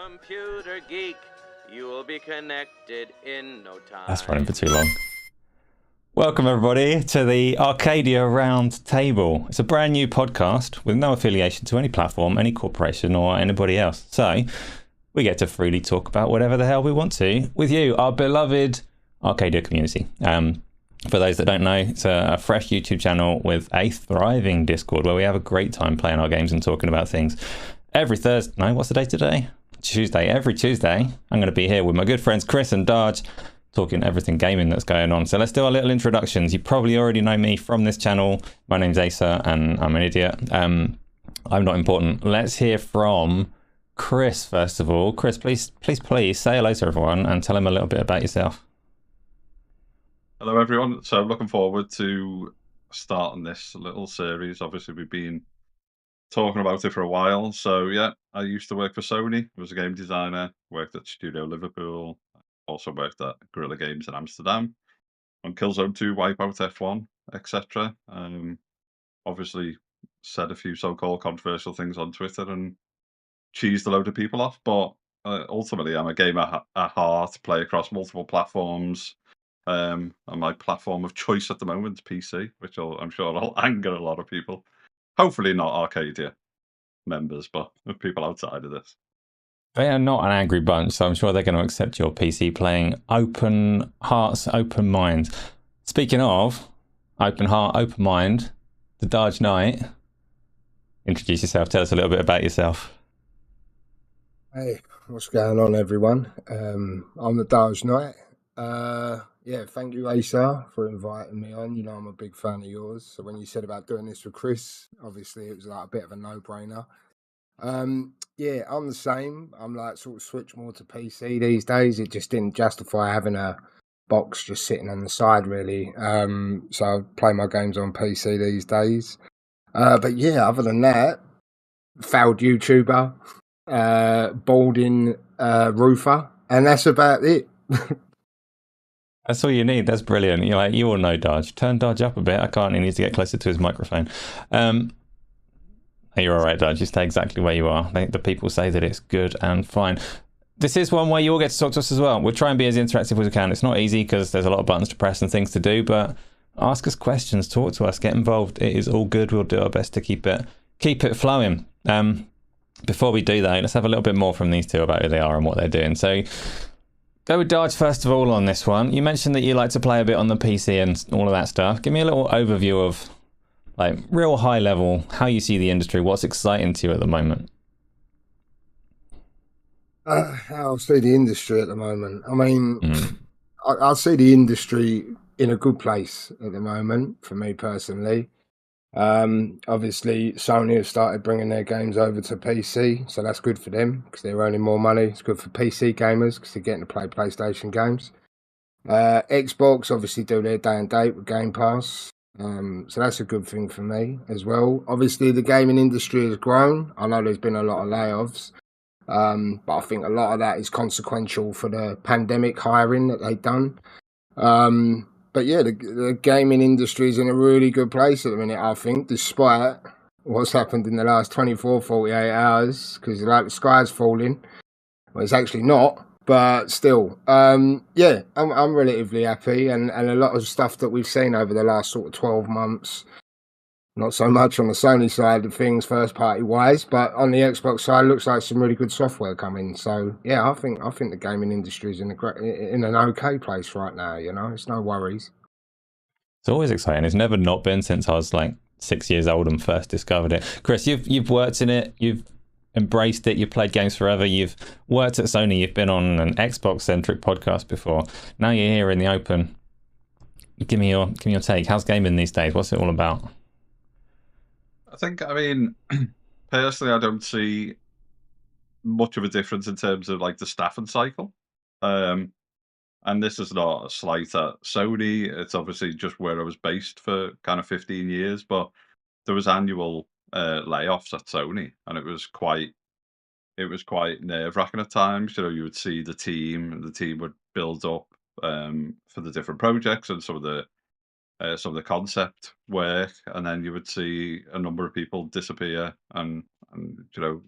Computer geek, you will be connected in no time. That's running for too long. Welcome everybody to the Arcadia Round Table. It's a brand new podcast with no affiliation to any platform, any corporation or anybody else. So we get to freely talk about whatever the hell we want to with you, our beloved Arcadia community. For those that don't know, it's a fresh YouTube channel with a thriving Discord where we have a great time playing our games and talking about things. Every Thursday, no, what's the day today? Tuesday. Every Tuesday, I'm going to be here with my good friends Chris and Darge, talking everything gaming that's going on. So let's do our little introductions. You probably already know me from this channel. My name's Asa and I'm an idiot. I'm not important. Let's hear from Chris first of all. Chris, please say hello to everyone and tell them a little bit about yourself. Hello everyone. So I'm looking forward to starting this little series. Obviously we've been talking about it for a while. So yeah, I used to work for Sony. I was a game designer, worked at Studio Liverpool, also worked at Guerrilla Games in Amsterdam, on Killzone 2, Wipeout F1, etc. Obviously said a few so-called controversial things on Twitter and cheesed a load of people off, but ultimately I'm a gamer at heart, play across multiple platforms. And my platform of choice at the moment is PC, which I'm sure will anger a lot of people. Hopefully not Arcadia members, but people outside of this. They are not an angry bunch, so I'm sure they're going to accept your PC playing. Open hearts, open minds. Speaking of open heart, open mind, the Darge Knight. Introduce yourself. Tell us a little bit about yourself. Hey, what's going on, everyone? I'm the Darge Knight. Yeah, thank you, Asa, for inviting me on. You know, I'm a big fan of yours. So when you said about doing this with Chris, obviously it was like a bit of a no-brainer. Yeah, I'm the same. I'm like sort of switch more to PC these days. It just didn't justify having a box just sitting on the side, really. So I play my games on PC these days. But yeah, other than that, failed YouTuber, balding roofer, and that's about it. That's all you need. That's brilliant. You're like, you all know Darge. Turn Darge up a bit. I can't. He needs to get closer to his microphone. You're all right, Darge. You stay exactly where you are. The people say that it's good and fine. This is one where you all get to talk to us as well. We'll try and be as interactive as we can. It's not easy because there's a lot of buttons to press and things to do, but ask us questions, talk to us, get involved. It is all good. We'll do our best to keep it flowing. Before we do that, let's have a little bit more from these two about who they are and what they're doing. So go with Darge first of all on this one. You mentioned that you like to play a bit on the PC and all of that stuff. Give me a little overview of, like, real high level, how you see the industry, what's exciting to you at the moment. How I see the industry at the moment. I mean, I see the industry in a good place at the moment, for me personally. Obviously, Sony have started bringing their games over to PC, so that's good for them because they're earning more money. It's good for PC gamers because they're getting to play PlayStation games. Xbox obviously do their day and date with Game Pass, so that's a good thing for me as well. Obviously, the gaming industry has grown. I know there's been a lot of layoffs, but I think a lot of that is consequential for the pandemic hiring that they've done. But yeah, the gaming industry is in a really good place at the minute, I think, despite what's happened in the last 24, 48 hours, because like the sky's falling. Well, it's actually not, but still. Yeah, I'm relatively happy, and a lot of stuff that we've seen over the last sort of 12 months, not so much on the Sony side of things, first party wise, but on the Xbox side, looks like some really good software coming. So yeah, I think the gaming industry is in an okay place right now. You know, it's no worries. It's always exciting. It's never not been since I was like 6 years old and first discovered it. Chris, you've worked in it. You've embraced it. You've played games forever. You've worked at Sony. You've been on an Xbox centric podcast before. Now you're here in the open. Give me your take. How's gaming these days? What's it all about? I mean, personally, I don't see much of a difference in terms of like the staffing cycle. and this is not a slight at Sony. It's obviously just where I was based for kind of 15 years, but there was annual layoffs at Sony, and it was quite nerve-wracking at times. You know, you would see the team, and the team would build up for the different projects and some of the concept work, and then you would see a number of people disappear and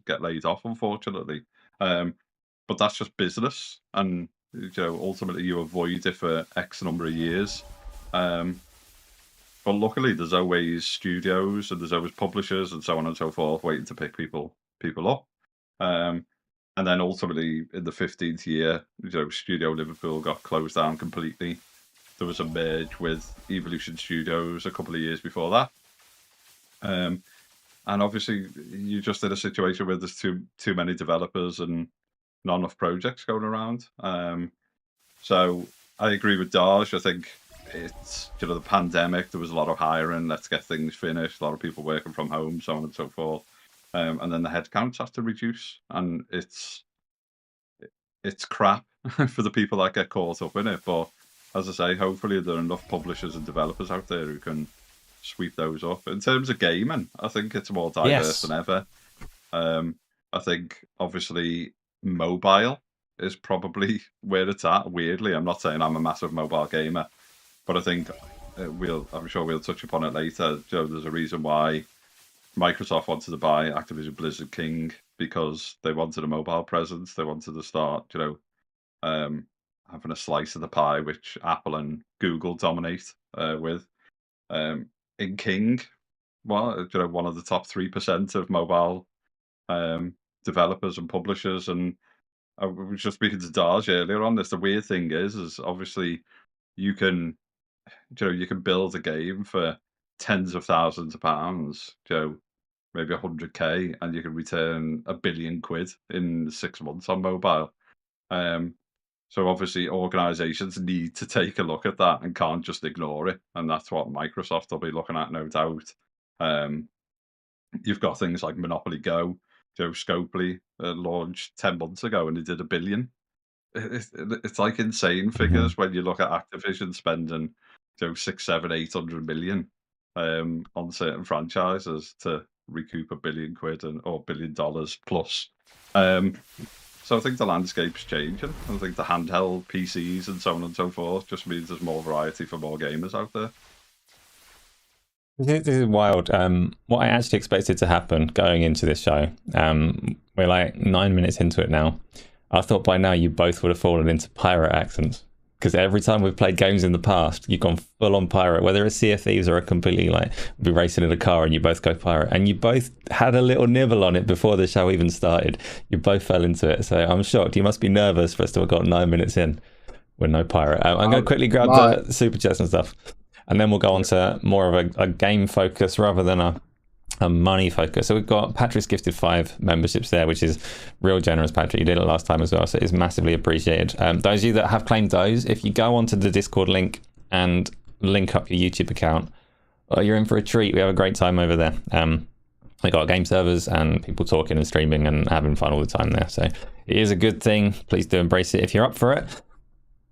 get laid off, unfortunately. But that's just business, and ultimately you avoid it for X number of years. But luckily, there's always studios and there's always publishers and so on and so forth waiting to pick people up. And then ultimately, in the 15th year, Studio Liverpool got closed down completely. There was a merge with Evolution Studios a couple of years before that. And obviously, you're just in a situation where there's too many developers and not enough projects going around. So I agree with Darge. I think it's the pandemic. There was a lot of hiring. Let's get things finished. A lot of people working from home, so on and so forth. And then the headcounts have to reduce, and it's crap for the people that get caught up in it. But as I say, hopefully there are enough publishers and developers out there who can sweep those up. In terms of gaming, I think it's more diverse than ever. I think obviously mobile is probably where it's at. Weirdly, I'm not saying I'm a massive mobile gamer, but I think I'm sure we'll touch upon it later. There's a reason why Microsoft wanted to buy Activision Blizzard King, because they wanted a mobile presence. They wanted to start, having a slice of the pie, which Apple and Google dominate with. In King, one of the top 3% of mobile developers and publishers. And I was just speaking to Darge earlier on this. The weird thing is obviously you can build a game for tens of thousands of pounds, maybe 100k, and you can return £1 billion in 6 months on mobile. So obviously organizations need to take a look at that and can't just ignore it. And that's what Microsoft will be looking at, no doubt. You've got things like Monopoly Go. Scopely launched 10 months ago and they did $1 billion. It's like insane figures when you look at Activision spending 6, 7, 800 million on certain franchises to recoup £1 billion or $1 billion plus. So I think the landscape's changing. I think the handheld PCs and so on and so forth just means there's more variety for more gamers out there. This is wild. What I actually expected to happen going into this show, we're like 9 minutes into it now. I thought by now you both would have fallen into pirate accents, because every time we've played games in the past, you've gone full on pirate, whether it's Sea of Thieves or a completely be racing in a car and you both go pirate, and you both had a little nibble on it before the show even started. You both fell into it, so I'm shocked. You must be nervous for us to have got 9 minutes in with no pirate. I'm going to quickly grab the super chats and stuff, and then we'll go on to more of a game focus rather than a money focus. So we've got Patrick's gifted 5 memberships there, which is real generous, Patrick. You did it last time as well, so it is massively appreciated. Those of you that have claimed those, if you go onto the Discord link and link up your YouTube account, you're in for a treat. We have a great time over there. We got game servers and people talking and streaming and having fun all the time there, so it is a good thing. Please do embrace it if you're up for it.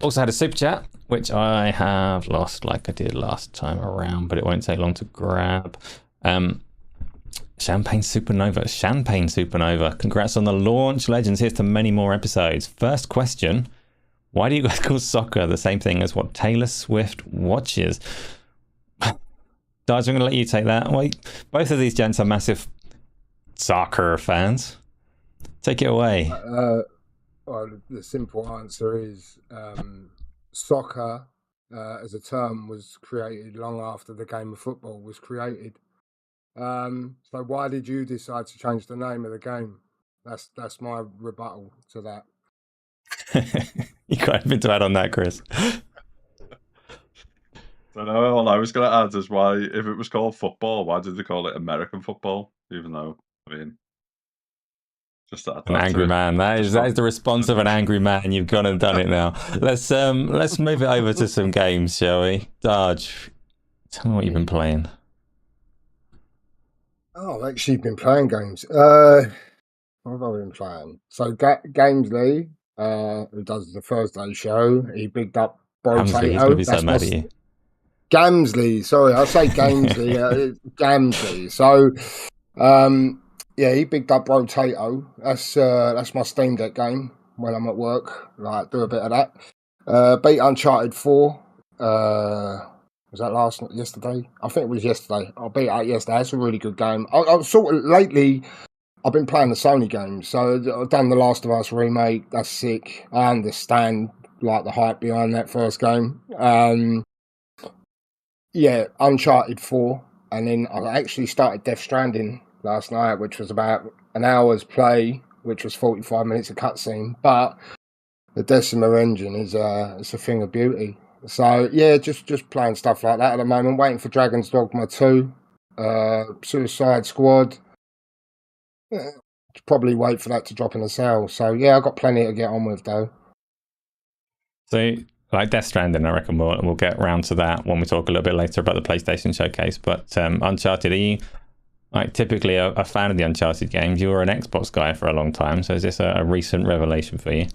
Also had a super chat, which I have lost like I did last time around, but it won't take long to grab. Champagne Supernova. Congrats on the launch, legends. Here's to many more episodes. First question: why do you guys call soccer the same thing as what Taylor Swift watches? Darge, I'm going to let you take that. Well, both of these gents are massive soccer fans. Take it away. Well, the simple answer is soccer as a term was created long after the game of football was created. So why did you decide to change the name of the game? That's my rebuttal to that. You got anything to add on that, Chris? I don't know. All I was going to add is why, if it was called football, why did they call it American football? Even though, I mean, just that. An angry man. That is the response of an angry man. You've gone and done it now. Let's move it over to some games, shall we? Darge, tell me what you've been playing. Oh, I've actually been playing games. What have I been playing? So Gamesley, who does the Thursday show. He bigged up Hamsley, he's going to Brotato. be so mad at you. Gamsley, sorry, I say Gamsley, Gamsley. So, yeah, he bigged up Brotato. That's my Steam Deck game when I'm at work. Like, do a bit of that. Beat Uncharted 4. Was that yesterday? I think it was yesterday. I beat it yesterday. It's a really good game. I've sort of lately, I've been playing the Sony games. So I've done the Last of Us remake. That's sick. I understand like the hype behind that first game. Yeah, Uncharted 4. And then I actually started Death Stranding last night, which was about an hour's play, which was 45 minutes of cutscene. But the Decima engine is it's a thing of beauty. So yeah, just playing stuff like that at the moment. Waiting for Dragon's Dogma 2, Suicide Squad. Probably wait for that to drop in the sale. So yeah, I've got plenty to get on with though. So like Death Stranding, I reckon we'll get around to that when we talk a little bit later about the PlayStation Showcase. But Uncharted, are you like typically a fan of the Uncharted games? You were an Xbox guy for a long time, so is this a recent revelation for you?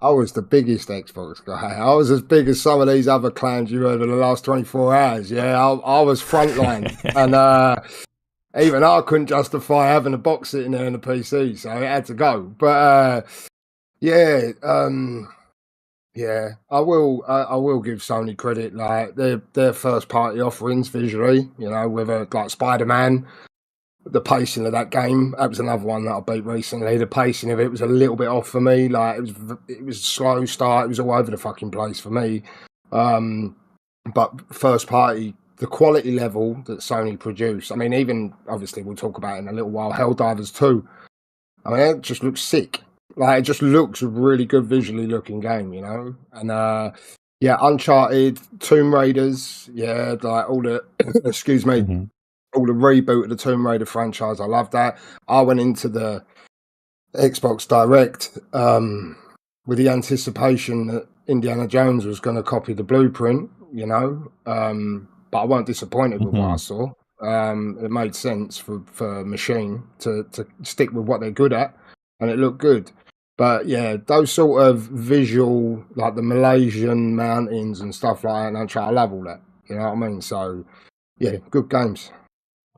I was the biggest Xbox guy. I was as big as some of these other clans you heard in the last 24 hours. Yeah, I was frontline. And even I couldn't justify having a box sitting there in the PC, so it had to go. But yeah, I will give Sony credit. Like their first party offerings visually, you know, with like Spider-Man. The pacing of that game, that was another one that I beat recently. The pacing of it was a little bit off for me. Like it was a slow start. It was all over the fucking place for me. But first party, the quality level that Sony produced. I mean, even obviously we'll talk about it in a little while. Helldivers 2. I mean, it just looks sick. Like it just looks a really good visually looking game, you know. And yeah, Uncharted, Tomb Raiders, yeah, like all the excuse me. Mm-hmm. All the reboot of the Tomb Raider franchise. I love that. I went into the Xbox Direct with the anticipation that Indiana Jones was going to copy the blueprint, you know, but I wasn't disappointed with what I saw. It made sense for Machine to stick with what they're good at, and it looked good. But yeah, those sort of visual, like the Malaysian mountains and stuff like that, I love all that. You know what I mean? So yeah, good games.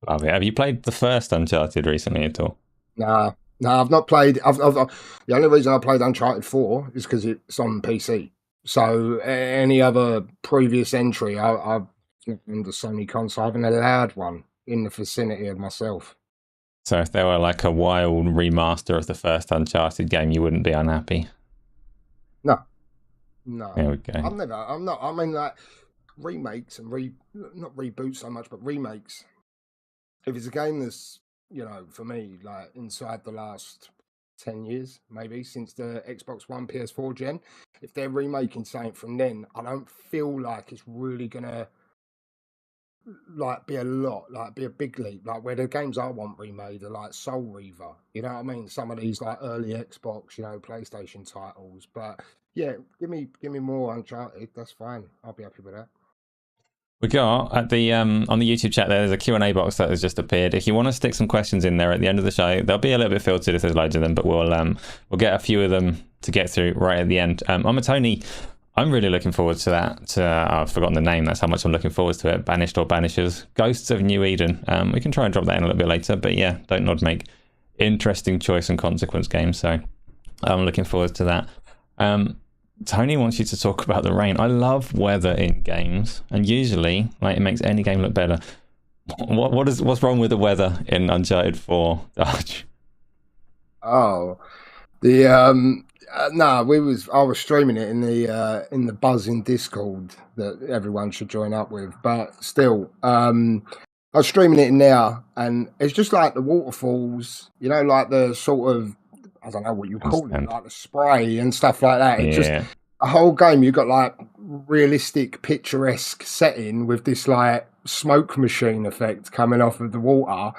Love it. Have you played the first Uncharted recently at all? No, I've not played. The only reason I played Uncharted 4 is because it's on PC. So any other previous entry, I've on the Sony console, I haven't allowed one in the vicinity of myself. So if there were like a wild remaster of the first Uncharted game, you wouldn't be unhappy? No. There we go. I'm not. I mean, like remakes and not reboots so much, but remakes. If it's a game that's, you know, for me, like inside the last 10 years, maybe since the Xbox One, PS4 gen, if they're remaking something from then, I don't feel like it's really gonna like be a big leap. Like where the games I want remade are like Soul Reaver, you know what I mean? Some of these like early Xbox, you know, PlayStation titles. But yeah, give me more Uncharted. That's fine. I'll be happy with that. We got at the on the YouTube chat there's a Q&A box that has just appeared. If you want to stick some questions in there at the end of the show, they'll be a little bit filtered if there's loads of them, but we'll get a few of them to get through right at the end. I'm Tony. I'm really looking forward to that. I've forgotten the name. That's how much I'm looking forward to it. Banished or Banishers, Ghosts of New Eden. We can try and drop that in a little bit later, but yeah, Don't Nod make interesting choice and consequence games, so I'm looking forward to that. Tony wants you to talk about the rain. I love weather in games, and usually, like, it makes any game look better. What's wrong with the weather in Uncharted 4, Darge? Oh, I was streaming it in the buzzing Discord that everyone should join up with, but still, I was streaming it in there, and it's just like the waterfalls, you know, like the sort of, I don't know what you call it, like the spray and stuff like that. It's just a whole game. You've got like realistic, picturesque setting with this like smoke machine effect coming off of the water.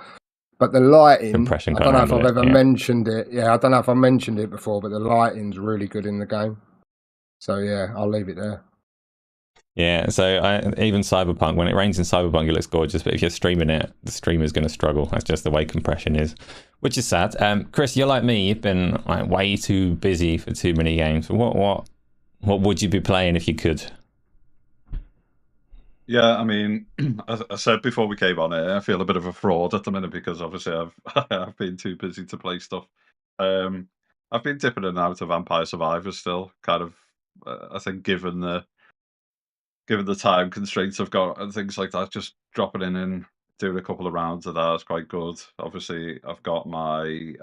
But the lighting, I don't know if I've ever mentioned it. Yeah, I don't know if I mentioned it before, but the lighting's really good in the game. So yeah, I'll leave it there. Yeah, so even Cyberpunk, when it rains in Cyberpunk, it looks gorgeous, but if you're streaming it, the streamer's going to struggle. That's just the way compression is, which is sad. Chris, you're like me. You've been like way too busy for too many games. What would you be playing if you could? Yeah, I mean, as I said before we came on here, I feel a bit of a fraud at the minute because obviously I've been too busy to play stuff. I've been dipping in and out of Vampire Survivors still, kind of. I think given the time constraints I've got and things like that, just dropping in and doing a couple of rounds of that is quite good. Obviously, I've got my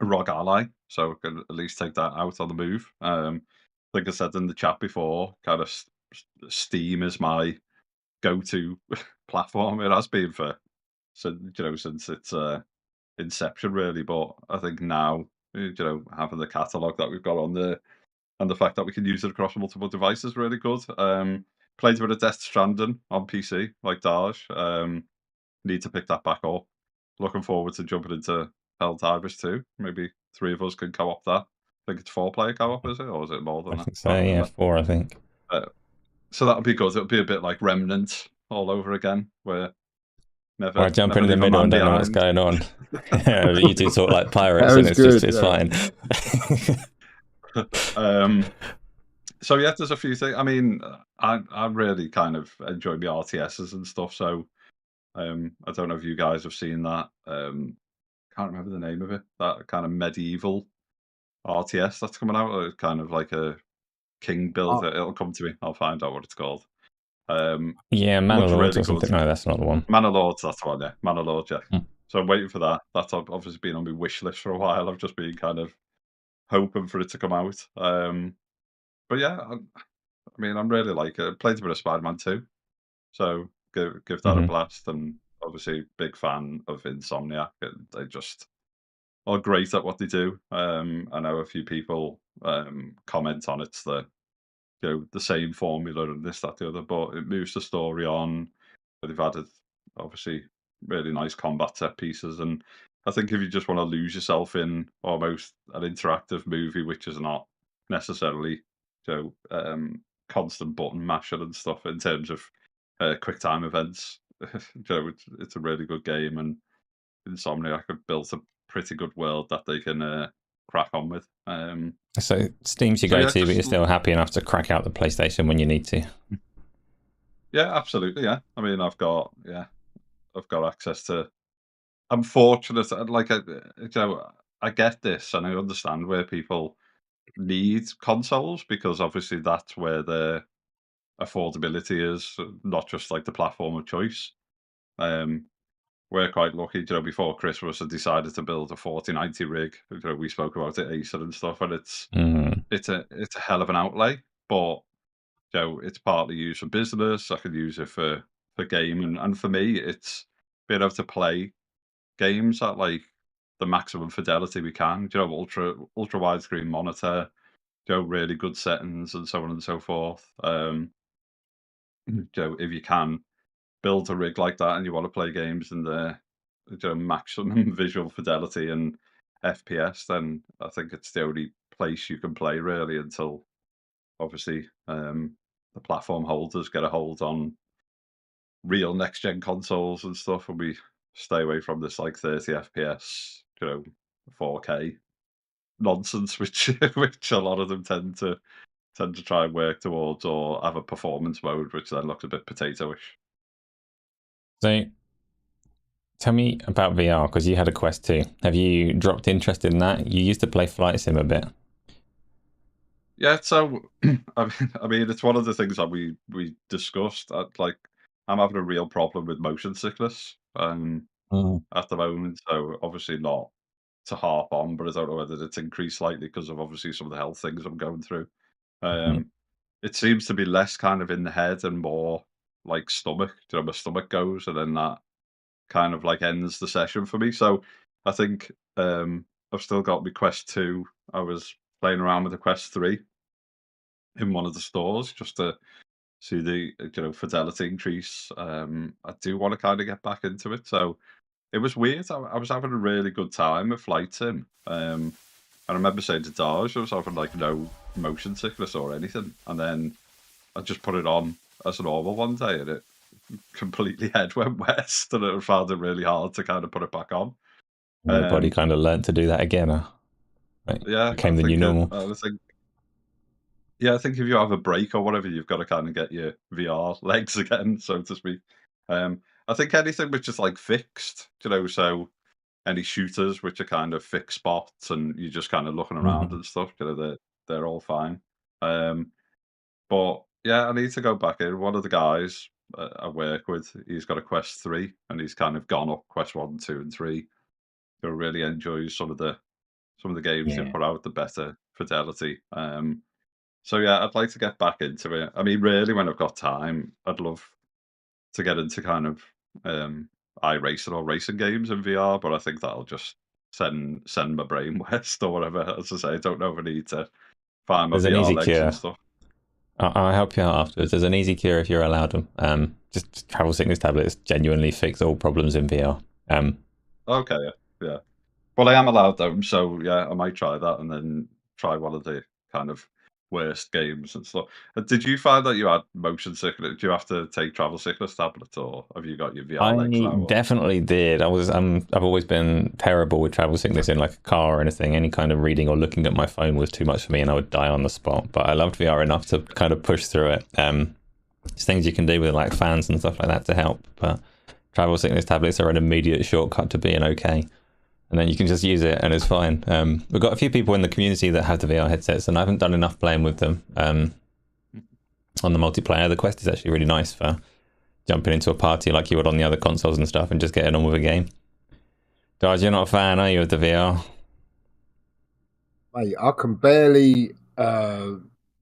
ROG Ally, so I can at least take that out on the move. Like I said in the chat before, kind of Steam is my go-to platform. It has been for since its inception, really. But I think now, having the catalog that we've got on there and the fact that we can use it across multiple devices is really good. Played a bit of Death Stranding on PC, like Darge. Need to pick that back up. Looking forward to jumping into Helldivers too. Maybe 3 of us can co-op that. I think it's 4-player co-op, is it? Or is it more than I that? think so, yeah, 4, I think. So that'll be good. It'll be a bit like Remnant all over again, where Or I jump in the leave a middle man and don't know what's behind. going on. You do talk like pirates, That and was it's good, it's yeah. fine. So yeah, there's a few things. I mean, I really kind of enjoy my RTSs and stuff. So I don't know if you guys have seen that. Can't remember the name of it. That kind of medieval RTS that's coming out. It's kind of like a king build. Oh. It'll come to me. I'll find out what it's called. Yeah, Man of looks Lords really or something. good. No, that's not the one. Man of Lords, that's the one. Yeah, Man of Lords. Yeah. Mm. So I'm waiting for that. That's obviously been on my wish list for a while. I've just been kind of hoping for it to come out. But yeah, I mean, I'm really like played a bit of Spider-Man 2, so give that a blast. And obviously, big fan of Insomniac. They just are great at what they do. I know a few people comment on it's the same formula and this, that, the other, but it moves the story on. They've added obviously really nice combat set pieces, and I think if you just want to lose yourself in almost an interactive movie, which is not necessarily constant button mashing and stuff in terms of quick time events, it's a really good game, and Insomniac have built a pretty good world that they can crack on with. So Steam's your go-to, but you're still happy enough to crack out the PlayStation when you need to. Yeah, absolutely. Yeah, I mean, I've got access to. I'm fortunate. Like, I get this, and I understand where people need consoles because obviously that's where their affordability is, not just like the platform of choice. We're quite lucky. Before Christmas, I decided to build a 4090 rig. We spoke about it, Acer and stuff, and it's a hell of an outlay, but it's partly used for business. I could use it for gaming, and for me, it's being able to play games at like the maximum fidelity we can. Ultra widescreen monitor, really good settings, and so on and so forth. If you can build a rig like that and you want to play games in the maximum visual fidelity and FPS, then I think it's the only place you can play really until obviously the platform holders get a hold on real next gen consoles and stuff, and we stay away from this like 30 FPS, 4K nonsense, which which a lot of them tend to try and work towards, or have a performance mode, which then looks a bit potatoish. So, tell me about VR, because you had a Quest 2. Have you dropped interest in that? You used to play Flight Sim a bit. Yeah, so I mean, it's one of the things that we discussed. I'm having a real problem with motion sickness at the moment. So obviously not to harp on, but I don't know whether it's increased slightly because of obviously some of the health things I'm going through. It seems to be less kind of in the head and more like stomach. My stomach goes, and then that kind of like ends the session for me. So I think I've still got my Quest 2. I was playing around with the Quest 3 in one of the stores just to see the fidelity increase. I do want to kind of get back into it. So it was weird. I was having a really good time with Flight Sim. And I remember saying to Darge, I was having like no motion sickness or anything. And then I just put it on as a normal one day, and it completely head went west, and it found it really hard to kind of put it back on. Your body kind of learnt to do that again. Like, Yeah, became the new normal. I think if you have a break or whatever, you've got to kind of get your VR legs again, so to speak. I think anything which is like fixed, so any shooters which are kind of fixed spots and you're just kind of looking around and stuff, they're all fine. But yeah, I need to go back in. One of the guys I work with, he's got a Quest 3 and he's kind of gone up Quest 1, 2, and 3. He really enjoys some of the games they've put out, the better fidelity. So yeah, I'd like to get back into it. I mean, really, when I've got time, I'd love to get into kind of iRacing or racing games in VR, but I think that'll just send my brain west or whatever. As I say, I don't know if I need to find my There's an VR easy legs cure. and stuff. I'll help you out afterwards. There's an easy cure if you're allowed them. Just travel sickness tablets genuinely fix all problems in VR. Okay, yeah. Well, I am allowed them, so yeah, I might try that and then try one of the kind of worst games and stuff. Did you find that you had motion sickness? Do you have to take travel sickness tablets, or have you got your VR legs now? I definitely did. I've always been terrible with travel sickness in like a car or anything. Any kind of reading or looking at my phone was too much for me, and I would die on the spot. But I loved VR enough to kind of push through it. There's things you can do with like fans and stuff like that to help. But travel sickness tablets are an immediate shortcut to being okay. And then you can just use it and it's fine. We've got a few people in the community that have the VR headsets, and I haven't done enough playing with them on the multiplayer. The Quest is actually really nice for jumping into a party like you would on the other consoles and stuff and just getting on with a game. Darge, you're not a fan, are you, of the VR? Mate, I can barely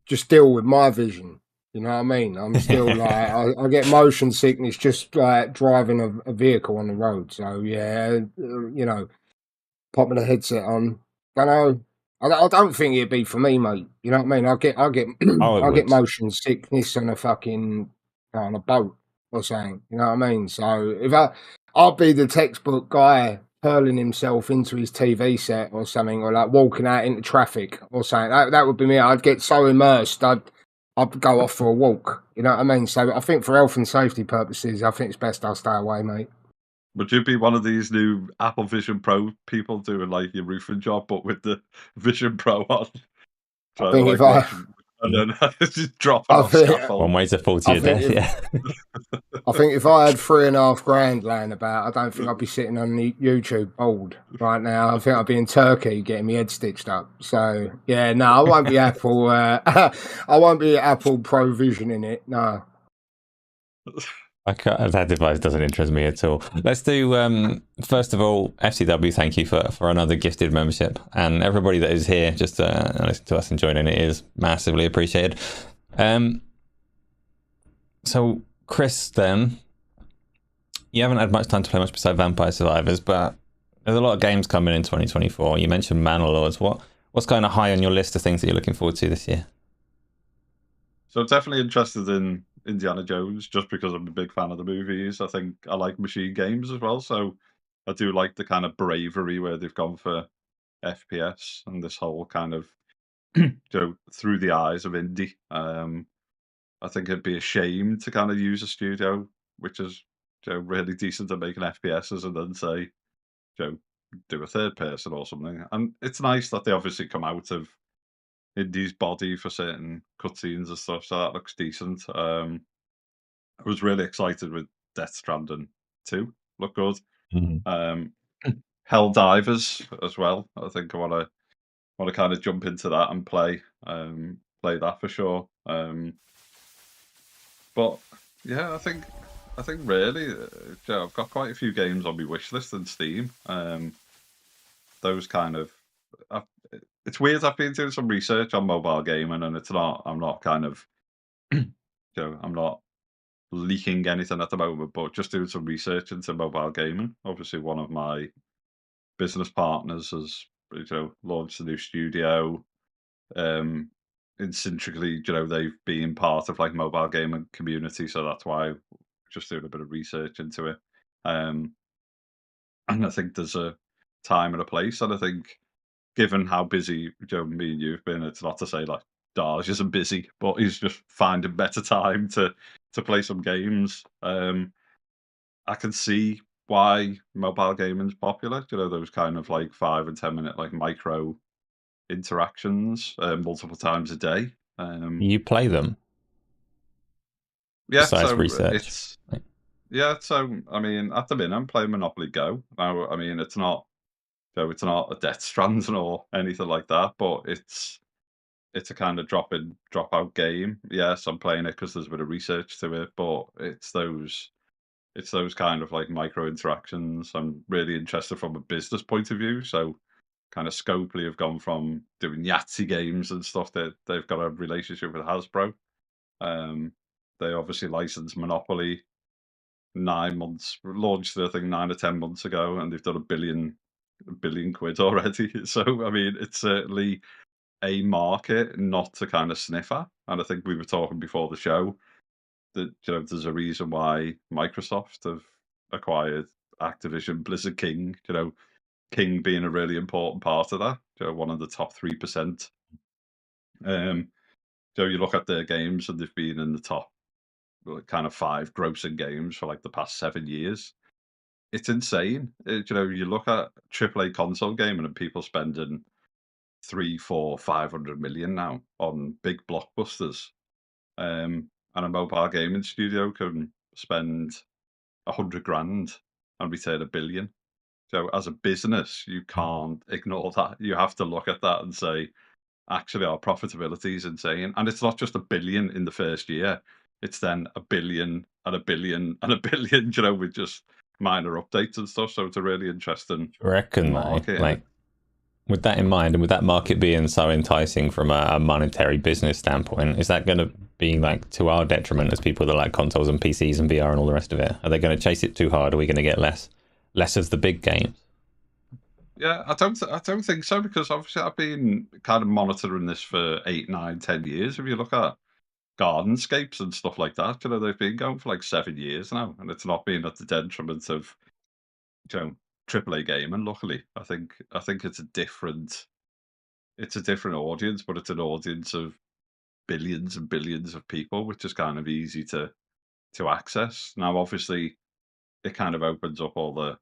just deal with my vision. You know what I mean? I'm still like, I get motion sickness just like driving a vehicle on the road. So yeah, popping the headset on. Don't know. I don't think it'd be for me, mate. You know what I mean? I get motion sickness on on a boat or something. You know what I mean? So I'll be the textbook guy hurling himself into his TV set or something, or like walking out into traffic or something. That would be me. I'd get so immersed. I'd go off for a walk. You know what I mean? So I think for health and safety purposes, I think it's best I stay away, mate. Would you be one of these new Apple Vision Pro people doing like your roofing job, but with the Vision Pro on? I think if I and then just dropping off scaffold. One way to fall to your death, yeah. I think if I had $3.5 grand laying about, I don't think I'd be sitting on the YouTube board right now. I think I'd be in Turkey getting my head stitched up. So yeah, no, I won't be Apple. I won't be Apple Pro Vision in it. No. That device doesn't interest me at all. Let's do, first of all, FCW, thank you for another gifted membership. And everybody that is here, just listen to us and joining it is massively appreciated. So, Chris, then, you haven't had much time to play much beside Vampire Survivors, but there's a lot of games coming in 2024. You mentioned Manor Lords. What's kind of high on your list of things that you're looking forward to this year? So definitely interested in Indiana Jones, just because I'm a big fan of the movies. I think I like machine games as well, so I do like the kind of bravery where they've gone for FPS and this whole kind of through the eyes of indie. I think it'd be a shame to kind of use a studio which is really decent at making FPSs and then say do a third person or something. And it's nice that they obviously come out of Indie's body for certain cutscenes and stuff, so that looks decent. I was really excited with Death Stranding 2. Look good. Hell Divers as well. I think I want to kind of jump into that and play that for sure. But yeah, I think really, I've got quite a few games on my wish list in Steam. Those kind of, it's weird. I've been doing some research on mobile gaming, and I'm not kind of, I'm not leaking anything at the moment, but just doing some research into mobile gaming. Obviously, one of my business partners has launched a new studio. Intrinsically, they've been part of like mobile gaming community, so that's why I'm just doing a bit of research into it. And I think there's a time and a place, and I think given how busy me and you've been, it's not to say like Darge isn't busy, but he's just finding better time to play some games. I can see why mobile gaming's popular. You know, those kind of like 5 and 10 minute like micro interactions multiple times a day. You play them Yeah, besides so research. it's so I mean, at the minute I'm playing Monopoly Go. Now, I mean, it's not it's not a Death Stranding or anything like that, but it's a kind of drop in, drop out game. Yes, I'm playing it because there's a bit of research to it, but it's those kind of like micro interactions. I'm really interested from a business point of view. So kind of Scopely have gone from doing Yahtzee games and stuff that they've got a relationship with Hasbro. They obviously licensed Monopoly 9 months, launched I think 9 or 10 months ago, and they've done a billion quid already. So I mean, it's certainly a market not to kind of sniff at. And I think we were talking before the show that there's a reason why Microsoft have acquired Activision Blizzard King. King being a really important part of that. One of the top 3%. So you look at their games and they've been in the top kind of 5 grossing games for like the past 7 years. It's insane. You look at AAA console gaming and people spending 3, 4, 500 million now on big blockbusters. And a mobile gaming studio can spend 100 grand and return 1 billion. So as a business, you can't ignore that. You have to look at that and say, actually, our profitability is insane. And it's not just 1 billion in the first year. It's then 1 billion and 1 billion and 1 billion, with just minor updates and stuff. So it's a really interesting I reckon, market. like, with that in mind, and with that market being so enticing from a monetary business standpoint, is that going to be like to our detriment as people that like consoles and PCs and VR and all the rest of it? Are they going to chase it too hard? Are we going to get less of the big games? Yeah, I don't think so, because obviously I've been kind of monitoring this for 8, 9, 10 years. If you look at Gardenscapes and stuff like that, they've been going for like 7 years now, and it's not been at the detriment of AAA gaming. Luckily, I think it's a different audience, but it's an audience of billions and billions of people, which is kind of easy to access. Now, obviously, it kind of opens up all the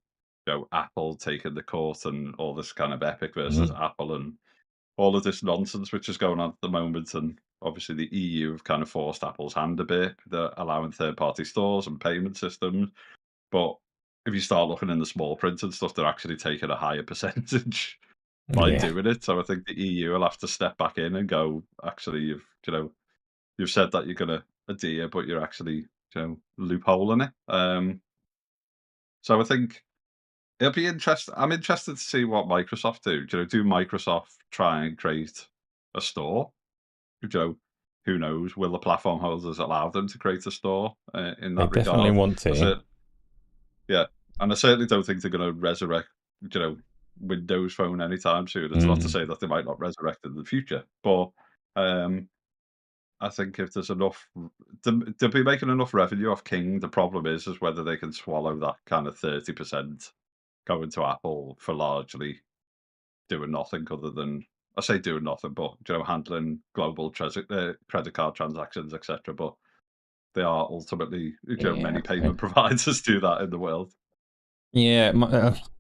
Apple taking the court and all this kind of Epic versus Apple and all of this nonsense which is going on at the moment. And obviously the EU have kind of forced Apple's hand a bit. They're allowing third-party stores and payment systems. But if you start looking in the small print and stuff, they're actually taking a higher percentage by doing it. So I think the EU will have to step back in and go, actually, you've said that you're going to adhere, but you're actually loopholing it. So I think it'll be interesting. I'm interested to see what Microsoft do. Do Microsoft try and create a store? Who knows? Will the platform holders allow them to create a store in that They definitely regard? want to. Yeah, and I certainly don't think they're going to resurrect, Windows Phone anytime soon. It's not to say that they might not resurrect in the future, but I think if there's enough, they'll be making enough revenue off King. The problem is whether they can swallow that kind of 30% going to Apple for largely doing nothing other than, I say doing nothing, but handling global credit card transactions, etc. But they are ultimately, many payment providers do that in the world. Yeah,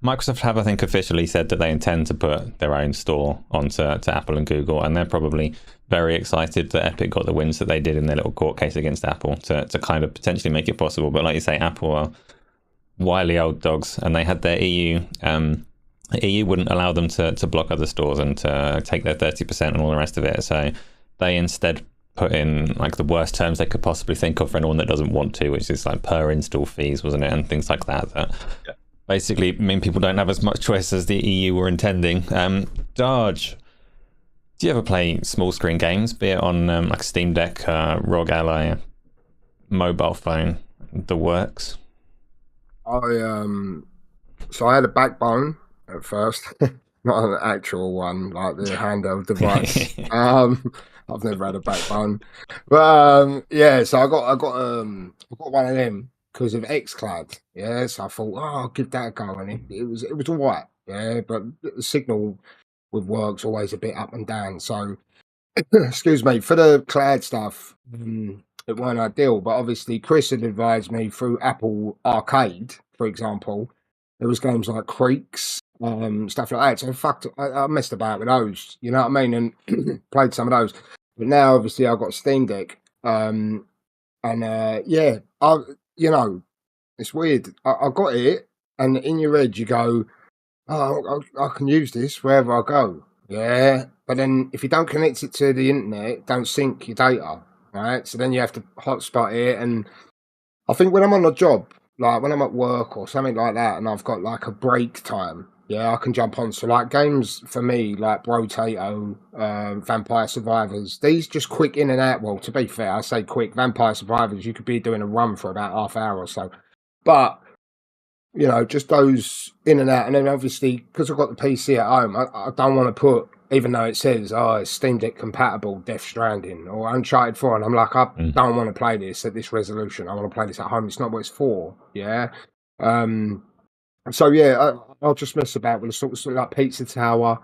Microsoft have, I think, officially said that they intend to put their own store onto Apple and Google, and they're probably very excited that Epic got the wins that they did in their little court case against Apple to kind of potentially make it possible. But like you say, Apple are wily old dogs, and they had their EU. EU wouldn't allow them to block other stores and to take their 30% and all the rest of it. So they instead put in like the worst terms they could possibly think of for anyone that doesn't want to, which is like per install fees, wasn't it, and things like that. Yeah. Basically mean people don't have as much choice as the EU were intending. Darge, do you ever play small screen games, be it on like Steam Deck, ROG Ally, mobile phone, the works? So I had a backbone at first, not an actual one like the handheld device. I've never had a backbone, but yeah. So I got one of them because of xCloud. Yeah, so I thought, oh, I'll give that a go, and it was all right. Yeah, but the signal with work's always a bit up and down. So excuse me, for the cloud stuff, it weren't ideal. But obviously, Chris had advised me through Apple Arcade, for example, there was games like Creeks, stuff like that. So I messed about with those. You know what I mean? And played some of those. But now, obviously, I've got Steam Deck, yeah, it's weird. I got it, and in your head, you go, "Oh, I can use this wherever I go." Yeah, but then if you don't connect it to the internet, don't sync your data, right? So then you have to hotspot it. And I think when I'm on a job, like when I'm at work or something like that, and I've got like a break time, yeah, I can jump on. So like games for me, like Brotato, Vampire Survivors, these just quick in and out. Well, to be fair, I say quick. Vampire Survivors, you could be doing a run for about half hour or so, but just those in and out. And then obviously, because I've got the PC at home, I don't want to put, even though it says, it's Steam Deck compatible, Death Stranding or Uncharted 4, and I'm like, I don't want to play this at this resolution. I want to play this at home. It's not what it's for, yeah? So, yeah, I'll just mess about with the sort of like Pizza Tower.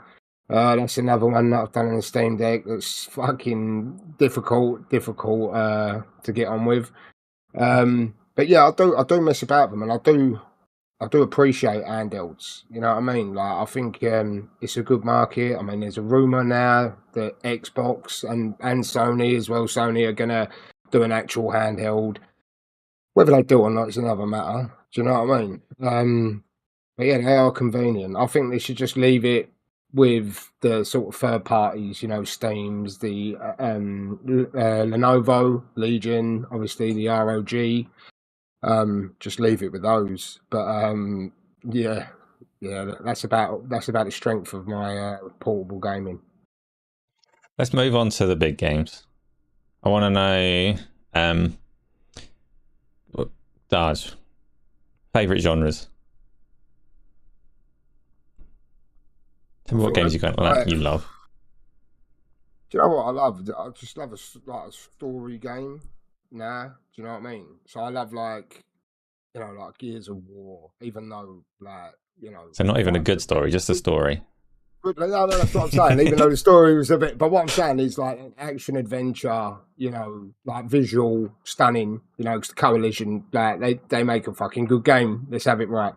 That's another one that I've done on the Steam Deck that's fucking difficult to get on with. But yeah, I do mess about them, and I do appreciate handhelds. You know what I mean? Like, I think it's a good market. I mean, there's a rumor now that Xbox and Sony as well. Sony are gonna do an actual handheld. Whether they do or not is another matter. Do you know what I mean? But yeah, they are convenient. I think they should just leave it with the sort of third parties. Steam's, the Lenovo, Legion, obviously the ROG. Just leave it with those. But yeah, that's about the strength of my portable gaming. Let's move on to the big games. I want to know, Darge, favorite genres. Tell me what games you love. Do you know what I love? I just love a story game. Nah, do you know what I mean? So I love like Gears of War, even though So not even a good story, just a story. But no, that's what I'm saying. Even though the story was a bit, but what I'm saying is like an action adventure, like visual, stunning. Because the Coalition, like they make a fucking good game. Let's have it right.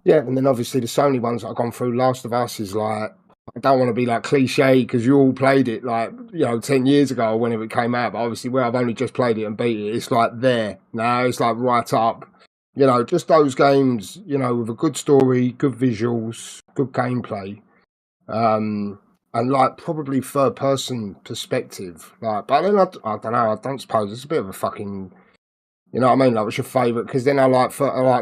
Yeah, and then obviously the Sony ones that I've gone through. Last of Us is like, I don't want to be like cliche because you all played it like 10 years ago when it came out. But obviously, where I've only just played it and beat it, it's like there now. It's like right up. Just those games, with a good story, good visuals, good gameplay, and like probably third person perspective. Like, but then I don't know. I don't suppose it's a bit of a fucking. You know what I mean? Like, what's your favourite? Because then I like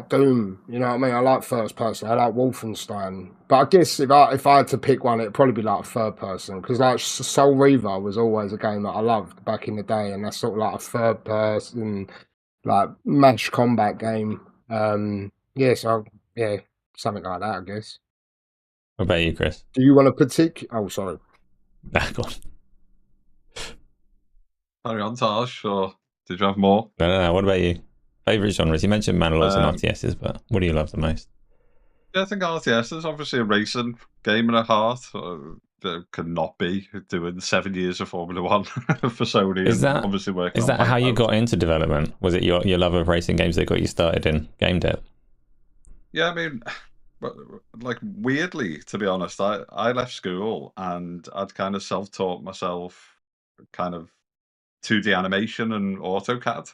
Doom. You know what I mean? I like first person. I like Wolfenstein. But I guess if I had to pick one, it'd probably be like third person. Because like Soul Reaver was always a game that I loved back in the day, and that's sort of like a third person, like match combat game. Yeah, something like that, I guess. What about you, Chris? Do you want to Oh, sorry. Go on. Carry on, Taj, or did you have more? No. What about you? Favourite genres? You mentioned analogs and RTSs, but what do you love the most? Yeah, I think RTS is obviously a racing game at heart. That cannot be doing 7 years of Formula One for Sony. Is that obviously working? Is that how you got into development? Was it your love of racing games that got you started in game dev? Yeah, I mean, like weirdly, to be honest, I left school and I'd kind of self-taught myself kind of 2D animation and AutoCAD.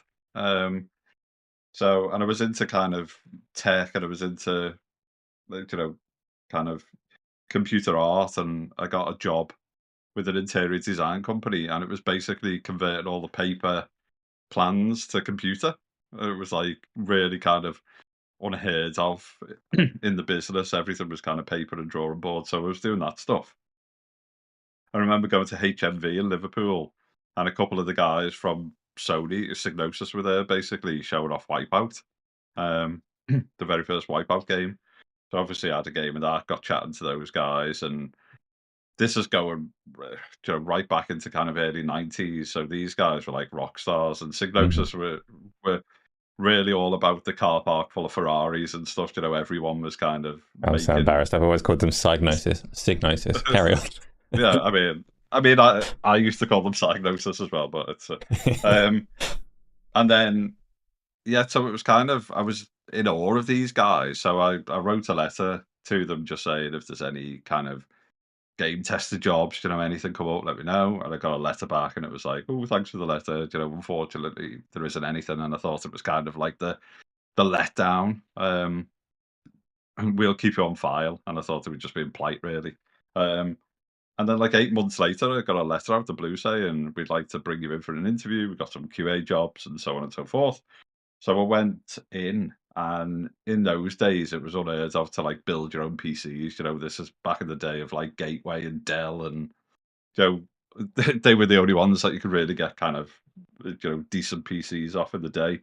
So, and I was into kind of tech, and I was into kind of computer art, and I got a job with an interior design company, and it was basically converting all the paper plans to computer. It was like really kind of unheard of in the business. Everything was kind of paper and drawing board, so I was doing that stuff. I remember going to HMV in Liverpool, and a couple of the guys from Sony, Psygnosis, were there, basically showing off Wipeout, the very first Wipeout game. So obviously I had a game of that, got chatting to those guys, and this is going right back into kind of early 90s. So these guys were like rock stars, and Psygnosis were really all about the car park full of Ferraris and stuff. Everyone was kind of I'm so embarrassed. I've always called them Psygnosis. Carry on. Yeah, I used to call them psygnosis as well, but it's and then yeah, so it was kind of I was in awe of these guys, so I wrote a letter to them just saying if there's any kind of game tester jobs, anything come up, let me know. And I got a letter back, and it was like, oh, thanks for the letter. Unfortunately, there isn't anything, and I thought it was kind of like the letdown. We'll keep you on file, and I thought it would just be polite, really. And then, like 8 months later, I got a letter out of the blue saying we'd like to bring you in for an interview. We got some QA jobs and so on and so forth. So I went in, and in those days, it was unheard of to like build your own PCs. This is back in the day of like Gateway and Dell, and they were the only ones that you could really get kind of decent PCs off in the day.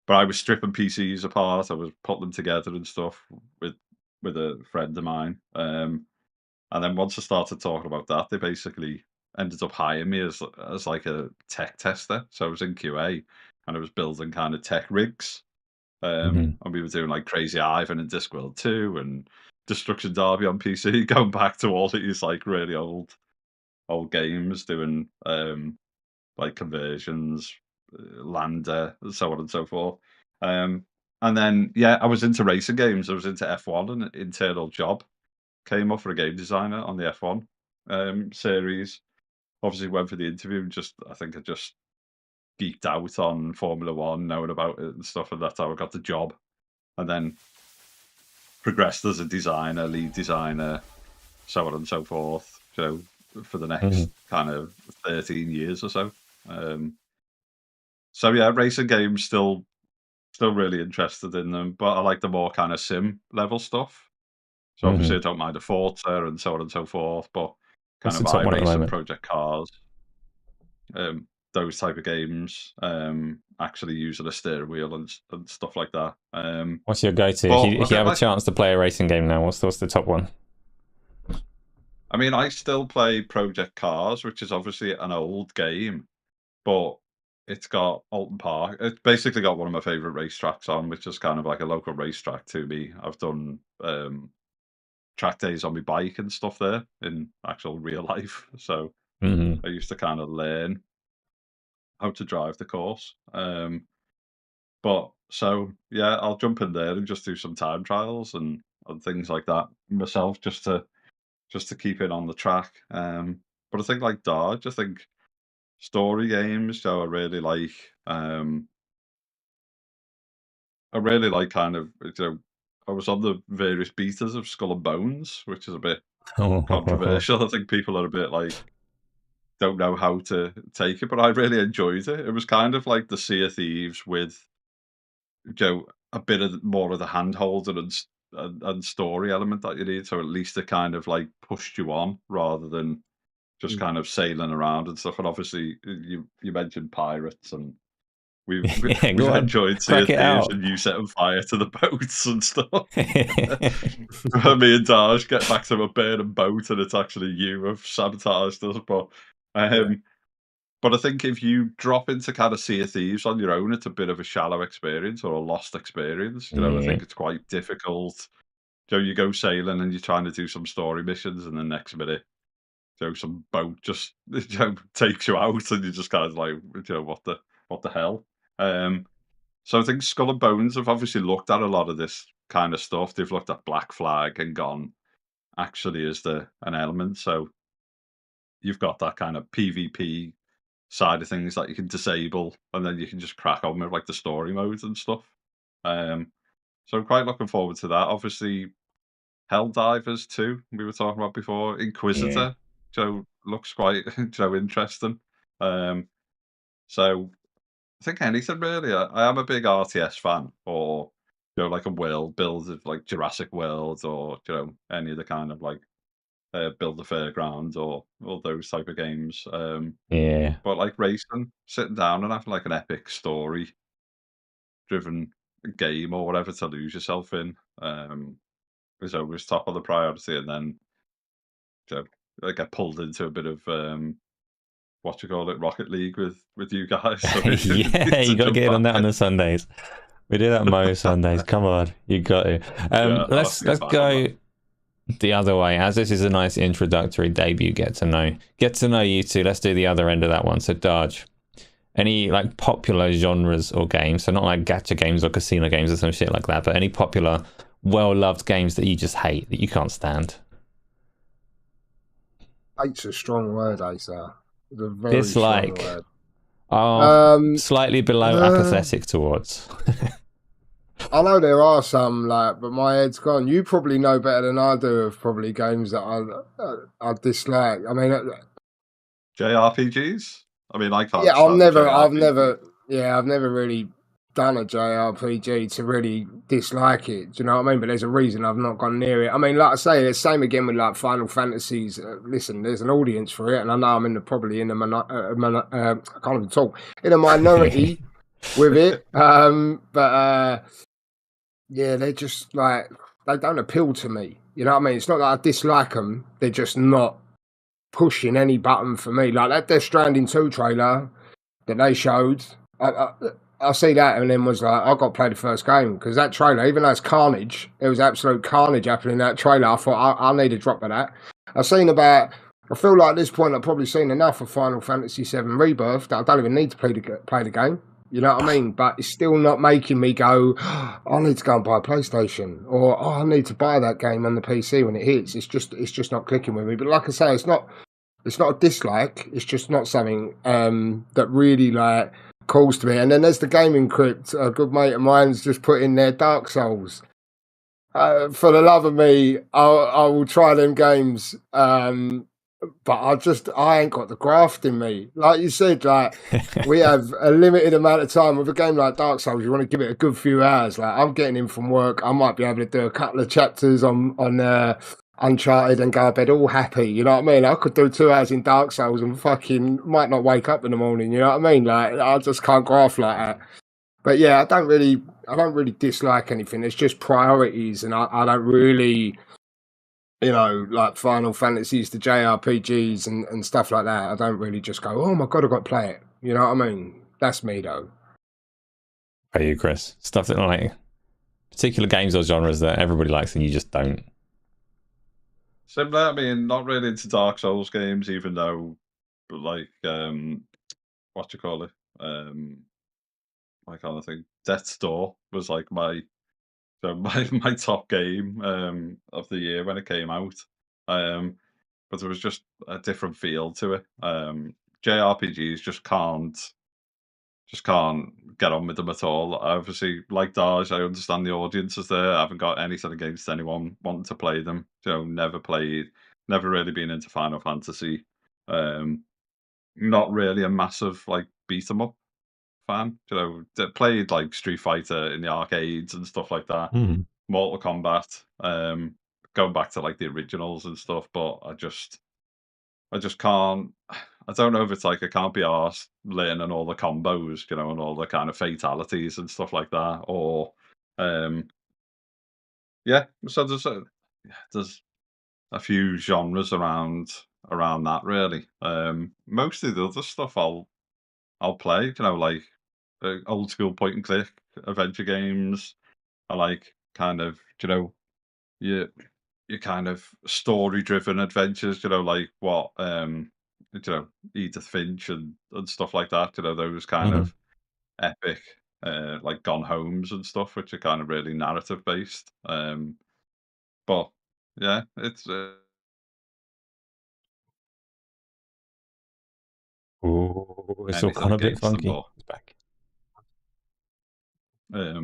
But I was stripping PCs apart. I was putting them together and stuff with a friend of mine. And then once I started talking about that, they basically ended up hiring me as like a tech tester. So I was in QA, and I was building kind of tech rigs. And we were doing like Crazy Ivan and Discworld 2 and Destruction Derby on PC, going back to all these like really old games, doing like conversions, Lander, and so on and so forth. And then yeah, I was into racing games. I was into F1, and an internal job came up for a game designer on the F1 series. Obviously went for the interview, and I think I just geeked out on Formula One, knowing about it and stuff, and that's how I got the job. And then progressed as a designer, lead designer, so on and so forth. For the next kind of 13 years or so. So yeah, racing games still really interested in them, but I like the more kind of sim level stuff. So obviously I don't mind a Forza and so on and so forth, but kind What's of the top one at the iRace and moment? Project Cars, those type of games, actually using a steering wheel and stuff like that. What's your go-to? But If you have a chance to play a racing game now, what's the top one? I mean, I still play Project Cars, which is obviously an old game, but it's got Alton Park. It's basically got one of my favorite racetracks on, which is kind of like a local racetrack to me. I've done track days on my bike and stuff there in actual real life. So I used to kind of learn how to drive the course. But so yeah, I'll jump in there and just do some time trials and things like that myself, just to keep it on the track. But I think like Darge, I think story games, I really like. I really like kind of, I was on the various betas of Skull and Bones, which is a bit controversial. I think people are a bit like, don't know how to take it, but I really enjoyed it. It was kind of like the Sea of Thieves with, a bit of more of the hand holding and story element that you need. So at least it kind of like pushed you on rather than just kind of sailing around and stuff. And obviously, you mentioned pirates, and we've Yeah, go on. enjoyed Sea Crack of it Thieves out. and you setting fire to the boats and stuff. Me and Darge get back to a burning boat, and it's actually you have sabotaged us. But I think if you drop into kind of Sea of Thieves on your own, it's a bit of a shallow experience or a lost experience. I think it's quite difficult. You go sailing and you're trying to do some story missions, and the next minute, some boat just takes you out, and you're just kind of like, what the hell? So I think Skull and Bones have obviously looked at a lot of this kind of stuff. They've looked at Black Flag and gone, actually, is there an element? So you've got that kind of PvP side of things that you can disable, and then you can just crack on with like the story modes and stuff. So I'm quite looking forward to that. Obviously, Helldivers too. We were talking about before. Inquisitor, looks quite interesting. So I think anything really. I am a big RTS fan, or like a world build of like Jurassic World, or any of the kind of like Build the Fairground or those type of games. Yeah. But like racing, sitting down and having like an epic story driven game or whatever to lose yourself in is always top of the priority. And then I get pulled into a bit of what you call it, Rocket League with you guys. So Yeah, you got to get on that on the Sundays. We do that most Sundays. Come on, you got to. Let's go. the other way, as this is a nice introductory debut, get to know you two. Let's do the other end of that one. So Darge, any like popular genres or games, so not like gacha games or casino games or some shit like that, but any popular well-loved games that you just hate, that you can't stand? Hate's a strong word, Asa. It's a very Dislike. strong word. Slightly below apathetic towards. I know there are some, like, but my head's gone. You probably know better than I do of probably games that I dislike. I mean, JRPGs. I mean, I can't. yeah, I've never JRPG. really done a JRPG to really dislike it. Do you know what I mean? But there's a reason I've not gone near it. I mean, like I say, it's same again with like Final Fantasies. Listen, there's an audience for it, and I know I'm probably in I can't even talk, in a minority with it. Yeah, they're just like, they don't appeal to me. You know what I mean? It's not that I dislike them; they're just not pushing any button for me. Like that Death Stranding 2 trailer that they showed, I see that and then was like, I've got to play the first game, because that trailer, even though it's carnage, there was absolute carnage happening in that trailer. I thought, I need a drop of that. I feel like at this point I've probably seen enough of Final Fantasy VII Rebirth that I don't even need to play the game. You know what I mean? But it's still not making me go, I need to go and buy a PlayStation, or I need to buy that game on the PC when it hits. It's just not clicking with me. But like I say, it's not a dislike. It's just not something that really like calls to me. And then there's the gaming crypt. A good mate of mine's just put in there Dark Souls. For the love of me, I will try them games. But I ain't got the graft in me. Like you said, like we have a limited amount of time with a game like Dark Souls. You want to give it a good few hours. Like I'm getting in from work, I might be able to do a couple of chapters on Uncharted and go to bed all happy. You know what I mean? I could do 2 hours in Dark Souls and fucking might not wake up in the morning. You know what I mean? Like I just can't graft like that. But yeah, I don't really dislike anything. It's just priorities, and I don't really. You know, like Final Fantasies, the JRPGs and stuff like that. I don't really just go, oh my God, I've got to play it. You know what I mean? That's me, though. Are you, Chris? Stuff that like particular games or genres that everybody likes and you just don't. Similar. I mean, not really into Dark Souls games, even though, like, what you call it? I kind of think Death's Door was like my top game of the year when it came out. But there was just a different feel to it. JRPGs just can't get on with them at all. Obviously, like Darge, I understand the audience is there. I haven't got anything against anyone wanting to play them. You know, never really been into Final Fantasy. Not really a massive like beat 'em up fan. You know, that played like Street Fighter in the arcades and stuff like that. Mortal Kombat, going back to like the originals and stuff, but I just can't. I don't know if it's like I can't be arsed learning all the combos, you know, and all the kind of fatalities and stuff like that, or yeah. So there's a few genres around that really. Mostly the other stuff I'll play, you know, like old school point and click adventure games. I like kind of, you know, your kind of story driven adventures, you know, like what you know, Edith Finch and stuff like that, you know, those kind of epic like Gone Homes and stuff, which are kind of really narrative based. But yeah, it's Ooh, it's all anything kind of a bit against them, funky. but It's back.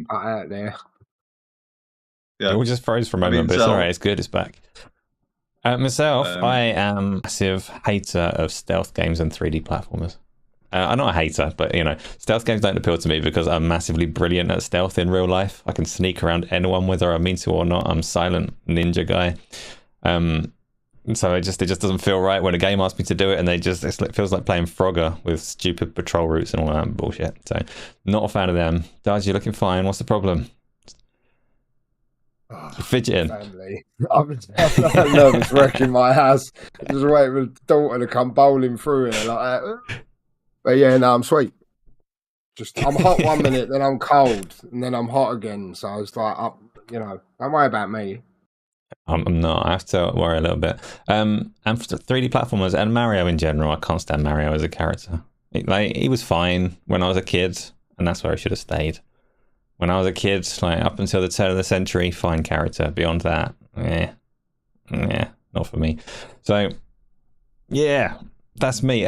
Out there. yeah, It all just froze for a I moment, mean, but it's so- all right. It's good. It's back. Myself, I am a massive hater of stealth games and 3D platformers. I'm not a hater, but you know, stealth games don't appeal to me because I'm massively brilliant at stealth in real life. I can sneak around anyone, whether I mean to or not. I'm silent ninja guy. So it just doesn't feel right when a game asks me to do it, and it feels like playing Frogger with stupid patrol routes and all that bullshit. So not a fan of them. Darge, you're looking fine. What's the problem? Oh, Fidgeting. family. I'm nervous wrecking my house. Just waiting for the daughter to come bowling through here like that. But yeah, no, I'm sweet. I'm hot 1 minute, then I'm cold, and then I'm hot again. So it's like, you know, don't worry about me. I'm not. I have to worry a little bit. And for 3D platformers and Mario in general, I can't stand Mario as a character. He was fine when I was a kid, and that's where I should have stayed. When I was a kid, like up until the turn of the century, fine character. Beyond that, not for me. So, yeah, that's me.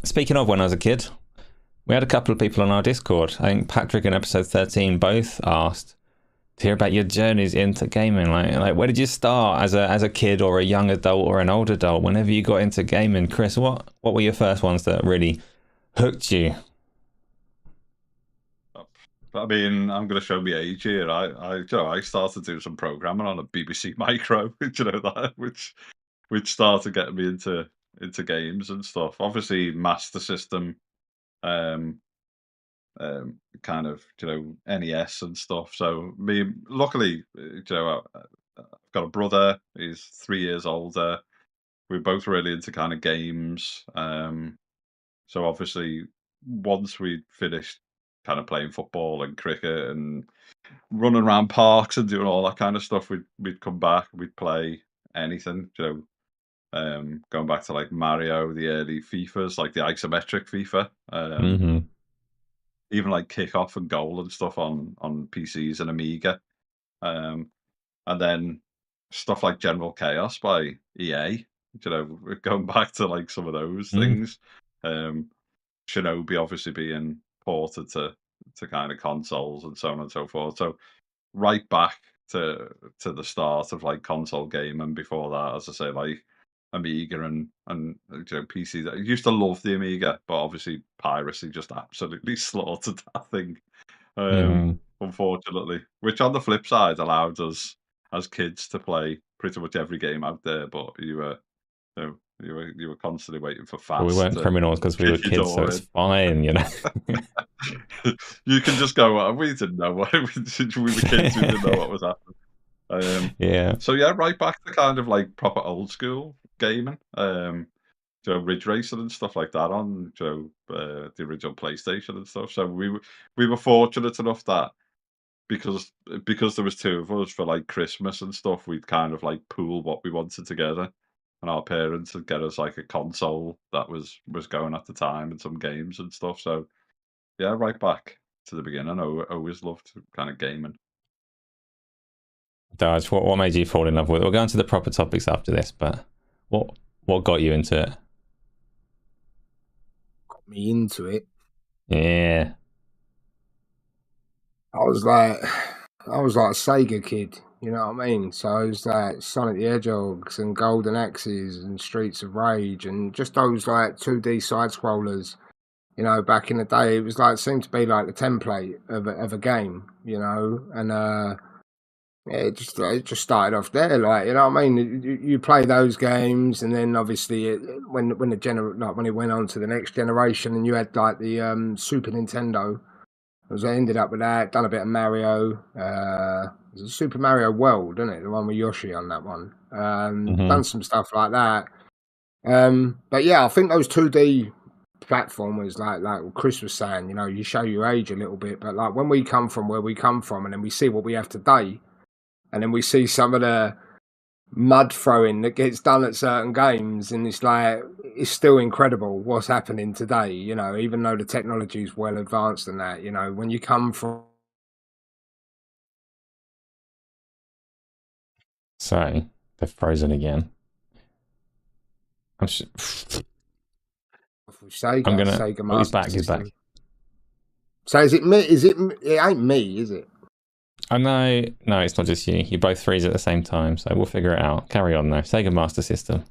Speaking of when I was a kid, we had a couple of people on our Discord. I think Patrick in episode 13 both asked to hear about your journeys into gaming. Like where did you start as a kid or a young adult or an old adult? Whenever you got into gaming, Chris, what were your first ones that really hooked you? I mean, I'm going to show my age here. I started doing some programming on a BBC Micro, that which started getting me into games and stuff. Obviously, Master System, kind of NES and stuff. So luckily, I've got a brother. He's 3 years older. We're both really into kind of games. So obviously, once we finished kind of playing football and cricket and running around parks and doing all that kind of stuff, we'd come back, we'd play anything, going back to like Mario, the early FIFAs, like the isometric FIFA, even like kickoff and goal and stuff on PCs and Amiga, and then stuff like General Chaos by EA, going back to like some of those things. Shinobi obviously being ported to kind of consoles and so on and so forth. So right back to the start of like console game, and before that, as I say, like Amiga and PC. I used to love the Amiga, but obviously piracy just absolutely slaughtered that thing. Unfortunately, which on the flip side allowed us as kids to play pretty much every game out there, but you were constantly waiting for fast. But we weren't criminals because we were kids, so it's fine, You can just go. We didn't know what we were kids. We didn't know what was happening. Yeah. So yeah, right back to kind of like proper old school gaming. Ridge Racer and stuff like that on the original PlayStation and stuff. So we were fortunate enough that because there was two of us for like Christmas and stuff, we'd kind of like pool what we wanted together, and our parents would get us like a console that was going at the time and some games and stuff. So yeah, right back to the beginning. I always loved kind of gaming. Darge, what made you fall in love with it? We'll go into the proper topics after this, but what got you into it? Got me into it. Yeah. I was like a Sega kid, you know what I mean? So it was like Sonic the Hedgehogs and Golden Axes and Streets of Rage and just those like 2D side scrollers. Back in the day, it was like seemed to be like the template of a game, and it just started off there, like you know what I mean. You play those games, and then obviously when it went on to the next generation, and you had like the Super Nintendo. I ended up with that. Done a bit of Mario. It was Super Mario World, isn't it? The one with Yoshi on that one. Done some stuff like that. But yeah, I think those 2D platformers, like Chris was saying, you show your age a little bit, but like when we come from where we come from, and then we see what we have today, and then we see some of the mud throwing that gets done at certain games, and it's still incredible what's happening today, even though the technology is well advanced in that, when you come from. Sorry, they're frozen again. Sega Master He's back. So is it me? It ain't me, is it? Oh no, it's not just you. You both freeze at the same time, so we'll figure it out. Carry on though. Sega Master System.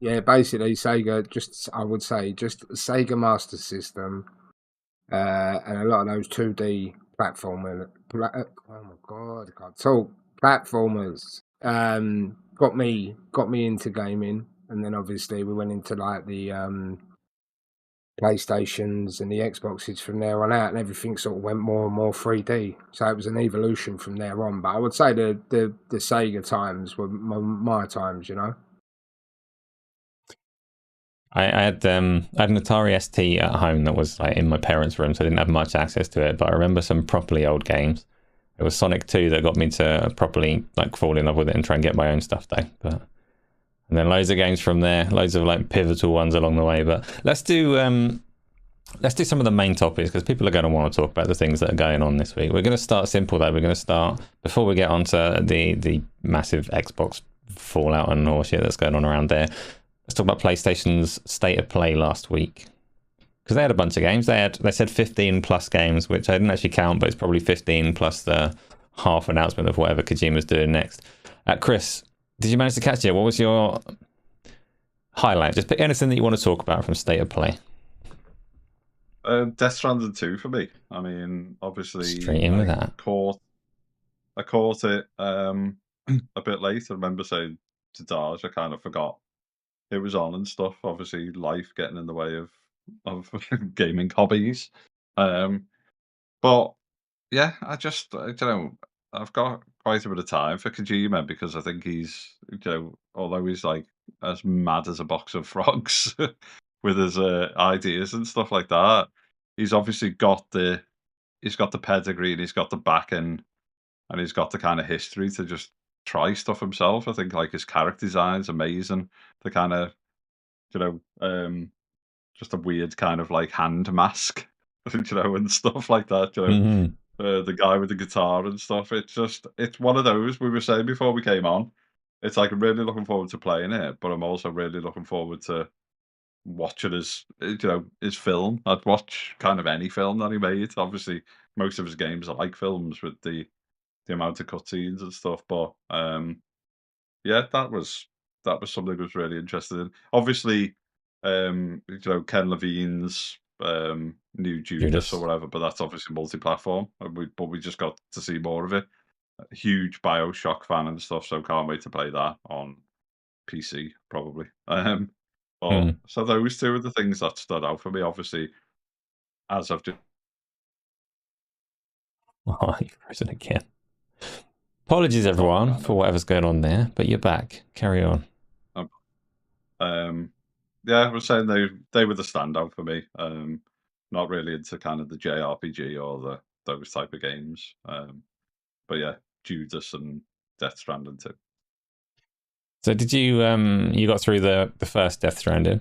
Yeah, basically Sega. I would say Sega Master System, and a lot of those 2D platformer. Oh my god, I can't talk. Platformers. Got me into gaming, and then obviously we went into like the PlayStations and the Xboxes from there on out, and everything sort of went more and more 3D. So it was an evolution from there on. But I would say the Sega times were my times, I had an Atari ST at home that was like in my parents' room, so I didn't have much access to it. But I remember some properly old games. It was Sonic 2 that got me to properly like fall in love with it and try and get my own stuff though. And then loads of games from there, loads of like pivotal ones along the way. But let's do some of the main topics because people are going to want to talk about the things that are going on this week. We're going to start simple though. We're going to start before we get onto the massive Xbox fallout and all shit that's going on around there. Let's talk about PlayStation's state of play last week because they had a bunch of games. They said 15 plus games, which I didn't actually count, but it's probably 15 plus the half announcement of whatever Kojima's doing next. Chris, did you manage to catch it? What was your highlight? Just pick anything that you want to talk about from state of play. Death Stranding 2 for me. I mean, obviously, straight in with that. I caught it a bit late. I remember saying to Darge, I kind of forgot it was on and stuff. Obviously, life getting in the way of gaming hobbies. But yeah, I just I've got quite a bit of time for Kojima because I think he's although he's like as mad as a box of frogs with his ideas and stuff like that, he's obviously got the pedigree and he's got the backing and he's got the kind of history to just try stuff himself. I think like his character design's amazing. The kind of just a weird kind of like hand mask, and stuff like that. The guy with the guitar and stuff. It's one of those we were saying before we came on. It's like I'm really looking forward to playing it, but I'm also really looking forward to watching his film. I'd watch kind of any film that he made. Obviously, most of his games are like films with the amount of cutscenes and stuff. But yeah, that was something I was really interested in. Obviously, Ken Levine's new Judas or whatever, but that's obviously multi-platform. But we just got to see more of it. A huge BioShock fan and stuff, so can't wait to play that on PC probably. So those two are the things that stood out for me. Obviously, as I've just you've frozen again. Apologies everyone for whatever's going on there, but you're back. Carry on. Yeah, I was saying they were the standout for me. Not really into kind of the JRPG or those type of games. But yeah, Judas and Death Stranding too. So did you got through the first Death Stranding?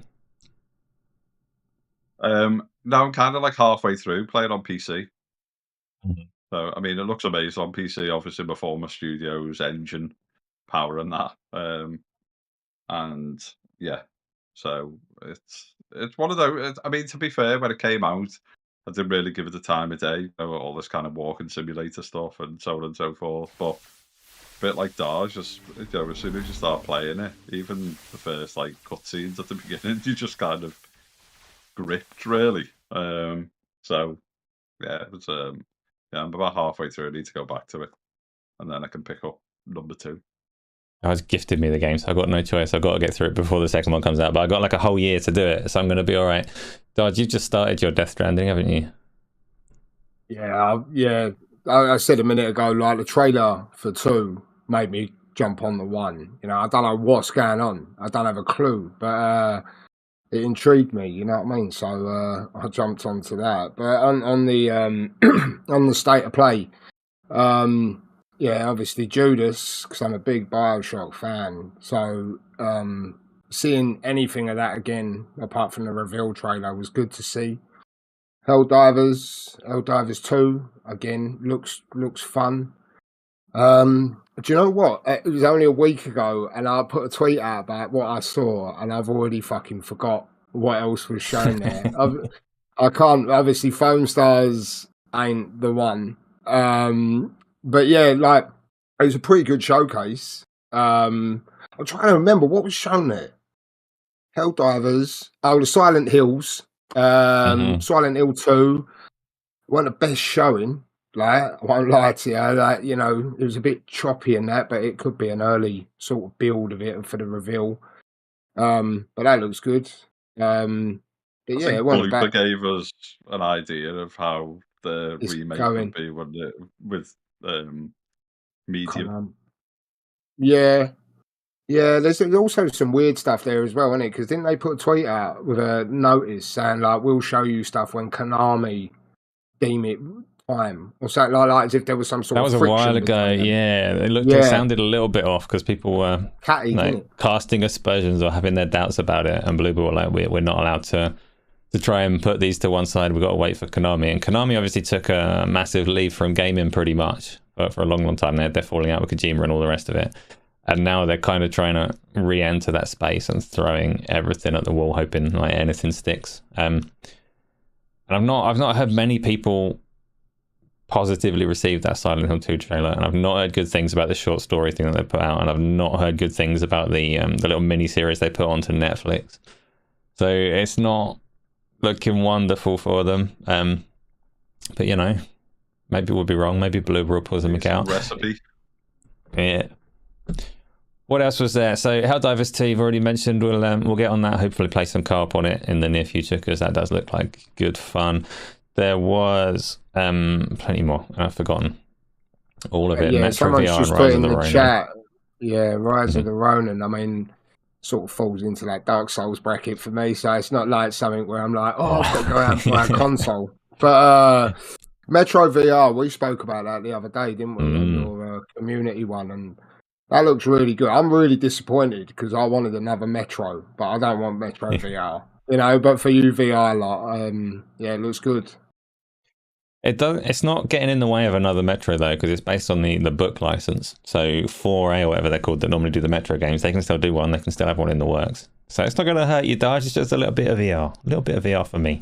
No, I'm kind of like halfway through playing on PC. Mm-hmm. So I mean, it looks amazing on PC. Obviously, my former studio's engine power and that. And yeah, so it's one of those. I mean, to be fair, when it came out, I didn't really give it the time of day. All this kind of walking simulator stuff and so on and so forth. But a bit like Darge, just as soon as you start playing it, even the first like cutscenes at the beginning, you just kind of gripped really. So yeah, it was. Yeah, I'm about halfway through. I need to go back to it, and then I can pick up number 2. I was gifted me the game, so I've got no choice. I've got to get through it before the second one comes out. But I got like a whole year to do it, so I'm going to be all right. Darge, you've just started your Death Stranding, haven't you? Yeah. I said a minute ago, like the trailer for 2 made me jump on the 1. I don't know what's going on. I don't have a clue, but it intrigued me. You know what I mean? So I jumped onto that. But on the on the state of play, yeah, obviously Judas, because I'm a big BioShock fan. So seeing anything of that again, apart from the reveal trailer, was good to see. Helldivers 2 again looks fun. Do you know what? It was only a week ago, and I put a tweet out about what I saw, and I've already fucking forgot what else was shown there. I can't. Obviously, Foam Stars ain't the one. But yeah, like it was a pretty good showcase. I'm trying to remember what was shown there. Helldivers. Oh, the Silent Hills. Silent Hill 2. Wasn't the best showing. Like, I won't lie to you. Like, it was a bit choppy in that, but it could be an early sort of build of it for the reveal. But that looks good. But yeah, it wasn't Blooper gave us an idea of how the remake would be with medium. Yeah, there's also some weird stuff there as well, isn't it? Because didn't they put a tweet out with a notice saying like, "We'll show you stuff when Konami deem it time or something like as if there was some sort That of was a friction while ago. between them. Yeah, it Yeah. sounded a little bit off because people were Catty, didn't it? casting aspersions or having their doubts about it, and Bloober were like, we're not allowed to try and put these to one side. We've got to wait for Konami, and Konami obviously took a massive leave from gaming pretty much for a long time. They're falling out with Kojima and all the rest of it, and now they're kind of trying to re-enter that space and throwing everything at the wall, hoping like anything sticks. And I've not heard many people positively receive that Silent Hill 2 trailer, and I've not heard good things about the short story thing that they put out, and I've not heard good things about the little mini series they put onto Netflix. So it's not looking wonderful for them. But you know, maybe we'll be wrong. Maybe Bloober will pull something out. Recipe. Yeah. What else was there? So Helldivers 2, you've already mentioned. We'll get on that. Hopefully play some co-op on it in the near future, because that does look like good fun. There was plenty more. I've forgotten all of it. Yeah, Metro someone's VR just and put Rise of in the the Ronin. chat. Yeah, Rise of the Ronin. I mean, sort of falls into that Dark Souls bracket for me. So it's not like something where I'm like, oh, I've got to go out and buy a console. But Metro VR, we spoke about that the other day, didn't we? On your community one, and that looks really good. I'm really disappointed because I wanted another Metro, but I don't want Metro VR. You know, but for you VR lot, yeah, it looks good. It's not getting in the way of another Metro though, because it's based on the book license. So 4A or whatever they're called that normally do the Metro games, they can still do one. They can still have one in the works. So it's not going to hurt you, Darge. It's just a little bit of VR. A little bit of VR for me.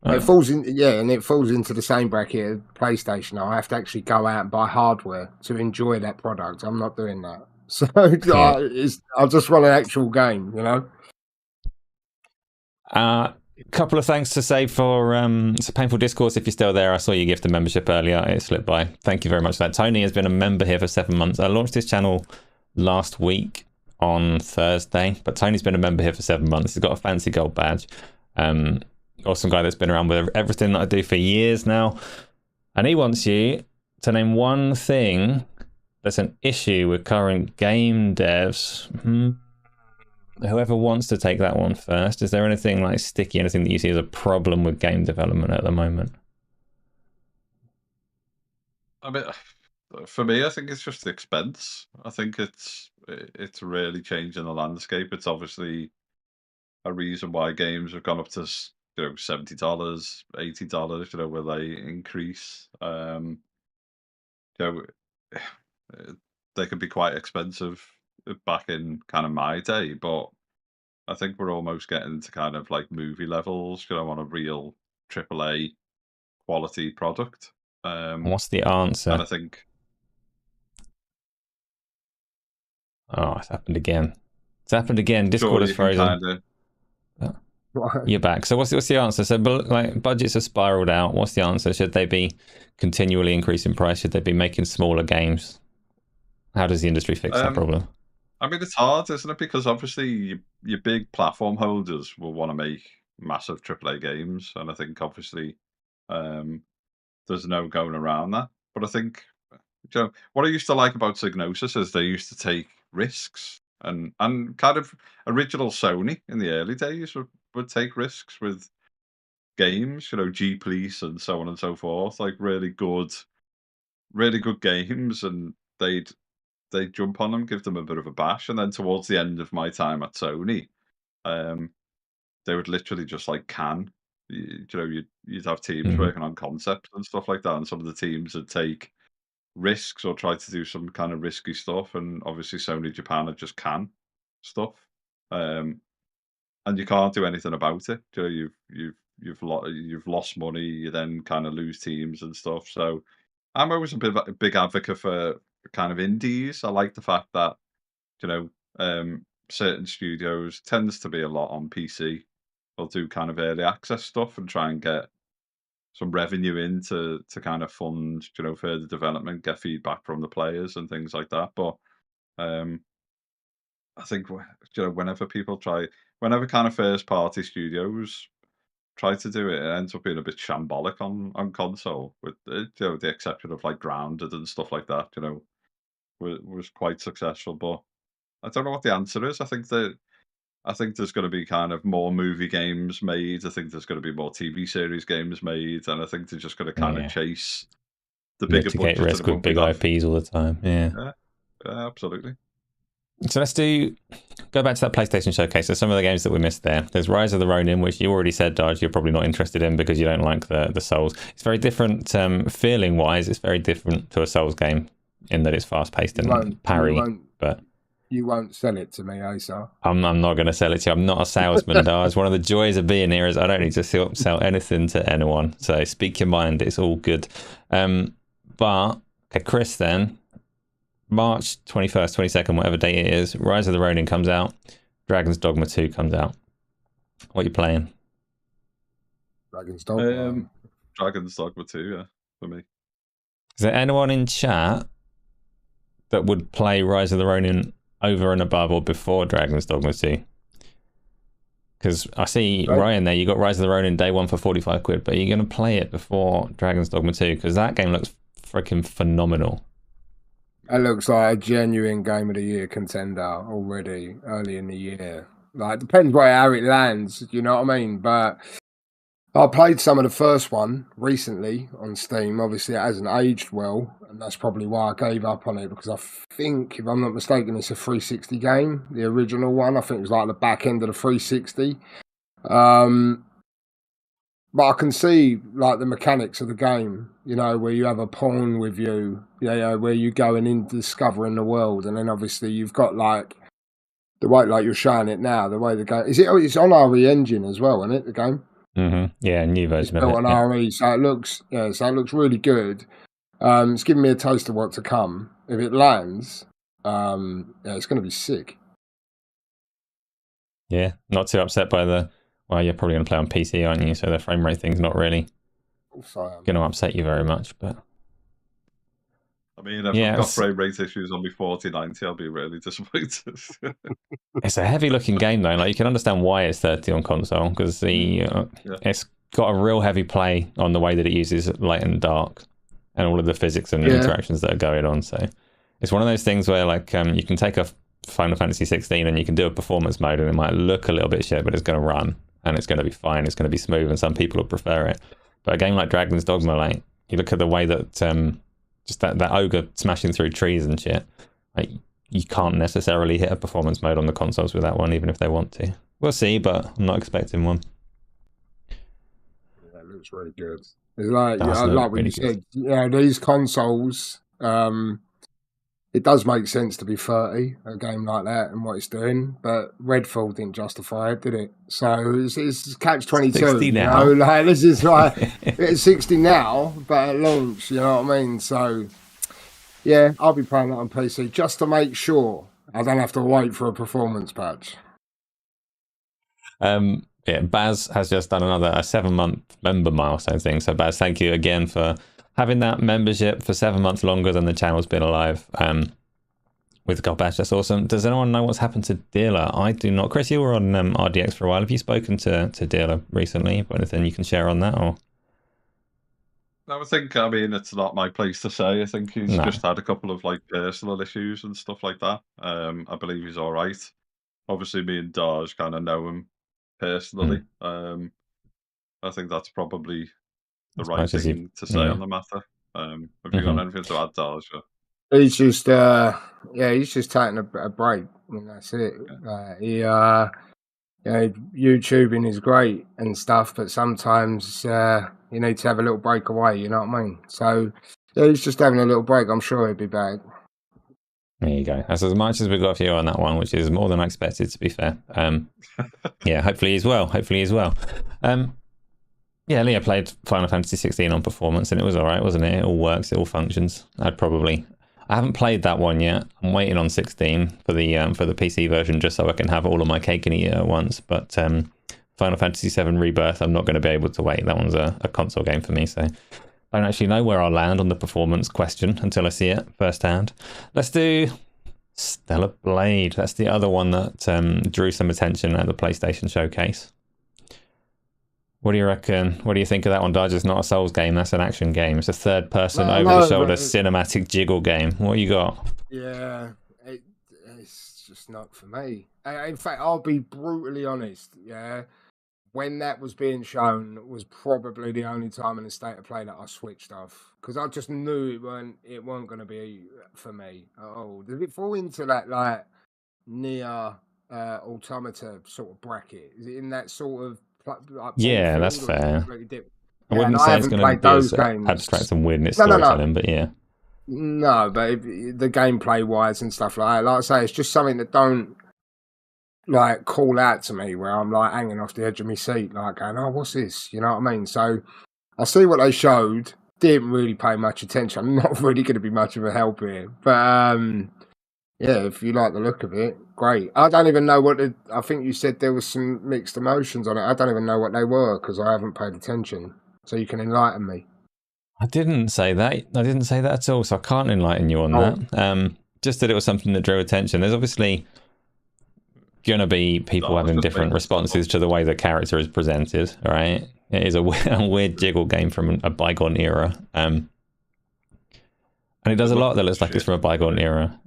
It falls in, yeah, and it falls into the same bracket as PlayStation. I have to actually go out and buy hardware to enjoy that product. I'm not doing that. So I just want an actual game, you know. Couple of thanks to say for Painful Discourse. If you're still there, I saw you gift a membership earlier. It slipped by. Thank you very much for that. Tony has been a member here for 7 months. I launched this channel last week on Thursday, but Tony's been a member here for 7 months. He's got a fancy gold badge. Awesome guy that's been around with everything that I do for years now. And he wants you to name one thing that's an issue with current game devs. Whoever wants to take that one first. Is there anything like sticky, anything that you see as a problem with game development at the moment? I mean, for me, I think it's just the expense. I think it's really changing the landscape. It's obviously a reason why games have gone up to $70, $80. You know, where they increase. You know, they can be quite expensive back in kind of my day, but I think we're almost getting to kind of like movie levels, you know, on a real AAA quality product. What's the answer? And I think... Oh, it's happened again. It's happened again. Discord is frozen. You're back. So what's the answer? So like budgets have spiraled out. What's the answer? Should they be continually increasing price? Should they be making smaller games? How does the industry fix that problem? I mean, it's hard, isn't it? Because obviously your big platform holders will want to make massive AAA games, and I think obviously there's no going around that. But I think, you know, what I used to like about Psygnosis is they used to take risks, and kind of original Sony in the early days would take risks with games, you know, G-Police and so on and so forth, like really good games, and they'd jump on them, give them a bit of a bash, and then towards the end of my time at Sony, they would literally just like you know, you'd have teams working on concepts and stuff like that, and some of the teams would take risks or try to do some kind of risky stuff, and obviously Sony Japan would just can stuff, and you can't do anything about it. You know, you've lost money, you then kind of lose teams and stuff. So I'm always a big advocate for kind of indies. I like the fact that, you know, certain studios tends to be a lot on PC. They'll do kind of early access stuff and try and get some revenue in to kind of fund, you know, further development, get feedback from the players and things like that. But I think, you know, whenever kind of first party studios try to do it, it ends up being a bit shambolic on console, with you know, the exception of like Grounded and stuff like that. You know, was quite successful, but I don't know what the answer is. I think that I think there's going to be kind of more movie games made. I think there's going to be more TV series games made, and I think they're just going to kind of chase the bigger mitigate budget risk with big IPs all the time. Yeah, absolutely. So let's go back to that PlayStation showcase. There's some of the games that we missed there. There's Rise of the Ronin, which you already said, Darge, you're probably not interested in because you don't like the Souls. It's very different feeling wise. It's very different to a Souls game in that it's fast paced and parry. But you won't sell it to me, Asa. I'm not going to sell it to you. I'm not a salesman, Darge. One of the joys of being here is I don't need to sell anything to anyone. So speak your mind. It's all good. But okay, Chris, then. March 21st, 22nd, whatever date it is, Rise of the Ronin comes out. Dragon's Dogma 2 comes out. What are you playing? Dragon's Dogma. Dragon's Dogma 2, yeah, for me. Is there anyone in chat that would play Rise of the Ronin over and above or before Dragon's Dogma 2? Because I see Ryan there, you got Rise of the Ronin day one for 45 quid, but are you going to play it before Dragon's Dogma 2? Because that game looks freaking phenomenal. It looks like a genuine Game of the Year contender already early in the year. Like, depends how it lands, you know what I mean? But I played some of the first one recently on Steam. Obviously, it hasn't aged well, and that's probably why I gave up on it, because I think, if I'm not mistaken, it's a 360 game, the original one. I think it was like the back end of the 360. But I can see, like, the mechanics of the game, you know, where you have a pawn with you, where you go and discovering the world, and then obviously you've got, like, the way, like you're showing it now, the way the game is. It's on RE Engine as well, isn't it? The game. Mm-hmm. Yeah, new version of it. On RE, so it looks, really good. It's giving me a taste of what to come. If it lands, it's going to be sick. Yeah, not too upset by the. Well, you're probably going to play on PC, aren't you? So the frame rate thing's not really going to upset you very much. But I mean, if I've got frame rate issues on my 4090, I'll be really disappointed. It's a heavy-looking game, though. Like, you can understand why it's 30 on console, because it's got a real heavy play on the way that it uses light and dark, and all of the physics and the interactions that are going on. So it's one of those things where, like, you can take a Final Fantasy 16 and you can do a performance mode, and it might look a little bit shit, but it's going to run. And it's going to be fine. It's going to be smooth, and some people will prefer it. But a game like Dragon's Dogma, like, you look at the way that just that ogre smashing through trees and shit, like, you can't necessarily hit a performance mode on the consoles with that one, even if they want to. We'll see, but I'm not expecting one. Yeah, it looks really good. It's like, like what you said, these consoles, it does make sense to be 30, a game like that, and what it's doing, but Redfall didn't justify it, did it? So it's catch-22. 60 now. You know? Like, this is like, it's 60 now, but at launch, you know what I mean? So, yeah, I'll be playing that on PC just to make sure I don't have to wait for a performance patch. Baz has just done a 7-month member milestone thing. So, Baz, thank you again for having that membership for 7 months longer than the channel's been alive. With God Bash, that's awesome. Does anyone know what's happened to Dealer? I do not. Chris, you were on RDX for a while. Have you spoken to Dealer recently? Anything you can share on that? Or? I mean, it's not my place to say. I think he's just had a couple of, like, personal issues and stuff like that. I believe he's all right. Obviously, me and Darge kind of know him personally. I think that's probably the right thing to say on the matter. Have you got anything to add, Darge? He's just, he's just taking a break. I mean, that's it. YouTubing is great and stuff, but sometimes you need to have a little break away. You know what I mean? So he's just having a little break. I'm sure he'll be back. There you go. That's as much as we got for you on that one, which is more than I expected, to be fair. Hopefully he's well. Leah played Final Fantasy 16 on performance, and it was all right, wasn't it? It all works, it all functions. I haven't played that one yet. I'm waiting on 16 for the PC version, just so I can have all of my cake and eat it at once. But Final Fantasy 7 Rebirth, I'm not going to be able to wait. That one's a console game for me, so I don't actually know where I'll land on the performance question until I see it firsthand. Let's do Stellar Blade. That's the other one that drew some attention at the PlayStation showcase. What do you reckon? What do you think of that one, Darge? It's not a Souls game, that's an action game. It's a third-person, over-the-shoulder cinematic jiggle game. What you got? Yeah, it's just not for me. In fact, I'll be brutally honest. Yeah, when that was being shown was probably the only time in the state of play that I switched off because I just knew it weren't going to be for me at all. Did it fall into that like near automata sort of bracket? Is it in that sort of like Yeah, that's field, or is it fair. completely different? I Yeah, and wouldn't I say it's haven't going to played be those as games. abstract and weird in its No. storytelling, but yeah. No, but the gameplay wise and stuff like I say, it's just something that don't like call out to me where I'm like hanging off the edge of my seat, like going, "Oh, what's this?" You know what I mean? So I see what they showed. Didn't really pay much attention. I'm not really going to be much of a help here, but yeah, if you like the look of it, great. I don't even know what I think you said there was some mixed emotions on it. I don't even know what they were because I haven't paid attention. So you can enlighten me. I didn't say that. I didn't say that at all, so I can't enlighten you on that. Just that it was something that drew attention. There's obviously going to be people having different responses to the way the character is presented, right? It is a weird jiggle game from a bygone era. And it does a lot that looks like it's from a bygone era.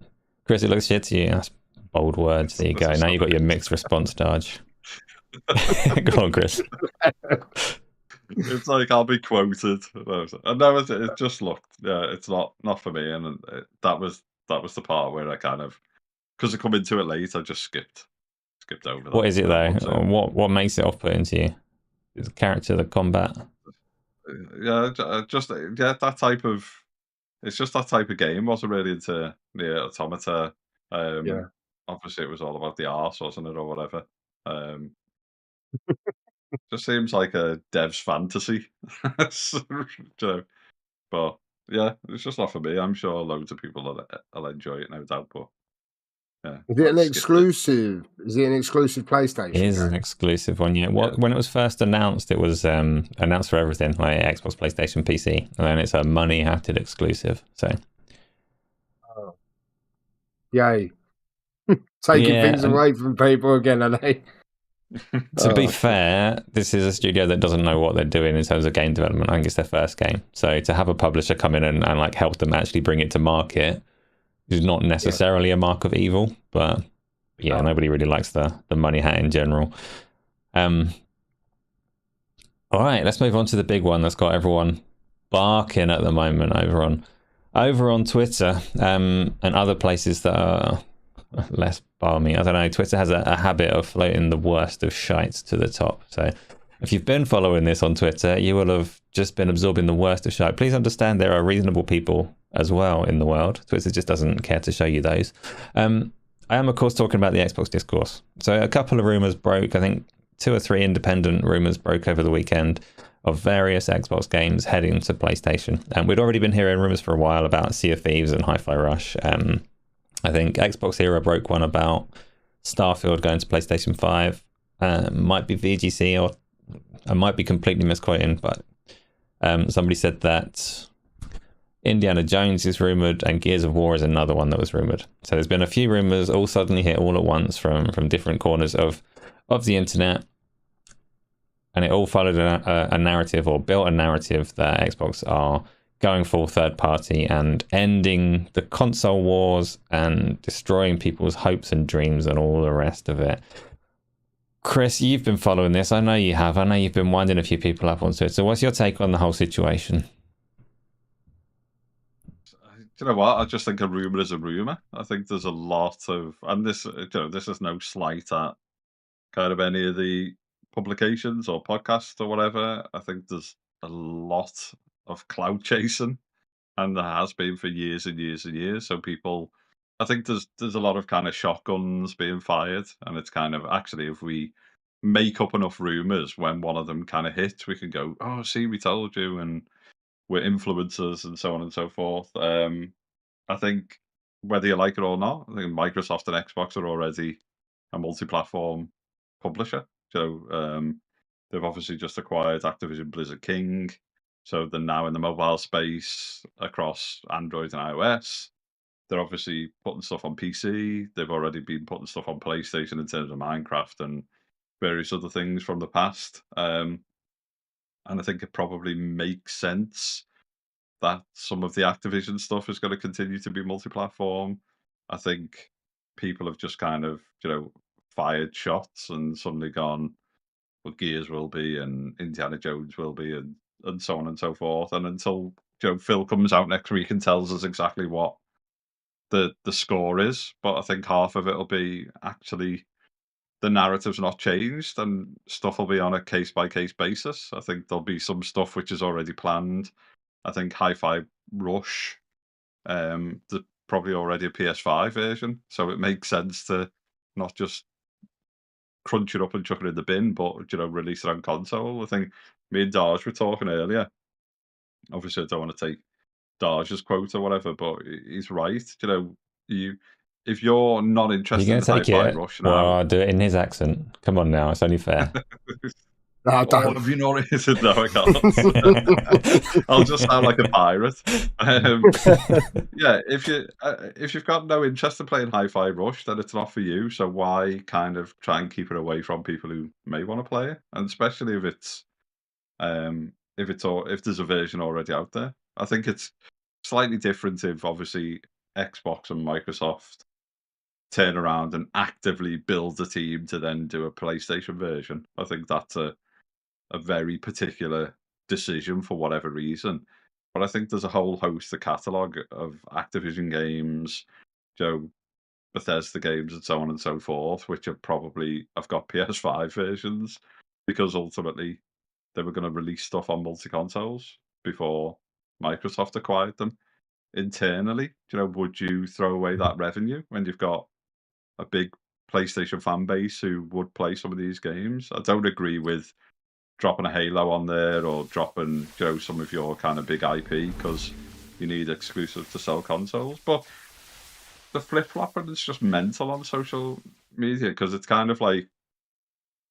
Chris, it looks shit to you. That's bold words. There you go. Now you've got your mixed response, Darge. Go on, Chris. It's like I'll be quoted. And no, it just looked. Yeah, it's not for me. And that was the part where I kind of, because I come into it late, I just skipped over that. What is it though? What makes it off-putting to you? Is the character, the combat? Yeah, that type of. It's just that type of game. Wasn't really into the automata. Yeah. Obviously, it was all about the arse, wasn't it, or whatever. Just seems like a dev's fantasy. But yeah, it's just not for me. I'm sure loads of people will enjoy it, no doubt. But yeah, Is it an I skipped it. exclusive? Is it an exclusive PlayStation? It is an exclusive one. Yeah. When it was first announced, it was announced for everything, like Xbox, PlayStation, PC, and then it's a money-hatted exclusive. So, Yay! Taking Yeah, things and- away from people again, are they? To be fair, this is a studio that doesn't know what they're doing in terms of game development. I think it's their first game. So to have a publisher come in and like help them actually bring it to market is not necessarily a mark of evil, but yeah, nobody really likes the money hat in general. All right, let's move on to the big one that's got everyone barking at the moment over on Twitter and other places that are less balmy. I don't know. Twitter has a habit of floating the worst of shites to the top. So if you've been following this on Twitter, you will have just been absorbing the worst of shite. Please understand there are reasonable people as well in the world. Twitter just doesn't care to show you those. I am, of course, talking about the Xbox discourse. So a couple of rumors broke. I think 2 or 3 independent rumors broke over the weekend of various Xbox games heading to PlayStation. And we'd already been hearing rumors for a while about Sea of Thieves and Hi-Fi Rush. I think Xbox Hero broke one about Starfield going to PlayStation 5. Might be VGC, or I might be completely misquoting, but somebody said that Indiana Jones is rumoured and Gears of War is another one that was rumoured. So there's been a few rumours all suddenly hit all at once from different corners of the internet. And it all followed a narrative, or built a narrative, that Xbox are going full third party and ending the console wars and destroying people's hopes and dreams and all the rest of it. Chris, you've been following this. I know you have. I know you've been winding a few people up on Twitter. So what's your take on the whole situation? You know what? I just think a rumor is a rumor. I think there's a lot of, and this is no slight at kind of any of the publications or podcasts or whatever. I think there's a lot of cloud chasing, and there has been for years and years and years. So people, I think there's a lot of kind of shotguns being fired, and it's kind of, actually, if we make up enough rumors, when one of them kind of hits, we can go, oh, see, we told you, and we're influencers and so on and so forth. I think whether you like it or not, I think Microsoft and Xbox are already a multi-platform publisher. So they've obviously just acquired Activision Blizzard King. So they're now in the mobile space across Android and iOS. They're obviously putting stuff on PC. They've already been putting stuff on PlayStation in terms of Minecraft and various other things from the past. And I think it probably makes sense that some of the Activision stuff is going to continue to be multi-platform. I think people have just kind of, fired shots and suddenly gone, well, Gears will be, and Indiana Jones will be, and so on and so forth. And until Phil comes out next week and tells us exactly what the score is, but I think half of it will be actually the narrative's not changed and stuff will be on a case by case basis. I think there'll be some stuff which is already planned. I think Hi-Fi Rush, there's probably already a PS5 version, so it makes sense to not just crunch it up and chuck it in the bin, but release it on console. I think me and Darge were talking earlier. Obviously, I don't want to take Darge's quote or whatever, but he's right. You if you're not You're interested going in to take Hi-Fi it? Rush Well, now, I'll do it in his accent. Come on now, it's only fair. No, I oh, don't. have you not? No, I can't. I'll just sound like a pirate. Yeah, if you've got no interest in playing Hi-Fi Rush, then it's not for you. So why kind of try and keep it away from people who may want to play it, and especially if there's a version already out there. I think it's slightly different if obviously Xbox and Microsoft turn around and actively build a team to then do a PlayStation version. I think that's a very particular decision for whatever reason. But I think there's a whole host of catalogue of Activision games, Bethesda games, and so on and so forth, which have got PS5 versions because ultimately they were going to release stuff on multi consoles before Microsoft acquired them internally. Would you throw away that revenue when you've got a big PlayStation fan base who would play some of these games? I don't agree with dropping a Halo on there or dropping some of your kind of big IP because you need exclusive to sell consoles. But the flip flopping is just mental on social media because it's kind of like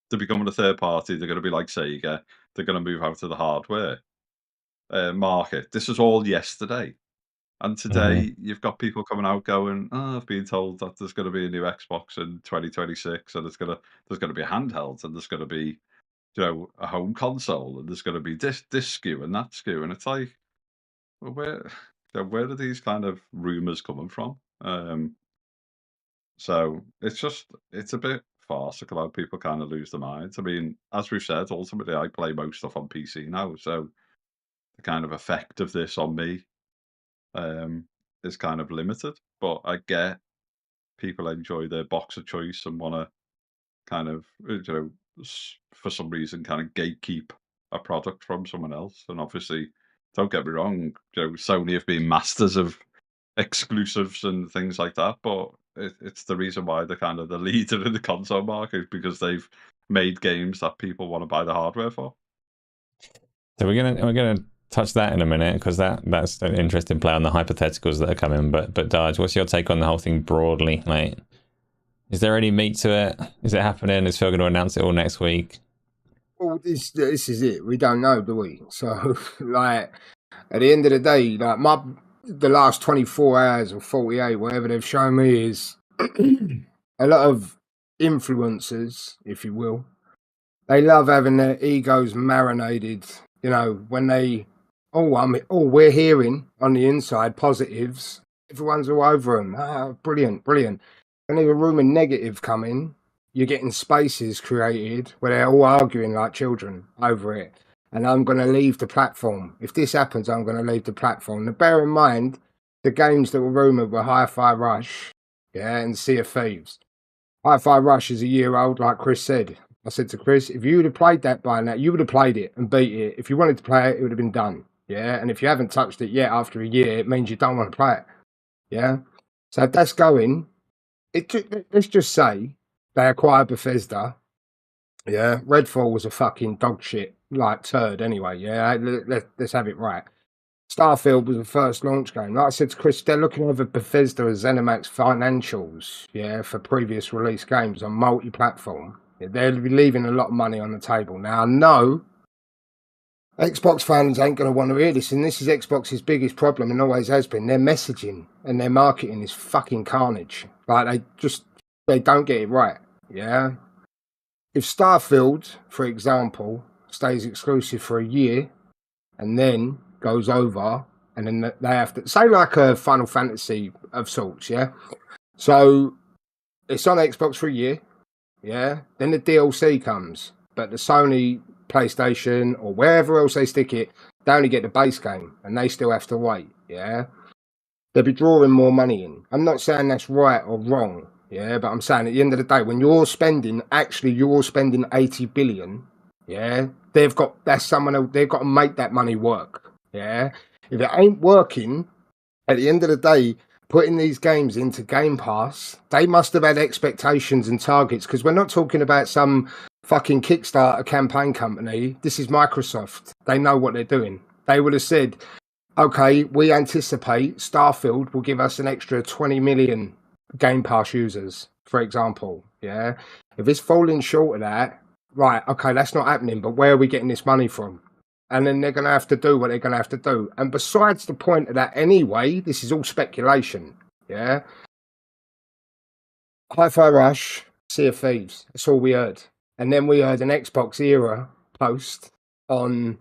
they're becoming a third party. They're going to be like Sega. They're going to move out to the hardware market. This is all yesterday. And today you've got people coming out going, "Oh, I've been told that there's going to be a new Xbox in 2026, and there's going to be a handheld, and there's going to be a home console, and there's going to be this SKU and that SKU," and it's like, well, where are these kind of rumors coming from? So it's a bit farcical how people kind of lose their minds. I mean, as we've said, ultimately I play most stuff on PC now, so the kind of effect of this on me is kind of limited. But I get people enjoy their box of choice and want to kind of for some reason kind of gatekeep a product from someone else. And obviously, don't get me wrong, Sony have been masters of exclusives and things like that, but it's the reason why they're kind of the leader in the console market because they've made games that people want to buy the hardware for. So we're gonna touch that in a minute because that's an interesting play on the hypotheticals that are coming. But Darge, what's your take on the whole thing broadly? Like, is there any meat to it? Is it happening? Is Phil going to announce it all next week? Well, this is it. We don't know, do we? So, like, at the end of the day, like the last 24 hours or 48, whatever they've shown me is a lot of influencers, if you will. They love having their egos marinated. When they, we're hearing on the inside positives. Everyone's all over them. Ah, brilliant, brilliant. When there's a rumour negative coming, you're getting spaces created where they're all arguing like children over it. And I'm going to leave the platform. If this happens, I'm going to leave the platform. Now, bear in mind, the games that were rumoured were Hi-Fi Rush, and Sea of Thieves. Hi-Fi Rush is a year old, like Chris said. I said to Chris, if you would have played that by now, you would have played it and beat it. If you wanted to play it, it would have been done. Yeah. And if you haven't touched it yet after a year, it means you don't want to play it. Yeah. So if that's going, let's just say they acquired Bethesda. Yeah. Redfall was a fucking dog shit, like turd anyway. Yeah. Let's have it right. Starfield was the first launch game. Like I said to Chris, they're looking over Bethesda as ZeniMax financials, for previous release games on multi-platform. They'll be leaving a lot of money on the table. Now, I know Xbox fans ain't going to want to hear this, and this is Xbox's biggest problem and always has been. Their messaging and their marketing is fucking carnage. Like, they don't get it right, yeah? If Starfield, for example, stays exclusive for a year and then goes over, and then they have to, say like a Final Fantasy of sorts, yeah? So it's on Xbox for a year. Yeah. Then the DLC comes, but the Sony PlayStation or wherever else they stick it, they only get the base game, and they still have to wait. Yeah. They'll be drawing more money in. I'm not saying that's right or wrong. Yeah, but I'm saying at the end of the day, when you're spending 80 billion. Yeah, they've got to make that money work. Yeah, if it ain't working, at the end of the day, putting these games into Game Pass, they must have had expectations and targets, because we're not talking about some fucking Kickstarter campaign company. This is Microsoft. They know what they're doing. They would have said, okay, we anticipate Starfield will give us an extra 20 million Game Pass users, for example. Yeah, if it's falling short of that, right, okay, that's not happening, but where are we getting this money from? And then they're going to have to do what they're going to have to do. And besides the point of that anyway, this is all speculation. Yeah. Hi-Fi Rush, Sea of Thieves. That's all we heard. And then we heard an Xbox era post on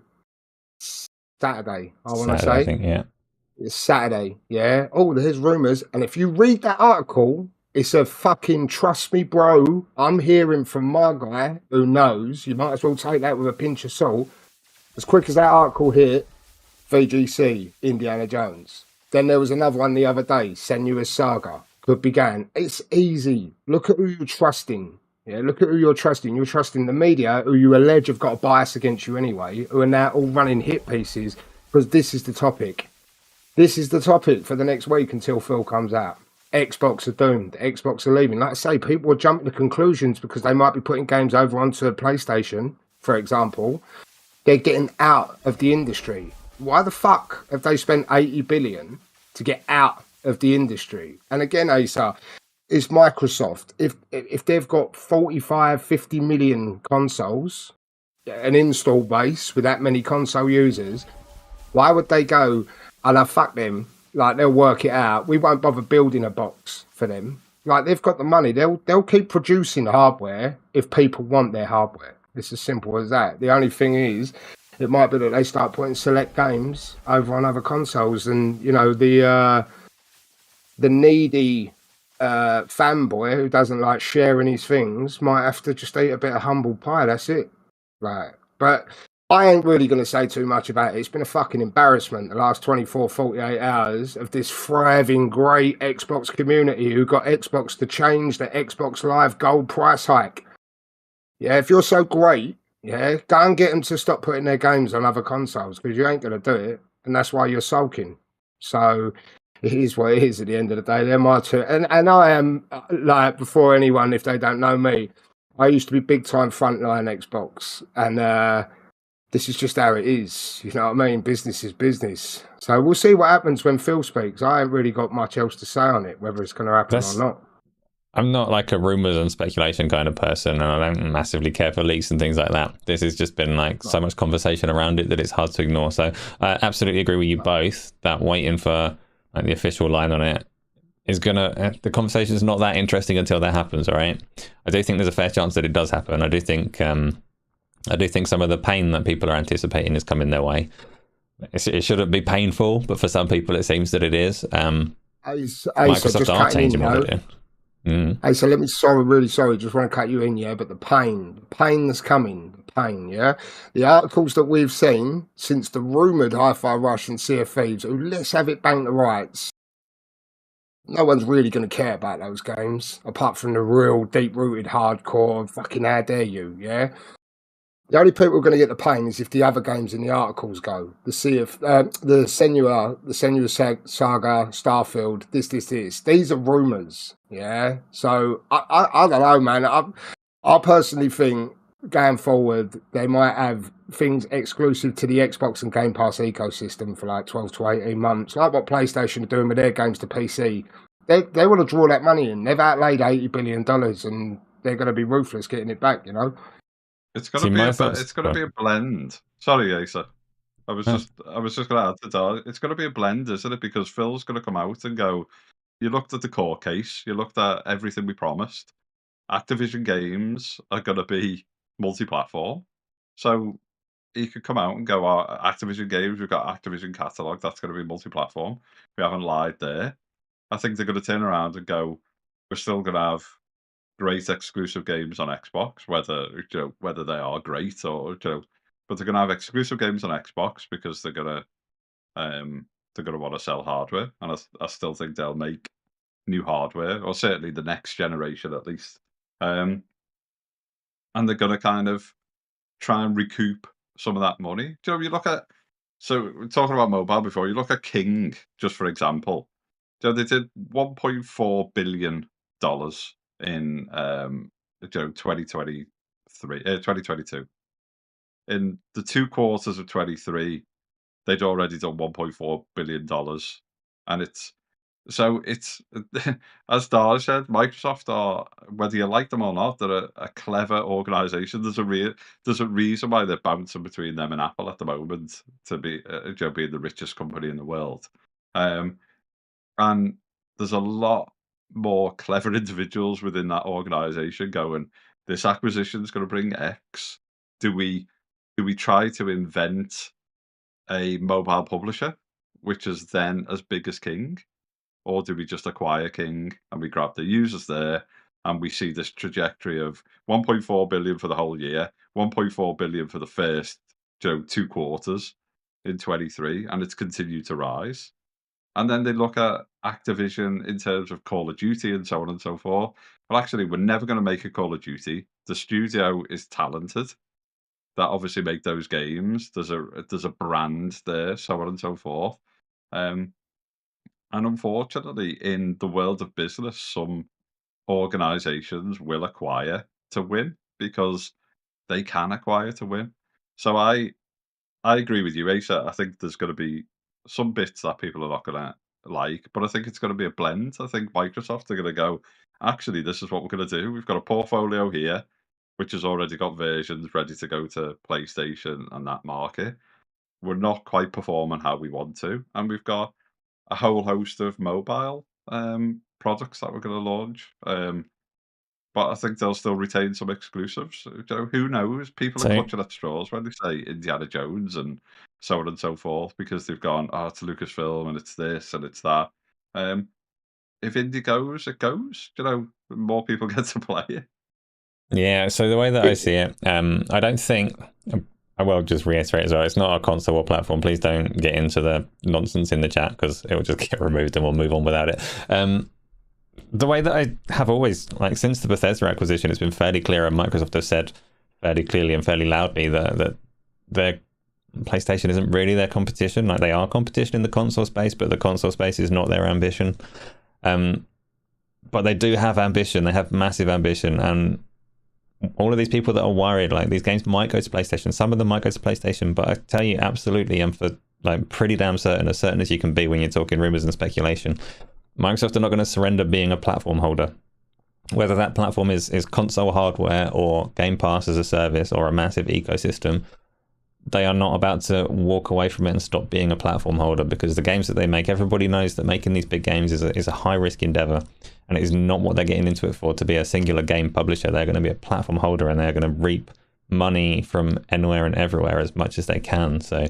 Saturday, I want to say. I think, yeah. It's Saturday, yeah. Oh, there's rumours. And if you read that article, it's a fucking trust me, bro. I'm hearing from my guy who knows. You might as well take that with a pinch of salt. As quick as that article hit, VGC, Indiana Jones. Then there was another one the other day, Senua's Saga, could begin. It's easy. Look at who you're trusting. Yeah, look at who you're trusting. You're trusting the media, who you allege have got a bias against you anyway, who are now all running hit pieces, because this is the topic. This is the topic for the next week until Phil comes out. Xbox are doomed. Xbox are leaving. Like I say, people are jumping to conclusions because they might be putting games over onto a PlayStation, for example. They're getting out of the industry. Why the fuck have they spent 80 billion to get out of the industry? And again, Asa, it's Microsoft. If they've got 45, 50 million consoles, an install base with that many console users, why would they go, oh, fuck them, like they'll work it out. We won't bother building a box for them. Like, they've got the money. They'll keep producing hardware if people want their hardware. It's as simple as that. The only thing is, it might be that they start putting select games over on other consoles, and you know the needy fanboy who doesn't like sharing his things might have to just eat a bit of humble pie. That's it, right? But I ain't really going to say too much about it. It's been a fucking embarrassment the last 24, 48 hours of this thriving, great Xbox community who got Xbox to change the Xbox Live Gold price hike. Yeah, if you're so great, yeah, go and get them to stop putting their games on other consoles, because you ain't going to do it, and that's why you're sulking. So it is what it is at the end of the day. They're my two. And I am, like, before anyone, if they don't know me, I used to be big-time frontline Xbox, and this is just how it is. You know what I mean? Business is business. So we'll see what happens when Phil speaks. I ain't really got much else to say on it, whether it's going to happen or not. I'm not like a rumors and speculation kind of person, and I don't massively care for leaks and things like that. This has just been like so much conversation around it that it's hard to ignore. So I absolutely agree with you both that waiting for like the official line on it is gonna, the conversation is not that interesting until that happens. All right, I do think there's a fair chance that it does happen. I do think some of the pain that people are anticipating is coming their way. It shouldn't be painful, but for some people it seems that it is. Microsoft are changing what they're doing. Hey, so really sorry, just want to cut you in, yeah, but the pain that's coming, yeah, the articles that we've seen since the rumoured Hi-Fi Rush and Sea of Thieves, let's have it bang the rights, no one's really going to care about those games, apart from the real deep-rooted hardcore, fucking how dare you, yeah? The only people who are going to get the pain is if the other games in the articles go. The Senua Saga, Starfield, this. These are rumours, yeah? So, I don't know, man. I personally think, going forward, they might have things exclusive to the Xbox and Game Pass ecosystem for like 12 to 18 months, like what PlayStation are doing with their games to PC. They want to draw that money in. They've outlaid $80 billion, and they're going to be ruthless getting it back, you know? It's going to be a blend. Sorry, Asa. I was just going to add to that. It's going to be a blend, isn't it? Because Phil's going to come out and go, you looked at the court case, you looked at everything we promised. Activision games are going to be multi-platform. So he could come out and go, Activision games, we've got Activision catalogue, that's going to be multi-platform. We haven't lied there. I think they're going to turn around and go, we're still going to have great exclusive games on Xbox, whether they are great or but they're gonna have exclusive games on Xbox because they're gonna want to sell hardware, and I still think they'll make new hardware, or certainly the next generation at least. And they're gonna kind of try and recoup some of that money. You look at, so we're talking about mobile before, you look at King, just for example. They did $1.4 billion in 2023, 2022. In the 2 quarters of 23, they'd already done $1.4 billion. And it's as Darge said, Microsoft are, whether you like them or not, they're a clever organization. There's a reason why they're bouncing between them and Apple at the moment to be being the richest company in the world. And there's a lot more clever individuals within that organization going, this acquisition is going to bring X. Do we try to invent a mobile publisher, which is then as big as King? Or do we just acquire King and we grab the users there, and we see this trajectory of 1.4 billion for the whole year, 1.4 billion for the first 2 quarters in 23, and it's continued to rise. And then they look at Activision in terms of Call of Duty and so on and so forth. Well, actually, we're never going to make a Call of Duty. The studio is talented that obviously make those games. There's a brand there, so on and so forth. And unfortunately, in the world of business, some organizations will acquire to win because they can acquire to win. So I agree with you, Asa. I think there's going to be some bits that people are not going to like, but I think it's going to be a blend. I think Microsoft are going to go, actually, this is what we're going to do. We've got a portfolio here, which has already got versions ready to go to PlayStation and that market. We're not quite performing how we want to, and we've got a whole host of mobile products that we're going to launch. But I think they'll still retain some exclusives. Who knows? People are clutching at straws when they say Indiana Jones and so on and so forth, because they've gone, it's Lucasfilm and it's this and it's that. If indie goes, it goes. More people get to play it. Yeah, so the way that I see it, I don't think, I will just reiterate as well, it's not a console or platform. Please don't get into the nonsense in the chat because it will just get removed and we'll move on without it. The way that I have always, since the Bethesda acquisition, it's been fairly clear, and Microsoft has said fairly clearly and fairly loudly that their PlayStation isn't really their competition. They are competition in the console space, but the console space is not their ambition. But they do have ambition. They have massive ambition, and all of these people that are worried, these games might go to PlayStation. Some of them might go to PlayStation, but I tell you absolutely, and for pretty damn certain, as certain as you can be when you're talking rumors and speculation, Microsoft are not going to surrender being a platform holder. Whether that platform is console hardware or Game Pass as a service or a massive ecosystem, they are not about to walk away from it and stop being a platform holder, because the games that they make, everybody knows that making these big games is a high-risk endeavor, and it is not what they're getting into it for, to be a singular game publisher. They're going to be a platform holder, and they're going to reap money from anywhere and everywhere as much as they can. So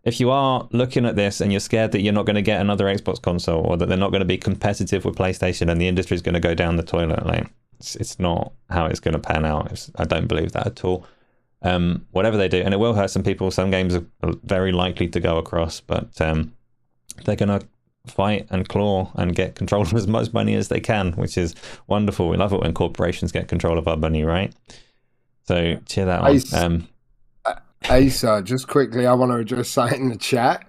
if you are looking at this and you're scared that you're not going to get another Xbox console, or that they're not going to be competitive with PlayStation and the industry is going to go down the toilet, it's not how it's going to pan out. I don't believe that at all. Whatever they do, and it will hurt some people. Some games are very likely to go across, but they're going to fight and claw and get control of as much money as they can, which is wonderful. We love it when corporations get control of our money, right? So cheer that on. Asa, just quickly, I want to address something in the chat.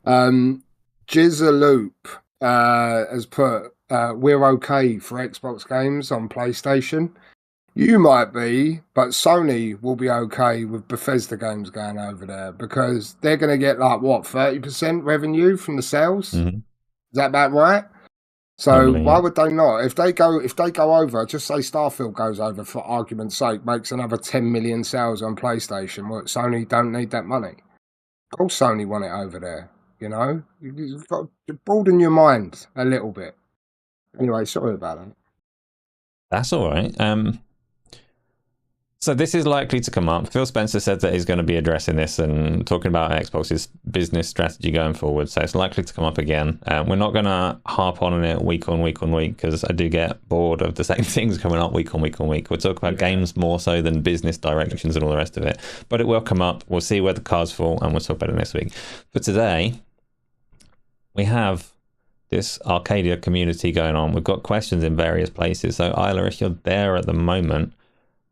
Jizzaloop has put, we're okay for Xbox games on PlayStation. You might be, but Sony will be okay with Bethesda games going over there, because they're going to get 30% revenue from the sales. Mm-hmm. Is that about right? So why would they not? If they go over, just say Starfield goes over for argument's sake, makes another 10 million sales on PlayStation. Well, Sony don't need that money. Of course, Sony want it over there. You've got to broaden your mind a little bit. Anyway, sorry about that. That's all right. So this is likely to come up. Phil Spencer said that he's going to be addressing this and talking about Xbox's business strategy going forward. So it's likely to come up again. We're not going to harp on it week on week because I do get bored of the same things coming up week on week. We'll talk about games more so than business directions and all the rest of it. But it will come up. We'll see where the cards fall and we'll talk about it next week. But today, we have this Arcadia community going on. We've got questions in various places. So Isla, if you're there at the moment,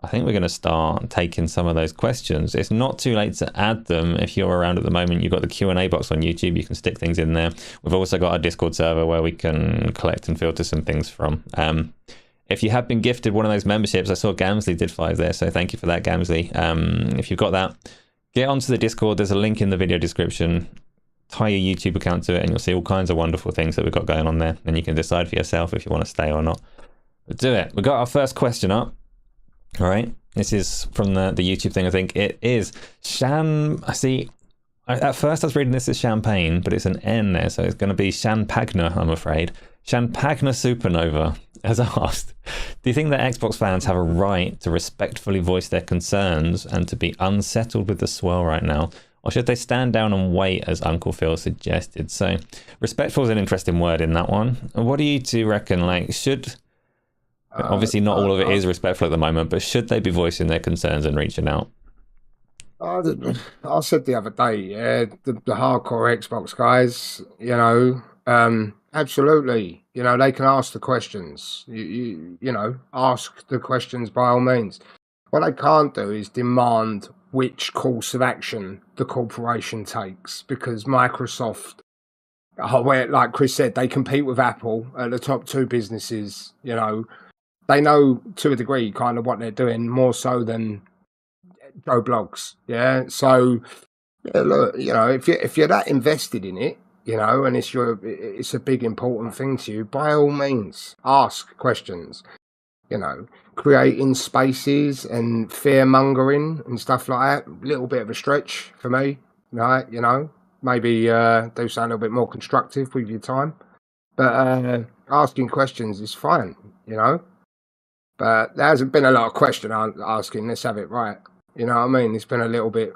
I think we're going to start taking some of those questions. It's not too late to add them. If you're around at the moment, you've got the Q&A box on YouTube. You can stick things in there. We've also got our Discord server where we can collect and filter some things from. If you have been gifted one of those memberships, I saw Gamsley did 5 there, so thank you for that, Gamsley. If you've got that, get onto the Discord. There's a link in the video description. Tie your YouTube account to it and you'll see all kinds of wonderful things that we've got going on there. And you can decide for yourself if you want to stay or not. But do it. We've got our first question up. All right, this is from the YouTube thing. I think it is at first I was reading this as champagne, but it's an N there, so it's going to be Champagna, I'm afraid. Champagna Supernova has asked, do you think that Xbox fans have a right to respectfully voice their concerns and to be unsettled with the swirl right now? Or should they stand down and wait, as Uncle Phil suggested? So, respectful is an interesting word in that one. What do you two reckon? Like, should... Obviously, not all of it is respectful at the moment, but should they be voicing their concerns and reaching out? I said the other day, yeah, the hardcore Xbox guys, you know, absolutely, you know, they can ask the questions. You know, ask the questions by all means. What they can't do is demand which course of action the corporation takes, because Microsoft, where, like Chris said, they compete with Apple at the top 2 businesses, you know. They know to a degree kind of what they're doing more so than Joe Blogs. Yeah. So yeah, look, you know, if you're that invested in it, you know, and it's a big important thing to you, by all means ask questions. You know, creating spaces and fear mongering and stuff like that, a little bit of a stretch for me, right? You know, maybe do something a little bit more constructive with your time. But asking questions is fine, you know. But there hasn't been a lot of question asking. Let's have it right. You know what I mean? It's been a little bit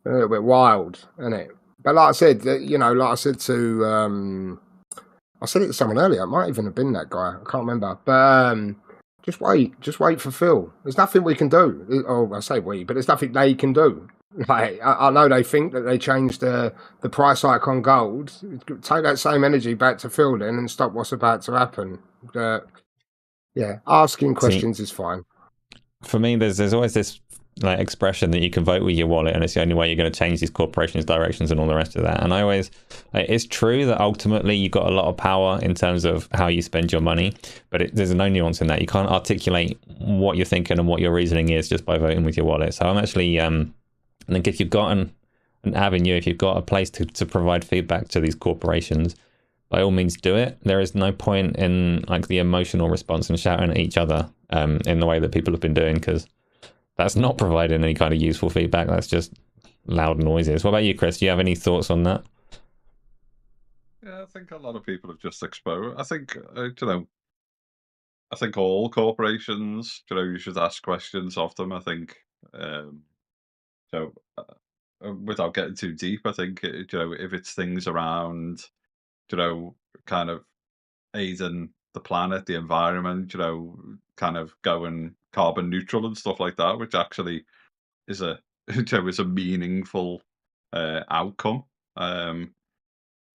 wild, isn't it? But like I said, you know, like I said to, I said it to someone earlier. It might even have been that guy. I can't remember. But just wait for Phil. There's nothing we can do. Oh, I say we, but there's nothing they can do. Like I know they think that they changed the price hike on gold. Take that same energy back to Phil then and stop what's about to happen. Yeah, asking questions is fine. For me, there's always this like expression that you can vote with your wallet, and it's the only way you're going to change these corporations' directions and all the rest of that. And I always, it's true that ultimately you've got a lot of power in terms of how you spend your money, but there's no nuance in that. You can't articulate what you're thinking and what your reasoning is just by voting with your wallet. So I'm actually, I think if you've got an avenue, if you've got a place to provide feedback to these corporations, by all means do it. There is no point in like the emotional response and shouting at each other in the way that people have been doing, because that's not providing any kind of useful feedback. That's just loud noises. What about you, Chris? Do you have any thoughts on that? Yeah, I think a lot of people have just exposed. I think, you know, I think all corporations, you know, you should ask questions of them. I think, so without getting too deep, I think, you know, if it's things around, you know, kind of aiding the planet, the environment, you know, kind of going carbon neutral and stuff like that, which actually is a you know, is a meaningful outcome. Then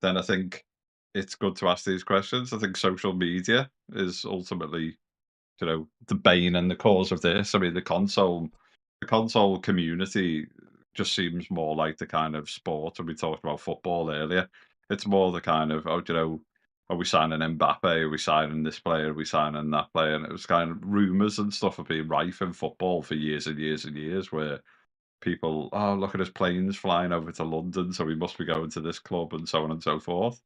I think it's good to ask these questions. I think social media is ultimately, you know, the bane and the cause of this. I mean, the console community just seems more like the kind of sport, and we talked about football earlier. It's more the kind of, oh, you know, are we signing Mbappe? Are we signing this player? Are we signing that player? And it was kind of rumours and stuff have been rife in football for years and years and years, where people, oh, look at his planes flying over to London, so we must be going to this club, and so on and so forth.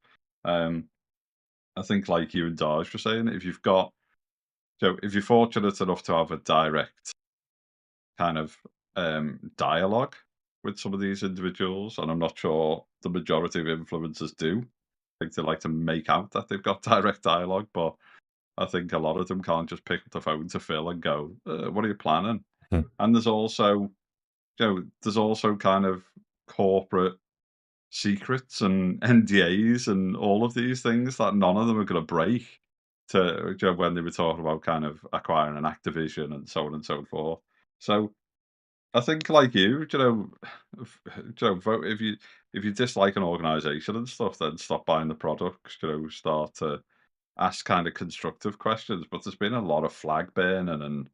I think, like you and Darge were saying, if you've got, so if you're fortunate enough to have a direct kind of dialogue with some of these individuals, and I'm not sure the majority of influencers do. I think they like to make out that they've got direct dialogue, but I think a lot of them can't just pick up the phone to Phil and go, what are you planning? And there's also, there's also kind of corporate secrets and NDAs and all of these things that none of them are going to break to when they were talking about kind of acquiring an Activision and so on and so forth. So I think, like vote if you dislike an organization and stuff, then stop buying the products. Start to ask kind of constructive questions. But there's been a lot of flag burning and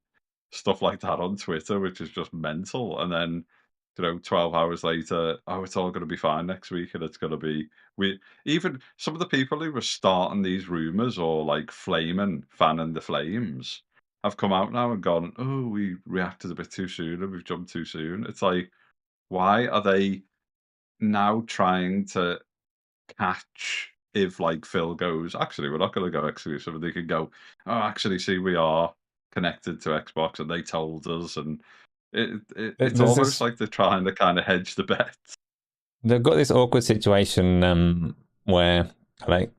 stuff like that on Twitter, which is just mental. And then 12 hours later, oh, it's all going to be fine next week, and it's going to be even some of the people who were starting these rumors or like fanning the flames have come out now and gone, oh, we reacted a bit too soon and we've jumped too soon. It's like, why are they now trying to catch if like Phil goes, actually, we're not going to go exclusive, and they can go, oh, actually, see, we are connected to Xbox and they told us, and it's There's almost this, like they're trying to kind of hedge the bets. they've got this awkward situation where like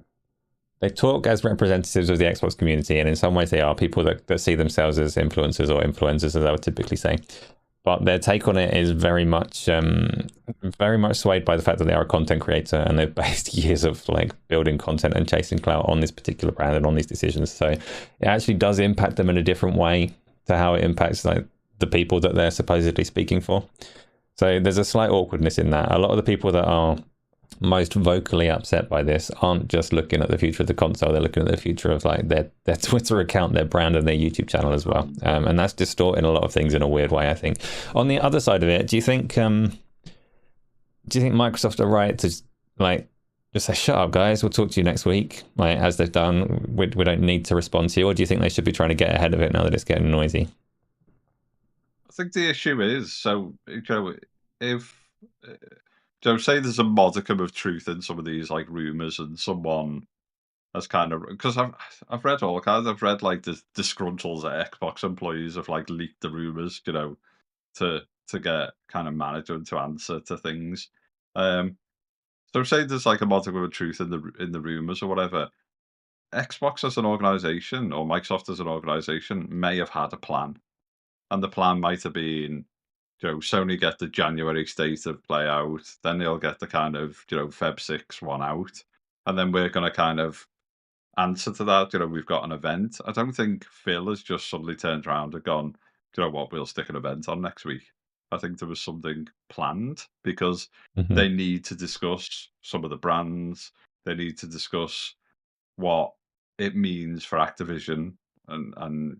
they talk as representatives of the Xbox community, and in some ways they are people that see themselves as influencers or influencers, as I would typically say. But their take on it is very much swayed by the fact that they are a content creator, and they've based years of like building content and chasing clout on this particular brand and on these decisions. So it actually does impact them in a different way to how it impacts like the people that they're supposedly speaking for. So there's a slight awkwardness in that. A lot of the people that are most vocally upset by this aren't just looking at the future of the console, they're looking at the future of like their Twitter account, their brand, and their YouTube channel as well. And that's distorting a lot of things in a weird way, I think. On the other side of it, do you think Microsoft are right to like just say, shut up guys, we'll talk to you next week, like as they've done, we don't need to respond to you? Or do you think they should be trying to get ahead of it now that it's getting noisy? I think the issue is, so if say there's a modicum of truth in some of these like rumors, and someone has kind of, because I've read all kinds. I've read like the disgruntled Xbox employees have like leaked the rumors, to get kind of management to answer to things. So say there's like a modicum of truth in the rumors or whatever. Xbox as an organization or Microsoft as an organization may have had a plan, and the plan might have been, Sony get the January state of play out, then they'll get the kind of, Feb 6 one out, and then we're going to kind of answer to that. We've got an event. I don't think Phil has just suddenly turned around and gone, do you know what, we'll stick an event on next week. I think there was something planned because they need to discuss some of the brands. They need to discuss what it means for Activision and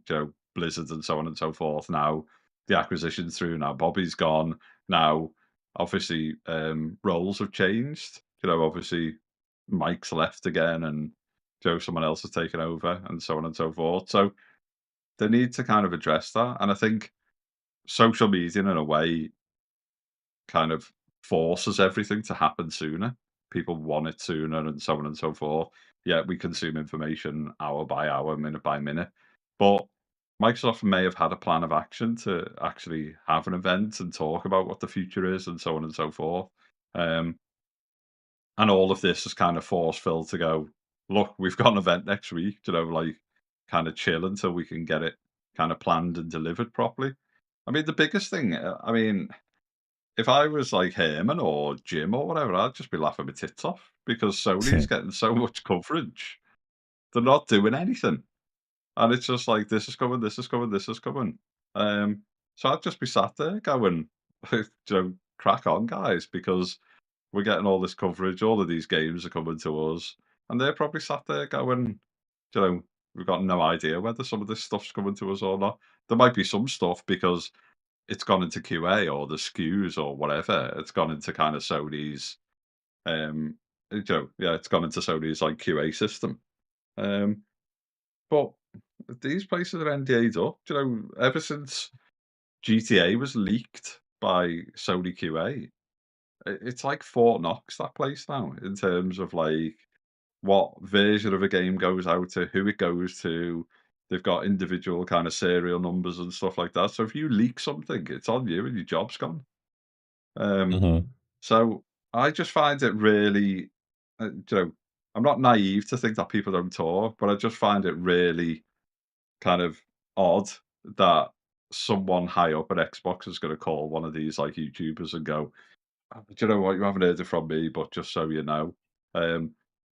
Blizzard and so on and so forth. Now the acquisition's through. Now Bobby's gone. Now obviously roles have changed. Obviously Mike's left again, and someone else has taken over, and so on and so forth. So they need to kind of address that. And I think social media, in a way, kind of forces everything to happen sooner. People want it sooner, and so on and so forth. Yeah, we consume information hour by hour, minute by minute. But Microsoft may have had a plan of action to actually have an event and talk about what the future is, and so on and so forth. And all of this has kind of forced Phil to go, look, we've got an event next week, like kind of chill until we can get it kind of planned and delivered properly. I mean, the biggest thing, if I was like Herman or Jim or whatever, I'd just be laughing my tits off because Sony's getting so much coverage. They're not doing anything. And it's just like, this is coming, this is coming, this is coming. So I'd just be sat there going, crack on, guys, because we're getting all this coverage. All of these games are coming to us. And they're probably sat there going, we've got no idea whether some of this stuff's coming to us or not. There might be some stuff because it's gone into QA or the SKUs or whatever. It's gone into kind of Sony's, it's gone into Sony's like QA system. But these places are NDA'd up. Ever since GTA was leaked by Sony QA, it's like Fort Knox, that place now, in terms of like what version of a game goes out to, who it goes to. They've got individual kind of serial numbers and stuff like that. So if you leak something, it's on you and your job's gone. So I just find it really, I'm not naive to think that people don't talk, but I just find it really kind of odd that someone high up at Xbox is going to call one of these like YouTubers and go, "Oh, do you know what? You haven't heard it from me, but just so you know."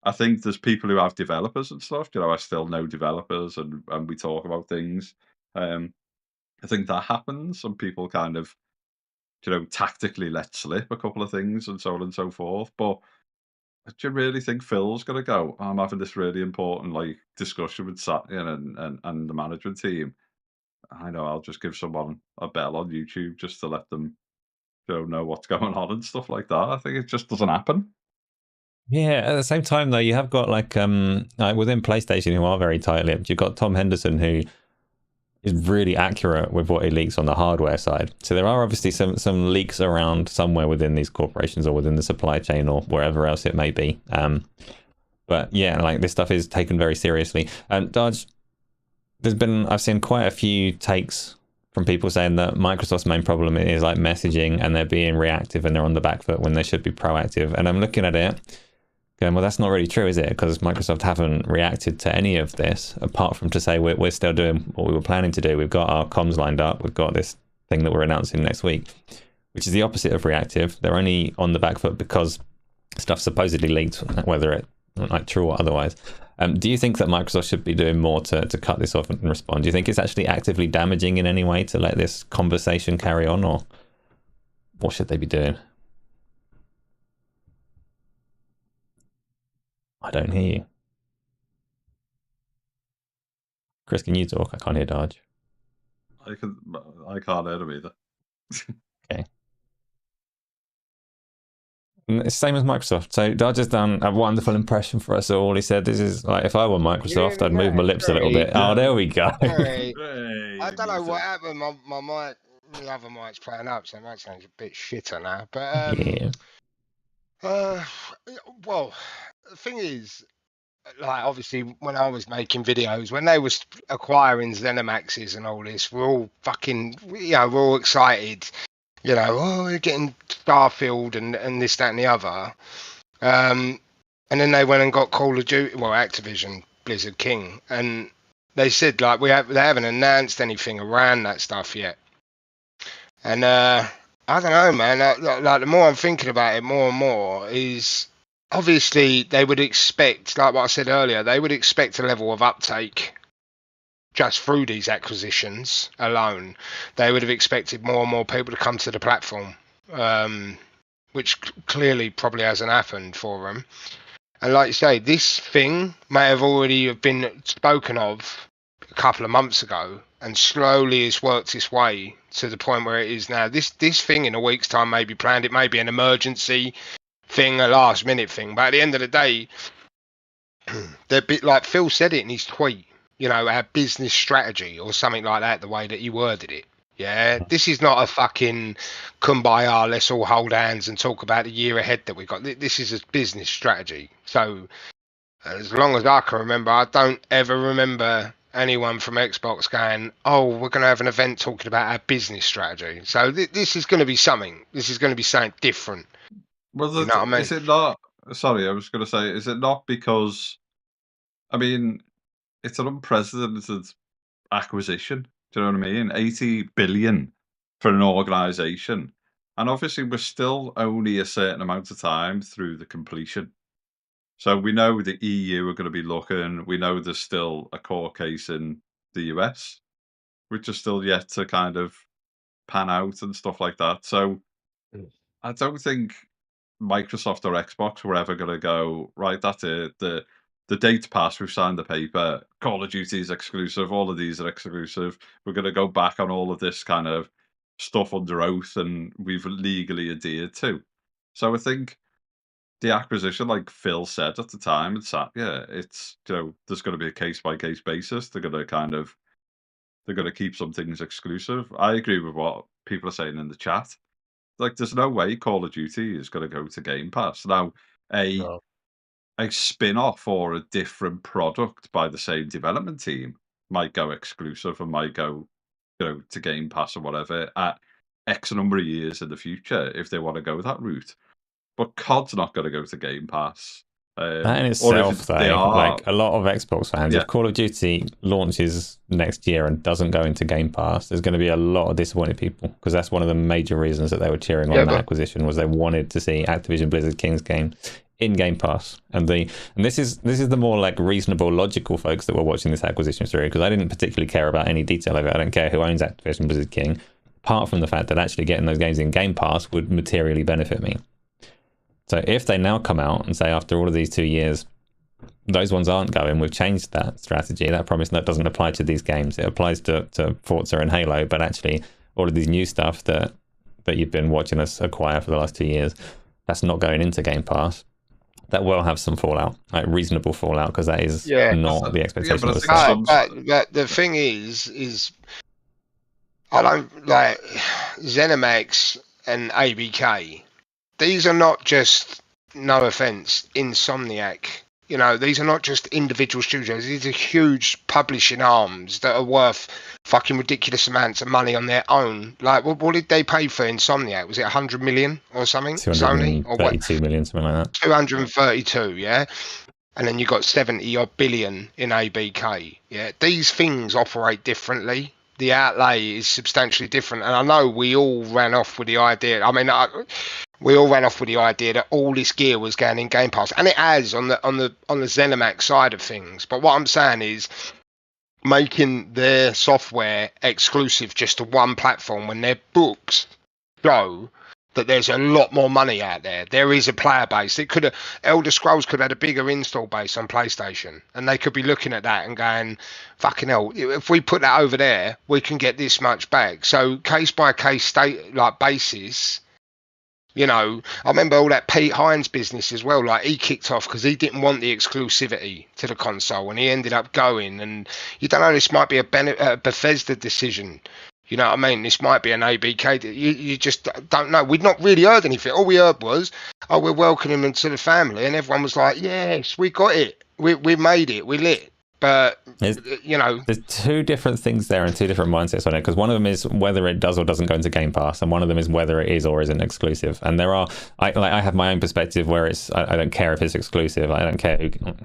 I think there's people who have developers and stuff. I still know developers, and we talk about things. I think that happens, and people kind of, tactically let slip a couple of things and so on and so forth. But do you really think Phil's going to go, "I'm having this really important like discussion with Satya and the management team. I know I'll just give someone a bell on YouTube just to let them know what's going on and stuff like that." I think it just doesn't happen. Yeah, at the same time though, you have got like within PlayStation who are very tight-lipped. You've got Tom Henderson who is really accurate with what he leaks on the hardware side. So there are obviously some leaks around somewhere within these corporations or within the supply chain or wherever else it may be. But yeah, like this stuff is taken very seriously. And Darge, I've seen quite a few takes from people saying that Microsoft's main problem is like messaging and they're being reactive and they're on the back foot when they should be proactive. And I'm looking at it going, well, that's not really true, is it? Because Microsoft haven't reacted to any of this apart from to say we're still doing what we were planning to do. We've got our comms lined up. We've got this thing that we're announcing next week, which is the opposite of reactive. They're only on the back foot because stuff supposedly leaked, whether it like true or otherwise. Do you think that Microsoft should be doing more to cut this off and respond? Do you think it's actually actively damaging in any way to let this conversation carry on, or what should they be doing? I don't hear you. Chris, can you talk? I can't hear Darge. I can't hear him either. Okay. It's the same as Microsoft. So Darge has done a wonderful impression for us all. He said, "This is like if I were Microsoft, I'd move my lips a little bit." Oh, there we go. Sorry. Hey, I don't know what happened. My mic, the other mic's playing up, so it might sound a bit shitter now. But Yeah. well, the thing is, like obviously when I was making videos, when they was acquiring ZeniMaxes and all this, we're all fucking, we're all excited. Oh, we're getting Starfield and this, that, and the other. And then they went and got Call of Duty, well, Activision, Blizzard King, and they said like they haven't announced anything around that stuff yet. And I don't know, man. Like the more I'm thinking about it, more and more is obviously they would expect, like what I said earlier, they would expect a level of uptake just through these acquisitions alone. They would have expected more and more people to come to the platform, which clearly probably hasn't happened for them. And like you say, this thing may have already been spoken of a couple of months ago, and slowly it's worked its way to the point where it is now. This thing in a week's time may be planned. It may be an emergency thing, a last minute thing. But at the end of the day, they're a bit like Phil said it in his tweet. Our business strategy or something like that, the way that he worded it. Yeah, this is not a fucking kumbaya, let's all hold hands and talk about the year ahead that we got. This is a business strategy. So as long as I can remember, I don't ever remember anyone from Xbox going, oh, we're going to have an event talking about our business strategy. So this is going to be something. This is going to be something different. Well, You know what I mean? is it not? Sorry, I was going to say, is it not because? I mean, it's an unprecedented acquisition. Do you know what I mean? 80 billion for an organisation, and obviously we're still only a certain amount of time through the completion. So we know the EU are going to be looking. We know there's still a court case in the US, which is still yet to kind of pan out and stuff like that. So I don't think Microsoft or Xbox were ever going to go, right, that's it. The date's passed. We've signed the paper. Call of Duty is exclusive. All of these are exclusive. We're going to go back on all of this kind of stuff under oath, and we've legally adhered to. So I think the acquisition, like Phil said at the time, it's there's going to be a case by case basis. They're going to keep some things exclusive. I agree with what people are saying in the chat. Like, there's no way Call of Duty is going to go to Game Pass now. A spin-off or a different product by the same development team might go exclusive and might go, to Game Pass or whatever at X number of years in the future if they want to go that route. But COD's not going to go to Game Pass. That in Or itself, if though, they are, like a lot of Xbox fans, Yeah. if Call of Duty launches next year and doesn't go into Game Pass, there's going to be a lot of disappointed people, because that's one of the major reasons that they were cheering on that acquisition, was they wanted to see Activision Blizzard King's game in Game Pass. And this is the more like reasonable, logical folks that were watching this acquisition through, because I didn't particularly care about any detail of it. I don't care who owns Activision Blizzard King, apart from the fact that actually getting those games in Game Pass would materially benefit me. So if they now come out and say, after all of these 2 years, those ones aren't going, we've changed that strategy, that promise, that doesn't apply to these games, it applies to Forza and Halo, but actually all of these new stuff that you've been watching us acquire for the last 2 years, that's not going into Game Pass, that will have some fallout, like reasonable fallout, because that is not the expectation that was set. But the thing is I don't like ZeniMax and ABK. These are not just, no offense, Insomniac. You know, these are not just individual studios. These are huge publishing arms that are worth fucking ridiculous amounts of money on their own. Like, what did they pay for Insomniac? Was it 100 million or something? 232 million, something like that. 232, yeah? And then you got 70 odd billion in ABK. Yeah, these things operate differently. The outlay is substantially different, and I know we all ran off with the idea. I mean, we all ran off with the idea that all this gear was going in Game Pass, and it has on the ZeniMax side of things. But what I'm saying is, making their software exclusive just to one platform when their books show that there's a lot more money out there. There is a player base. It could have, Elder Scrolls could have had a bigger install base on PlayStation, and they could be looking at that and going, fucking hell, if we put that over there, we can get this much back. So case by case basis, you know, I remember all that Pete Hines business as well. Like, he kicked off because he didn't want the exclusivity to the console, and he ended up going. And you don't know, this might be a Bethesda decision. You know what I mean? This might be an ABK. You just don't know. We'd not really heard anything. All we heard was, oh, we're welcoming them to the family. And everyone was like, yes, we got it. We made it. We lit. But, you know. There's two different things there and two different mindsets on it, because one of them is whether it does or doesn't go into Game Pass, and one of them is whether it is or isn't exclusive. And there are, I have my own perspective where I don't care if it's exclusive. I don't care.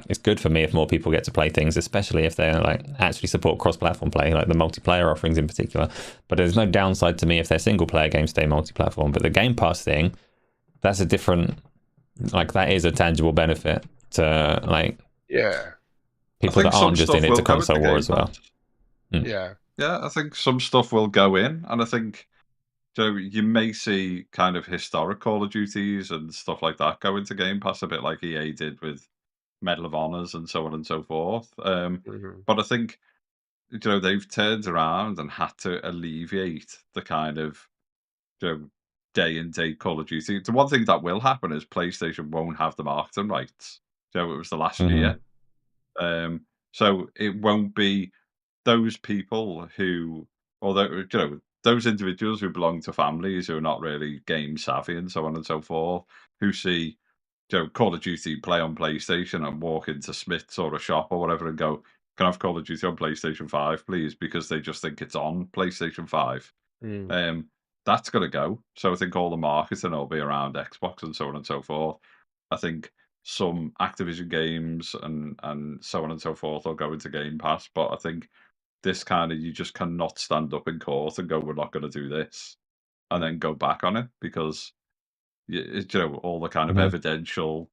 It's good for me if more people get to play things, especially if they like actually support cross-platform play, like the multiplayer offerings in particular. But there's no downside to me if their single-player games stay multi-platform. But the Game Pass thing, that's a different, like, that is a tangible benefit to, like, people that aren't just in it to console war as well. Yeah, I think some stuff will go in, and I think, so you may see kind of historic Call of Duties and stuff like that go into Game Pass, a bit like EA did with Medal of Honors and so on and so forth. But I think, you know, they've turned around and had to alleviate the kind of, you know, day and date Call of Duty. The one thing that will happen is PlayStation won't have the marketing rights. So it was the last year. So it won't be those people who, although, you know, those individuals who belong to families who are not really game savvy and so on and so forth, who see, you know, Call of Duty play on PlayStation and walk into Smith's or a shop or whatever and go, can I have Call of Duty on PlayStation 5, please? Because they just think it's on PlayStation 5. That's going to go. So I think all the marketing will be around Xbox and so on and so forth. I think some Activision games and so on and so forth will go into Game Pass, but I think this kind of, you just cannot stand up in court and go, we're not going to do this, and then go back on it, because, you know, all the kind of evidential.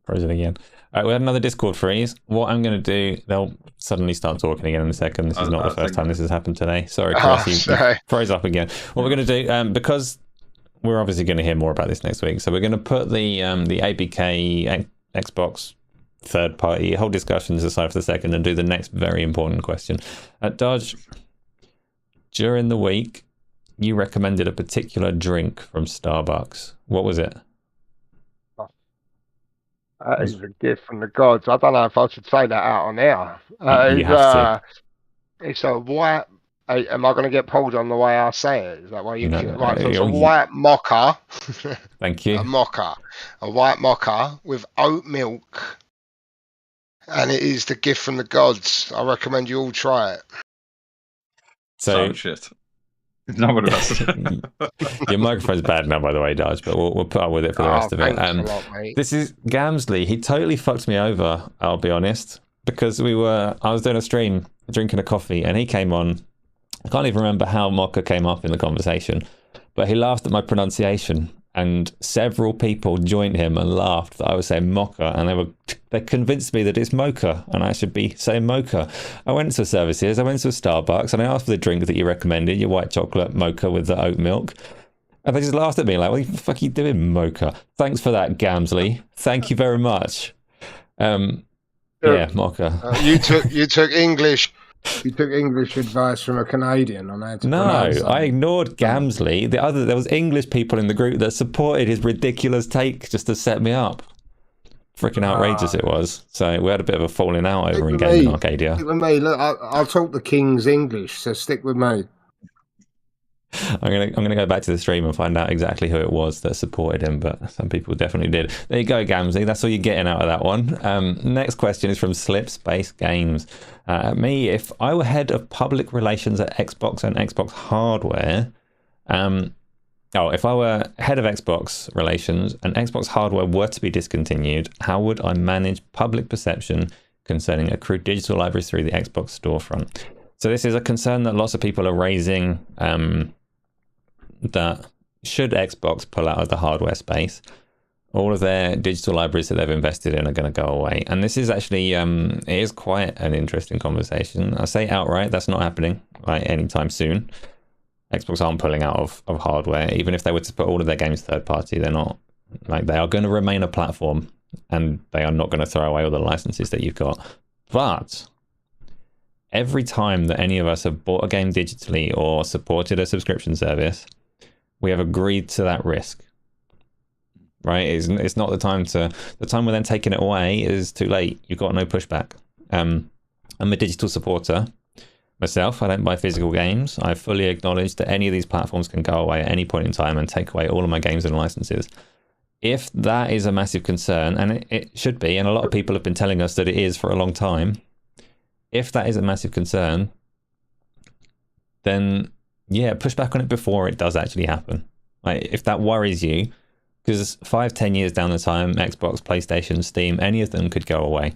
Frozen again. All right, we had another Discord freeze. What I'm going to do, they'll suddenly start talking again in a second. This is not the first time this has happened today. Sorry, Chris, you froze up again. What we're going to do, because we're obviously going to hear more about this next week, so we're going to put the ABK Xbox third party whole discussions aside for the second and do the next very important question. Darge, during the week, you recommended a particular drink from Starbucks. What was it? It's a gift from the gods. I don't know if I should say that out on air. You have to. It's a white. Am I going to get pulled on the way I say it? Is that why you? No, right, so it's a white mocha. Thank you. A white mocha with oat milk, and it is the gift from the gods. I recommend you all try it. So shit. not what it was. Your microphone's bad now, by the way, Darge, but we'll put up with it for the rest of it. Thanks a lot, mate. This is Gamsley. He totally fucked me over, I'll be honest, because I was doing a stream, drinking a coffee, and he came on. I can't even remember how Mocha came up in the conversation, but he laughed at my pronunciation, and several people joined him and laughed that I was saying Mocha, and they convinced me that it's Mocha, and I should be saying Mocha. I went to services, I went to a Starbucks, and I asked for the drink that you recommended, your white chocolate Mocha with the oat milk, and they just laughed at me like, what the fuck are you doing, Mocha? Thanks for that, Gamsley. Thank you very much. Yeah, Mocha. You took English. You took English advice from a Canadian on how to No, pronounce it. I ignored Gamsley. There was English people in the group that supported his ridiculous take just to set me up. Freaking outrageous it was. So we had a bit of a falling out over in GameOn Arcadia. Stick with me. Look, I'll talk the King's English, so stick with me. I'm gonna go back to the stream and find out exactly who it was that supported him, but some people definitely did. There you go, Gamsley. That's all you're getting out of that one. Next question is from Slipspace Games. Me, if I were head of public relations at Xbox and Xbox hardware, if I were head of Xbox relations and Xbox hardware were to be discontinued, how would I manage public perception concerning accrued digital libraries through the Xbox storefront? So this is a concern that lots of people are raising, that should Xbox pull out of the hardware space, all of their digital libraries that they've invested in are going to go away. And this is actually, it is quite an interesting conversation. I say outright, that's not happening anytime soon. Xbox aren't pulling out of hardware. Even if they were to put all of their games third party, they're not. They are going to remain a platform, and they are not going to throw away all the licenses that you've got. But every time that any of us have bought a game digitally or supported a subscription service, we have agreed to that risk, right? It's not the time we're then taking it away is too late. You've got no pushback. I'm a digital supporter myself. I don't buy physical games. I fully acknowledge that any of these platforms can go away at any point in time and take away all of my games and licenses. If that is a massive concern, and it should be, and a lot of people have been telling us that it is for a long time, if that is a massive concern, then yeah, push back on it before it does actually happen. If that worries you, because 5-10 years down the time, Xbox, PlayStation, Steam, any of them could go away.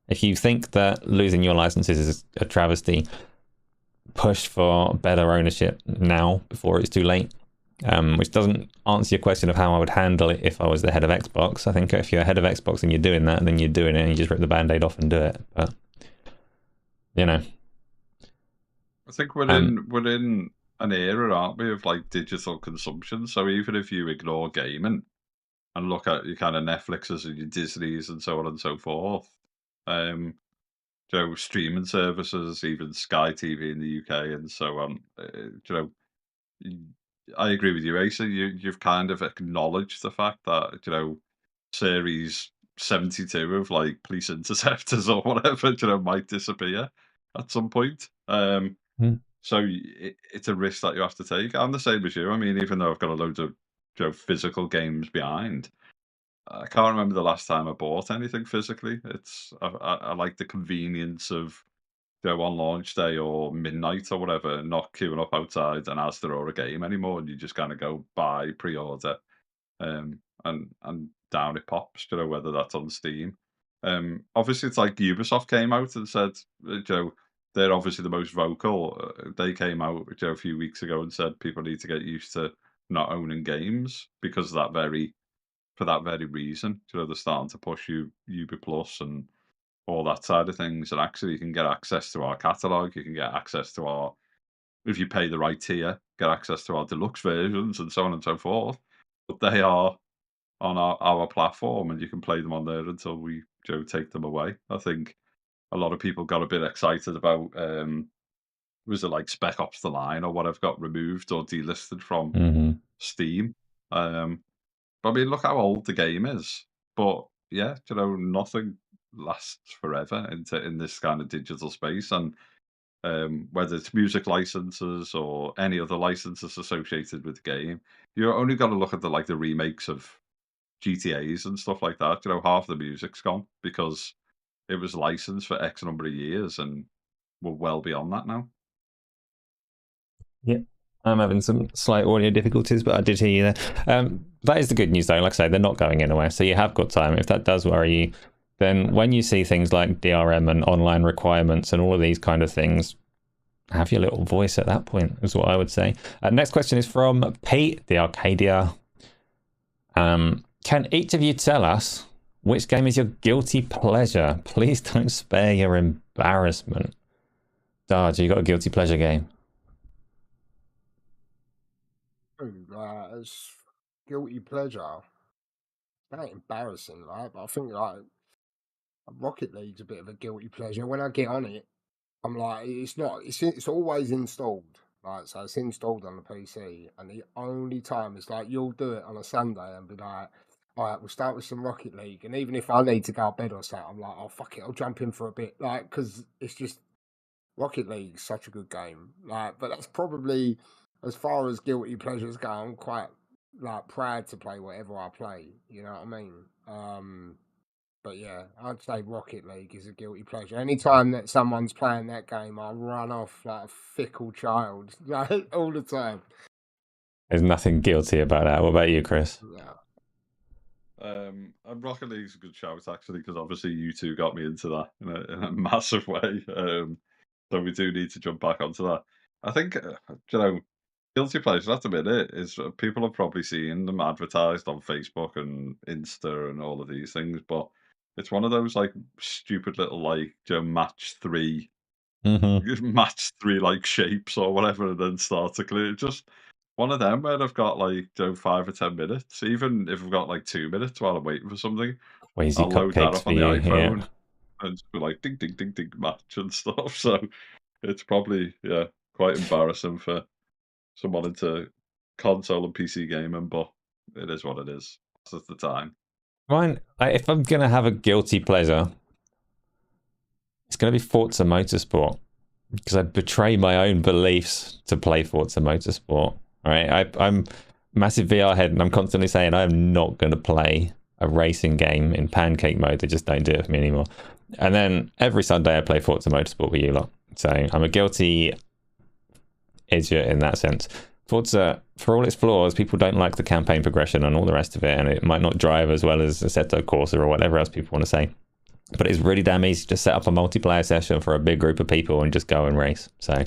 If you think that losing your licenses is a travesty, push for better ownership now before it's too late. Which doesn't answer your question of how I would handle it if I was the head of Xbox. I think if you're head of Xbox and you're doing that, then you're doing it and you just rip the band-aid off and do it. But you know, I think we're in an era, aren't we, of like digital consumption. So even if you ignore gaming and look at your kind of Netflixes and your Disneys and so on and so forth, streaming services, even Sky TV in the UK and so on, I agree with you, Asa. You've kind of acknowledged the fact that, series 72 of like police interceptors or whatever, might disappear at some point. So it's a risk that you have to take. I'm the same as you. I mean, even though I've got a load of physical games behind, I can't remember the last time I bought anything physically. I like the convenience of on launch day or midnight or whatever, not queuing up outside an Asda or a game anymore, and you just kind of go buy, pre-order, and down it pops. Whether that's on Steam. Obviously, it's like Ubisoft came out and said, they're obviously the most vocal. They came out, a few weeks ago and said people need to get used to not owning games because for that very reason. They're starting to push Ubi Plus and all that side of things, and actually you can get access to our catalogue. You can get access to if you pay the right tier, get access to our deluxe versions and so on and so forth. But they are on our platform, and you can play them on there until we take them away. I think a lot of people got a bit excited about was it like Spec Ops: The Line or whatever got removed or delisted from Steam. But I mean, look how old the game is. But yeah, nothing lasts forever in this kind of digital space, and whether it's music licenses or any other licenses associated with the game, you only got to look at the remakes of GTAs and stuff like that. Half the music's gone because it was licensed for X number of years, and we're well beyond that now. Yeah, I'm having some slight audio difficulties, but I did hear you there. That is the good news, though. Like I say, they're not going anywhere, so you have got time. If that does worry you, then when you see things like DRM and online requirements and all of these kind of things, have your little voice at that point, is what I would say. Next question is from Pete, the Arcadia. Can each of you tell us which game is your guilty pleasure? Please don't spare your embarrassment. Darge, you got a guilty pleasure game? It's guilty pleasure. That ain't embarrassing, right? But I think like Rocket League's a bit of a guilty pleasure. When I get on it, I'm like, it's always installed. Like, so it's installed on the PC, and the only time it's like you'll do it on a Sunday and be like, all right, we'll start with some Rocket League, and even if I need to go to bed or something, I'm like, oh fuck it, I'll jump in for a bit, like, because it's just Rocket League's such a good game. Like, but that's probably as far as guilty pleasures go. I'm quite like proud to play whatever I play. You know what I mean? But yeah, I'd say Rocket League is a guilty pleasure. Anytime that someone's playing that game, I run off like a fickle child, like all the time. There's nothing guilty about that. What about you, Chris? Yeah. Rocket League's a good shout, actually, because obviously you two got me into that in a massive way. So we do need to jump back onto that. I think, guilty pleasure at the minute is people have probably seen them advertised on Facebook and Insta and all of these things, but it's one of those like stupid little like match 3 like shapes or whatever, and then start to clear. Just one of them where I've got like 5 or 10 minutes, even if I've got like 2 minutes while I'm waiting for something, Wheezy I'll load that cupcakes up for on the you, iPhone yeah. and just be like ding ding ding ding match and stuff. So it's probably quite embarrassing for someone into console and PC gaming, but it is what it is. That's the time. Mine, if I'm going to have a guilty pleasure, it's going to be Forza Motorsport, because I betray my own beliefs to play Forza Motorsport. Right? I'm massive VR head, and I'm constantly saying I am not going to play a racing game in pancake mode. They just don't do it for me anymore. And then every Sunday I play Forza Motorsport with you lot. So I'm a guilty idiot in that sense. Forza, for all its flaws, people don't like the campaign progression and all the rest of it, and it might not drive as well as Assetto Corsa or whatever else people want to say. But it's really damn easy to set up a multiplayer session for a big group of people and just go and race. So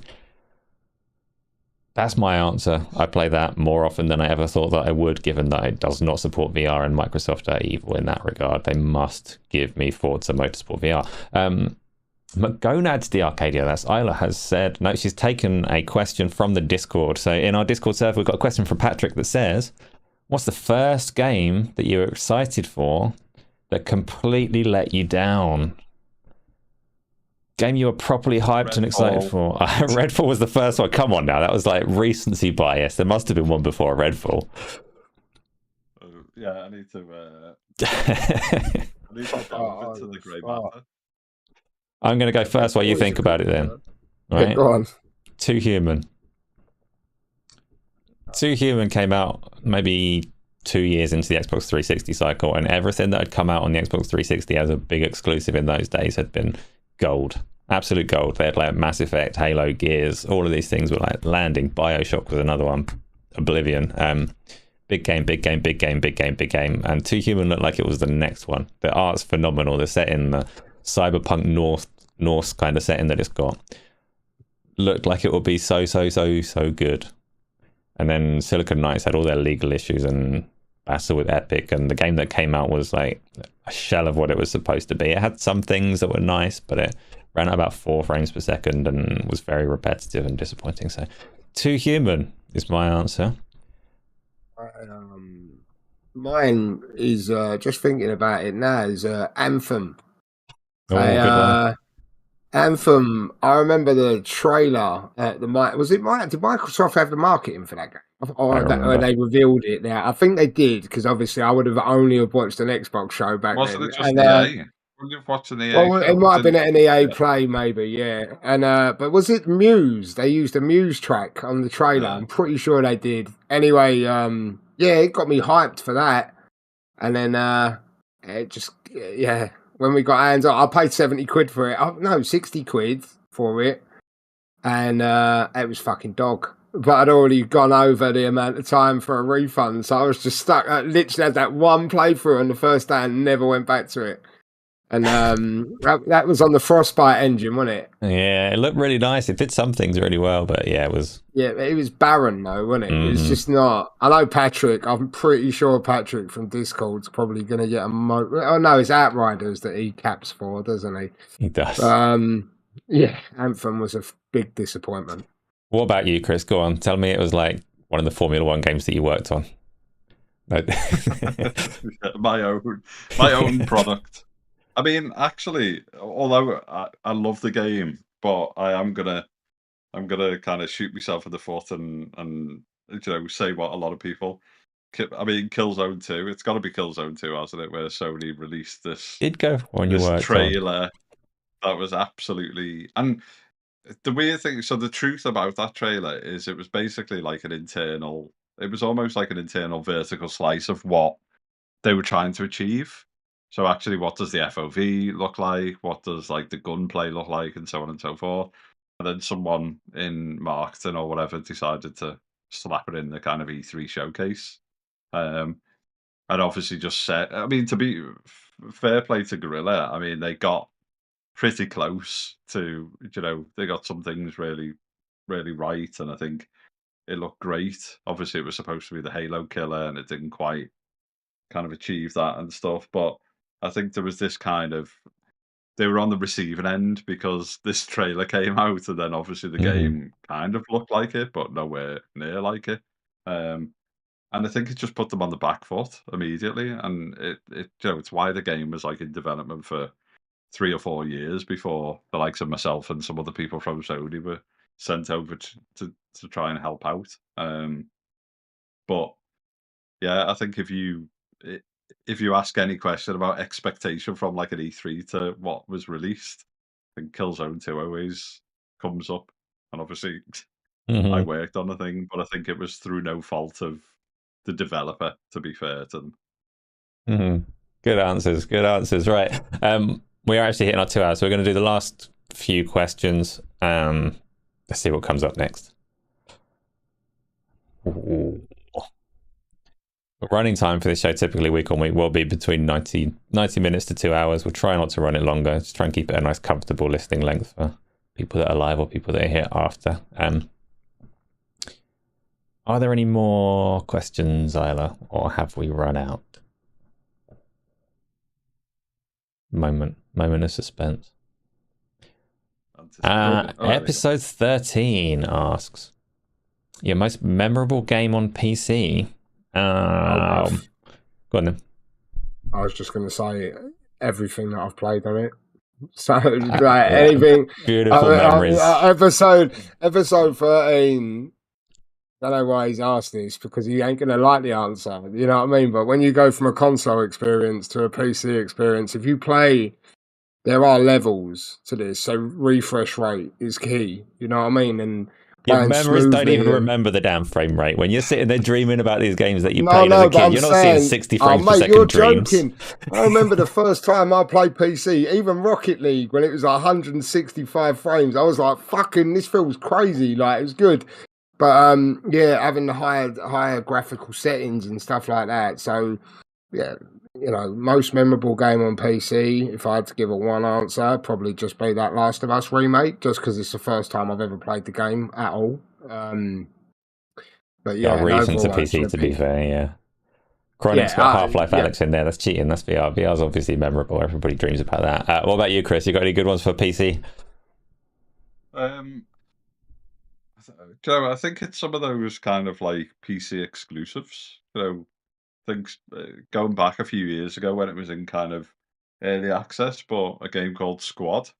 that's my answer. I play that more often than I ever thought that I would, given that it does not support VR, and Microsoft are evil in that regard. They must give me Forza Motorsport VR. McGonads the Arcadia, that's Isla, has said, no, she's taken a question from the Discord. So in our Discord server, we've got a question from Patrick that says, what's the first game that you were excited for that completely let you down? Game you were properly hyped and excited for. Redfall was the first one. Come on now, that was like recency bias. There must have been one before Redfall. Yeah, I need to delve into the grey matter. I'm going to go first while you think about it then. Right? Go on. Too Human. Too Human came out maybe 2 years into the Xbox 360 cycle, and everything that had come out on the Xbox 360 as a big exclusive in those days had been gold. Absolute gold. They had like Mass Effect, Halo, Gears, all of these things were like landing. BioShock was another one. Oblivion. Big game. And Too Human looked like it was the next one. The art's phenomenal. The setting, the cyberpunk Norse kind of setting that it's got, looked like it would be so good. And then Silicon Knights had all their legal issues and battle with Epic, and the game that came out was like a shell of what it was supposed to be. It had some things that were nice, but it ran at about 4 frames per second and was very repetitive and disappointing. So Too Human is my answer. Mine is just thinking about it now is Anthem. Oh, good one. Anthem. I remember the trailer at the did Microsoft have the marketing for that game? Or they revealed it there? I think they did, because obviously I would have only have watched an Xbox show back then. Wasn't it just EA? Wouldn't you have watched an EA well, it might have been at an EA Play, maybe, yeah. And but was it Muse? They used a Muse track on the trailer. I'm pretty sure they did. Anyway, it got me hyped for that. And then it just, when we got hands on, I paid 70 quid for it. 60 quid for it. And it was fucking dog. but I'd already gone over the amount of time for a refund, so I was just stuck. I literally had that one playthrough on the first day and never went back to it. And that was on the Frostbite engine, wasn't it? Yeah, it looked really nice. It did some things really well, but yeah, it was. Yeah, it was barren though, wasn't it? It was just not. I know Patrick. I'm pretty sure Patrick from Discord's probably going to get a. Oh no, it's Outriders that he caps for, doesn't he? He does. Yeah, Anthem was a big disappointment. What about you, Chris? Go on, tell me it was like one of the Formula One games that you worked on. my own product. I mean, actually, although I love the game, but I'm gonna kind of shoot myself in the foot and say what a lot of people. I mean, Killzone 2. It's got to be Killzone 2, hasn't it? Where Sony released this Did go when you worked trailer that was absolutely. And the weird thing, so the truth about that trailer is it was basically like an internal. It was almost like an internal vertical slice of what they were trying to achieve. So actually, what does the FOV look like? What does like the gunplay look like, and so on and so forth. And then someone in marketing or whatever decided to slap it in the kind of E3 showcase. And obviously just said, I mean, to be fair play to Guerrilla, I mean, they got pretty close to, they got some things really, really right. And I think it looked great. Obviously, it was supposed to be the Halo killer and it didn't quite kind of achieve that and stuff. But I think there was this kind of, they were on the receiving end because this trailer came out and then obviously the game kind of looked like it, but nowhere near like it. And I think it just put them on the back foot immediately. And it's why the game was like in development for 3 or 4 years before the likes of myself and some other people from Sony were sent over to try and help out. But yeah, I think if you ask any question about expectation from like an E3 to what was released, I think Killzone 2 always comes up. And obviously I worked on the thing, but I think it was through no fault of the developer, to be fair to them. Good answers. Right. We are actually hitting our 2 hours, so we're going to do the last few questions. Let's see what comes up next. Ooh. The running time for this show, typically week on week, will be between 90 minutes to 2 hours. We'll try not to run it longer. Just try and keep it a nice, comfortable listening length for people that are live or people that are here after. Are there any more questions, Isla, or have we run out? Moment of suspense. Episode 13 asks, your most memorable game on PC? Go on then. I was just going to say everything that I've played on it. So, like, anything. Beautiful memories. Episode 13. I don't know why he's asked this, because he ain't going to like the answer. You know what I mean? But when you go from a console experience to a PC experience, if you play, there are levels to this. So refresh rate is key. You know what I mean? And your memories don't even remember the damn frame rate. When you're sitting there dreaming about these games that you played as a kid, you're not seeing 60 frames per second you're dreams. Joking. I remember the first time I played PC, even Rocket League, when it was 165 frames, I was like, fucking, this feels crazy. Like, it was good. But yeah, having the higher graphical settings and stuff like that. So yeah, most memorable game on PC, if I had to give a one answer, I'd probably just be that Last of Us remake, just because it's the first time I've ever played the game at all. But yeah, reason to PC, to be fair, yeah. Chronic's got Half-Life Alyx in there. That's cheating. That's VR. VR's obviously memorable. Everybody dreams about that. What about you, Chris? You got any good ones for PC? Joe, I think it's some of those kind of like PC exclusives. Things going back a few years ago when it was in kind of early access, but a game called Squad.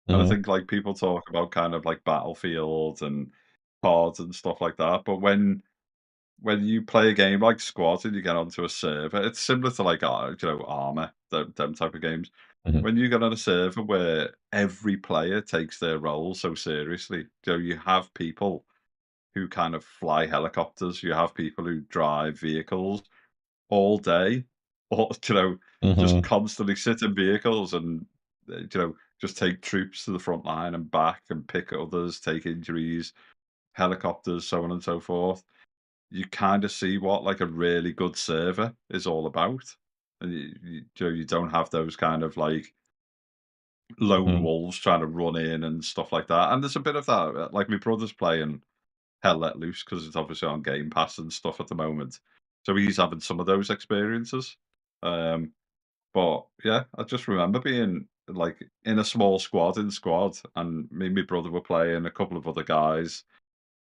And I think like people talk about kind of like Battlefield and COD and stuff like that. But when you play a game like Squad and you get onto a server, it's similar to like Armor, them type of games. When you get on a server where every player takes their role so seriously, you have people who kind of fly helicopters, you have people who drive vehicles all day, or just constantly sit in vehicles and just take troops to the front line and back and pick others, take injuries, helicopters, so on and so forth, you kind of see what like a really good server is all about, and you don't have those kind of like lone wolves trying to run in and stuff like that. And there's a bit of that. Like my brother's playing Hell Let Loose because it's obviously on Game Pass and stuff at the moment, so he's having some of those experiences. But yeah, I just remember being like in a small squad and me and my brother were playing, a couple of other guys,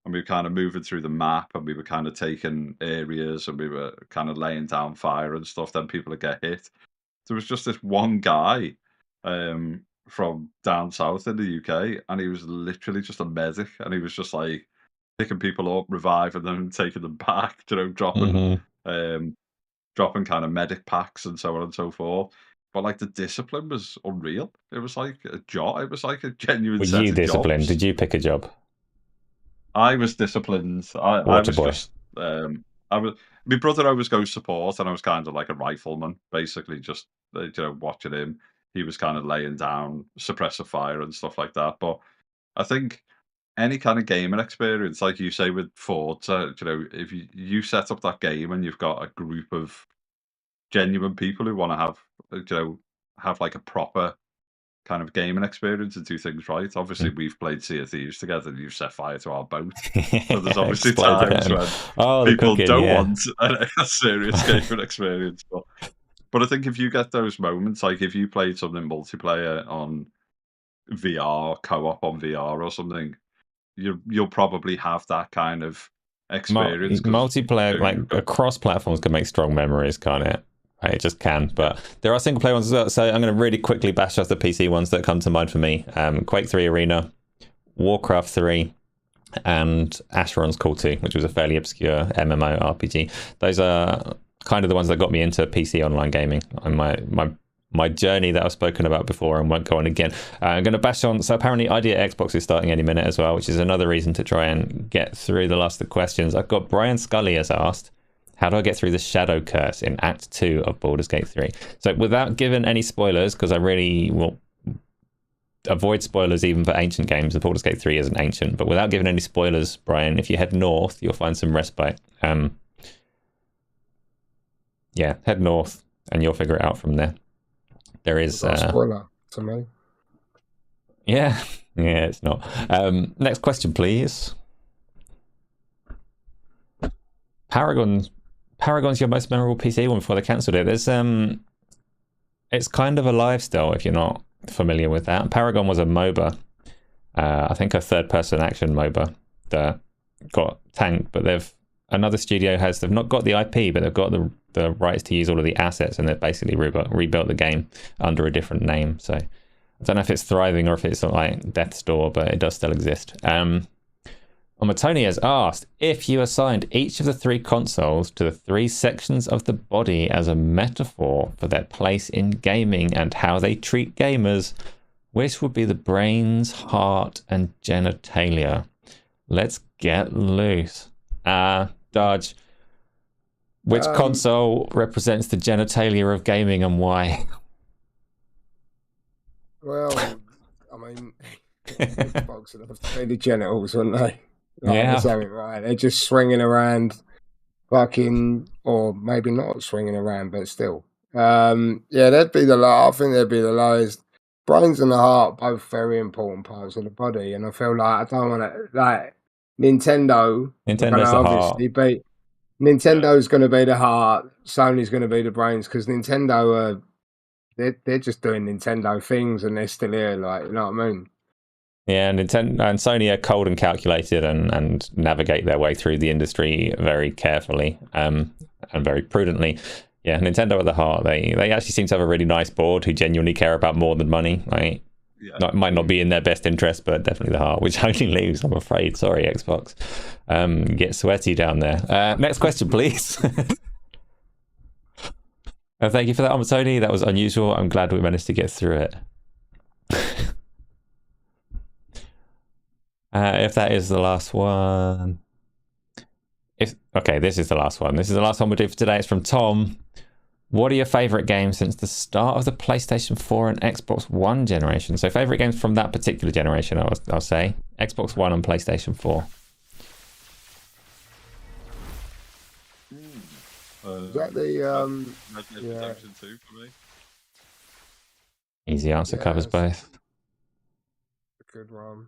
and we were kind of moving through the map, and we were kind of taking areas, and we were kind of laying down fire and stuff. Then people would get hit. There was just this one guy from down south in the UK, and he was literally just a medic, and he was just like picking people up, reviving them, and taking them back. Dropping dropping kind of medic packs and so on and so forth. But like the discipline was unreal. It was like a job. It was like a genuine. Were set you of disciplined? jobs. Did you pick a job? I was disciplined. I was boy. just. I was. My brother always goes support, and I was kind of like a rifleman, basically, just watching him. He was kind of laying down suppressor fire and stuff like that. But I think any kind of gaming experience, like you say with Forza, if you set up that game and you've got a group of genuine people who want to have like a proper kind of gaming experience and do things right. Obviously, we've played Sea of Thieves together, and you've set fire to our boat. So there's obviously times when people don't want a serious gaming experience. But I think if you get those moments, like if you played something multiplayer on VR, co-op on VR or something, you'll probably have that kind of experience. Multiplayer, like across platforms, can make strong memories, can't it? Right, it just can. But there are single player ones as well. So I'm going to really quickly bash off the PC ones that come to mind for me. Quake 3 Arena, Warcraft 3, and Asheron's Call 2, which was a fairly obscure MMO RPG. Those are kind of the ones that got me into PC online gaming. And my journey that I've spoken about before and won't go on again. I'm going to bash on. So apparently Idea Xbox is starting any minute as well, which is another reason to try and get through the last of the questions. I've got Brian Scully has asked, how do I get through the Shadow Curse in Act 2 of Baldur's Gate 3? So without giving any spoilers, because I really will avoid spoilers even for ancient games, and Baldur's Gate 3 isn't ancient, but without giving any spoilers, Brian, if you head north, you'll find some respite. Yeah, head north, and you'll figure it out from there. There is... spoiler to me. Yeah, it's not. Next question, please. Paragon's your most memorable PC one before they cancelled it. There's it's kind of a lifestyle if you're not familiar with that. Paragon was a MOBA, I think a third-person action MOBA that got tanked, but another studio they've not got the IP, but they've got the rights to use all of the assets, and they've basically rebuilt the game under a different name. So I don't know if it's thriving or if it's like Death's Door, but it does still exist. Tony has asked, if you assigned each of the 3 consoles to the 3 sections of the body as a metaphor for their place in gaming and how they treat gamers, which would be the brains, heart, and genitalia? Let's get loose. Darge, which console represents the genitalia of gaming and why? Well, I mean, Xbox would have to be the genitals, wouldn't they? Yeah. Right. They're just swinging around, or maybe not swinging around, but still. That'd be the low. I think that'd be the lowest. Brains and the heart, both very important parts of the body, and I feel like I don't want to like Nintendo's the heart. Nintendo's going to be the heart. Sony's going to be the brains because Nintendo they're just doing Nintendo things, and they're still here. Like, you know what I mean? Yeah, Nintendo and Sony are cold and calculated and navigate their way through the industry very carefully and very prudently. Yeah, Nintendo at the heart. They actually seem to have a really nice board who genuinely care about more than money. Like, might not be in their best interest, but definitely the heart, which only leaves, I'm afraid. Sorry, Xbox. Get sweaty down there. Next question, please. Thank you for that, Tony. That was unusual. I'm glad we managed to get through it. If that is the last one. This is the last one. This is the last one we'll do for today. It's from Tom. What are your favourite games since the start of the PlayStation 4 and Xbox One generation? So favourite games from that particular generation, I'll say. Xbox One and PlayStation 4. Is that the Red Dead Redemption 2 for me. Easy answer, covers that's both. a good one.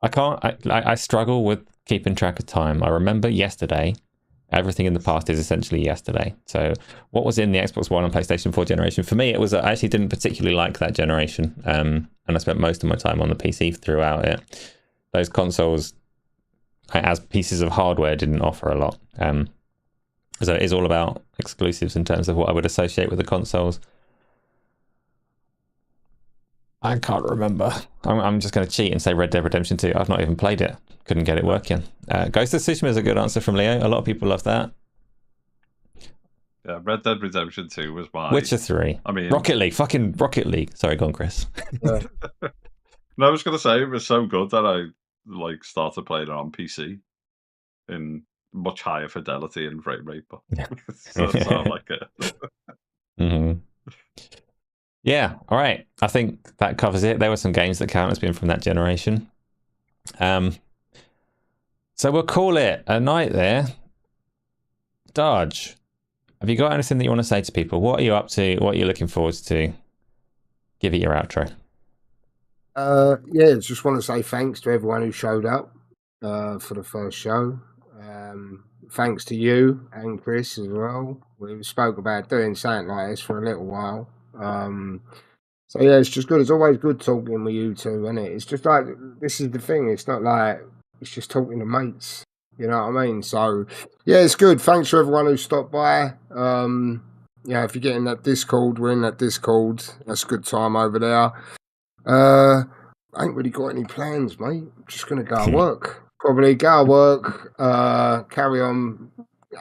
I struggle with keeping track of time. I remember yesterday. Everything in the past is essentially yesterday. So what was in the Xbox One and PlayStation 4 generation? For me, it was I actually didn't particularly like that generation. And I spent most of my time on the PC throughout it. Those consoles, as pieces of hardware, didn't offer a lot. So it is all about exclusives in terms of what I would associate with the consoles. I can't remember. I'm just going to cheat and say Red Dead Redemption 2. I've not even played it. Couldn't get it working. Ghost of Tsushima is a good answer from Leo. A lot of people love that. Yeah, Red Dead Redemption 2 was my... Witcher 3. I mean... Rocket League. Fucking Rocket League. Sorry, go on, Chris. No, I was going to say, it was so good that I started playing it on PC in much higher fidelity and frame rate. But so I like it. Mm-hmm. Yeah, all right. I think that covers it. There were some games that count as being from that generation. So we'll call it a night there. Darge, have you got anything that you want to say to people? What are you up to? What are you looking forward to? Give it your outro. Yeah, just want to say thanks to everyone who showed up for the first show. Thanks to you and Chris as well. We spoke about doing something like this for a little while. So yeah, it's just good. It's always good talking with you two, isn't it? It's just like, this is the thing. It's not like it's just talking to mates. You know what I mean? So yeah, it's good. Thanks for everyone who stopped by. Yeah, if you're getting that Discord, we're in that Discord. That's a good time over there. I ain't really got any plans, mate. I'm just gonna go to work. Probably go to work. Carry on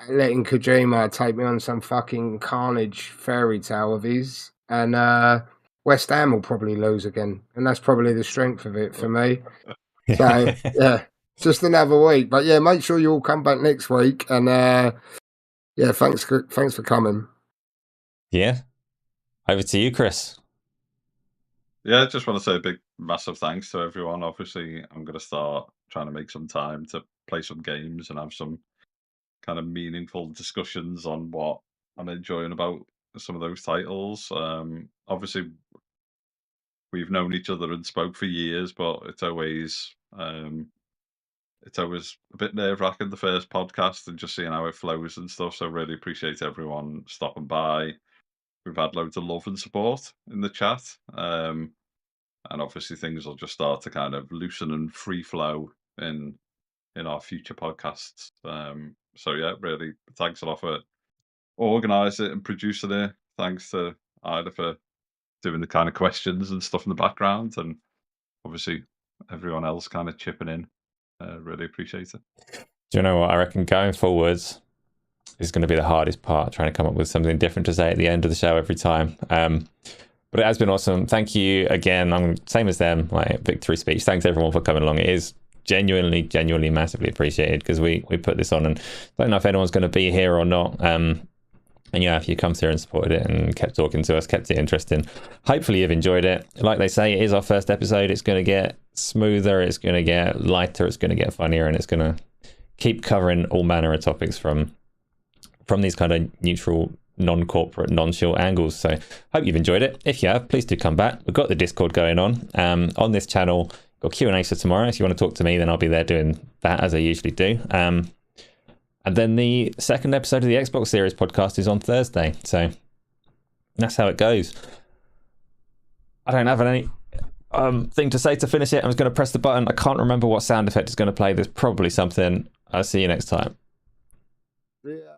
letting Kojima take me on some fucking carnage fairy tale of his, and West Ham will probably lose again, and that's probably the strength of it for me. So yeah, just another week. But yeah, make sure you all come back next week, and yeah, thanks for coming. Yeah, over to you, Chris. Yeah, I just want to say a big, massive thanks to everyone. Obviously, I'm going to start trying to make some time to play some games and have some kind of meaningful discussions on what I'm enjoying about some of those titles. Obviously, we've known each other and spoke for years, but it's always a bit nerve-wracking, the first podcast, and just seeing how it flows and stuff. So really appreciate everyone stopping by. We've had loads of love and support in the chat. And obviously things will just start to kind of loosen and free flow in our future podcasts. So yeah, really thanks a lot for organising it and producing it. Thanks to Ida for doing the kind of questions and stuff in the background, and obviously everyone else kind of chipping in. Really appreciate it. Do you know what? I reckon going forwards is going to be the hardest part, trying to come up with something different to say at the end of the show every time. But it has been awesome. Thank you again. I'm same as them, like victory speech. Thanks everyone for coming along. It is genuinely massively appreciated, because we put this on and don't know if anyone's going to be here or not. And yeah, if you come through and supported it and kept talking to us, kept it interesting, hopefully you've enjoyed it. Like they say, it is our first episode. It's going to get smoother, it's going to get lighter, it's going to get funnier, and it's going to keep covering all manner of topics from these kind of neutral, non-corporate, non-short angles. So hope you've enjoyed it. If you have, please do come back. We've got the Discord going on this channel. Got Q&A for tomorrow. If you want to talk to me, then I'll be there doing that as I usually do. And then the second episode of the Xbox Series podcast is on Thursday. So that's how it goes. I don't have any thing to say to finish it. I'm just going to press the button. I can't remember what sound effect is going to play. There's probably something. I'll see you next time. Yeah.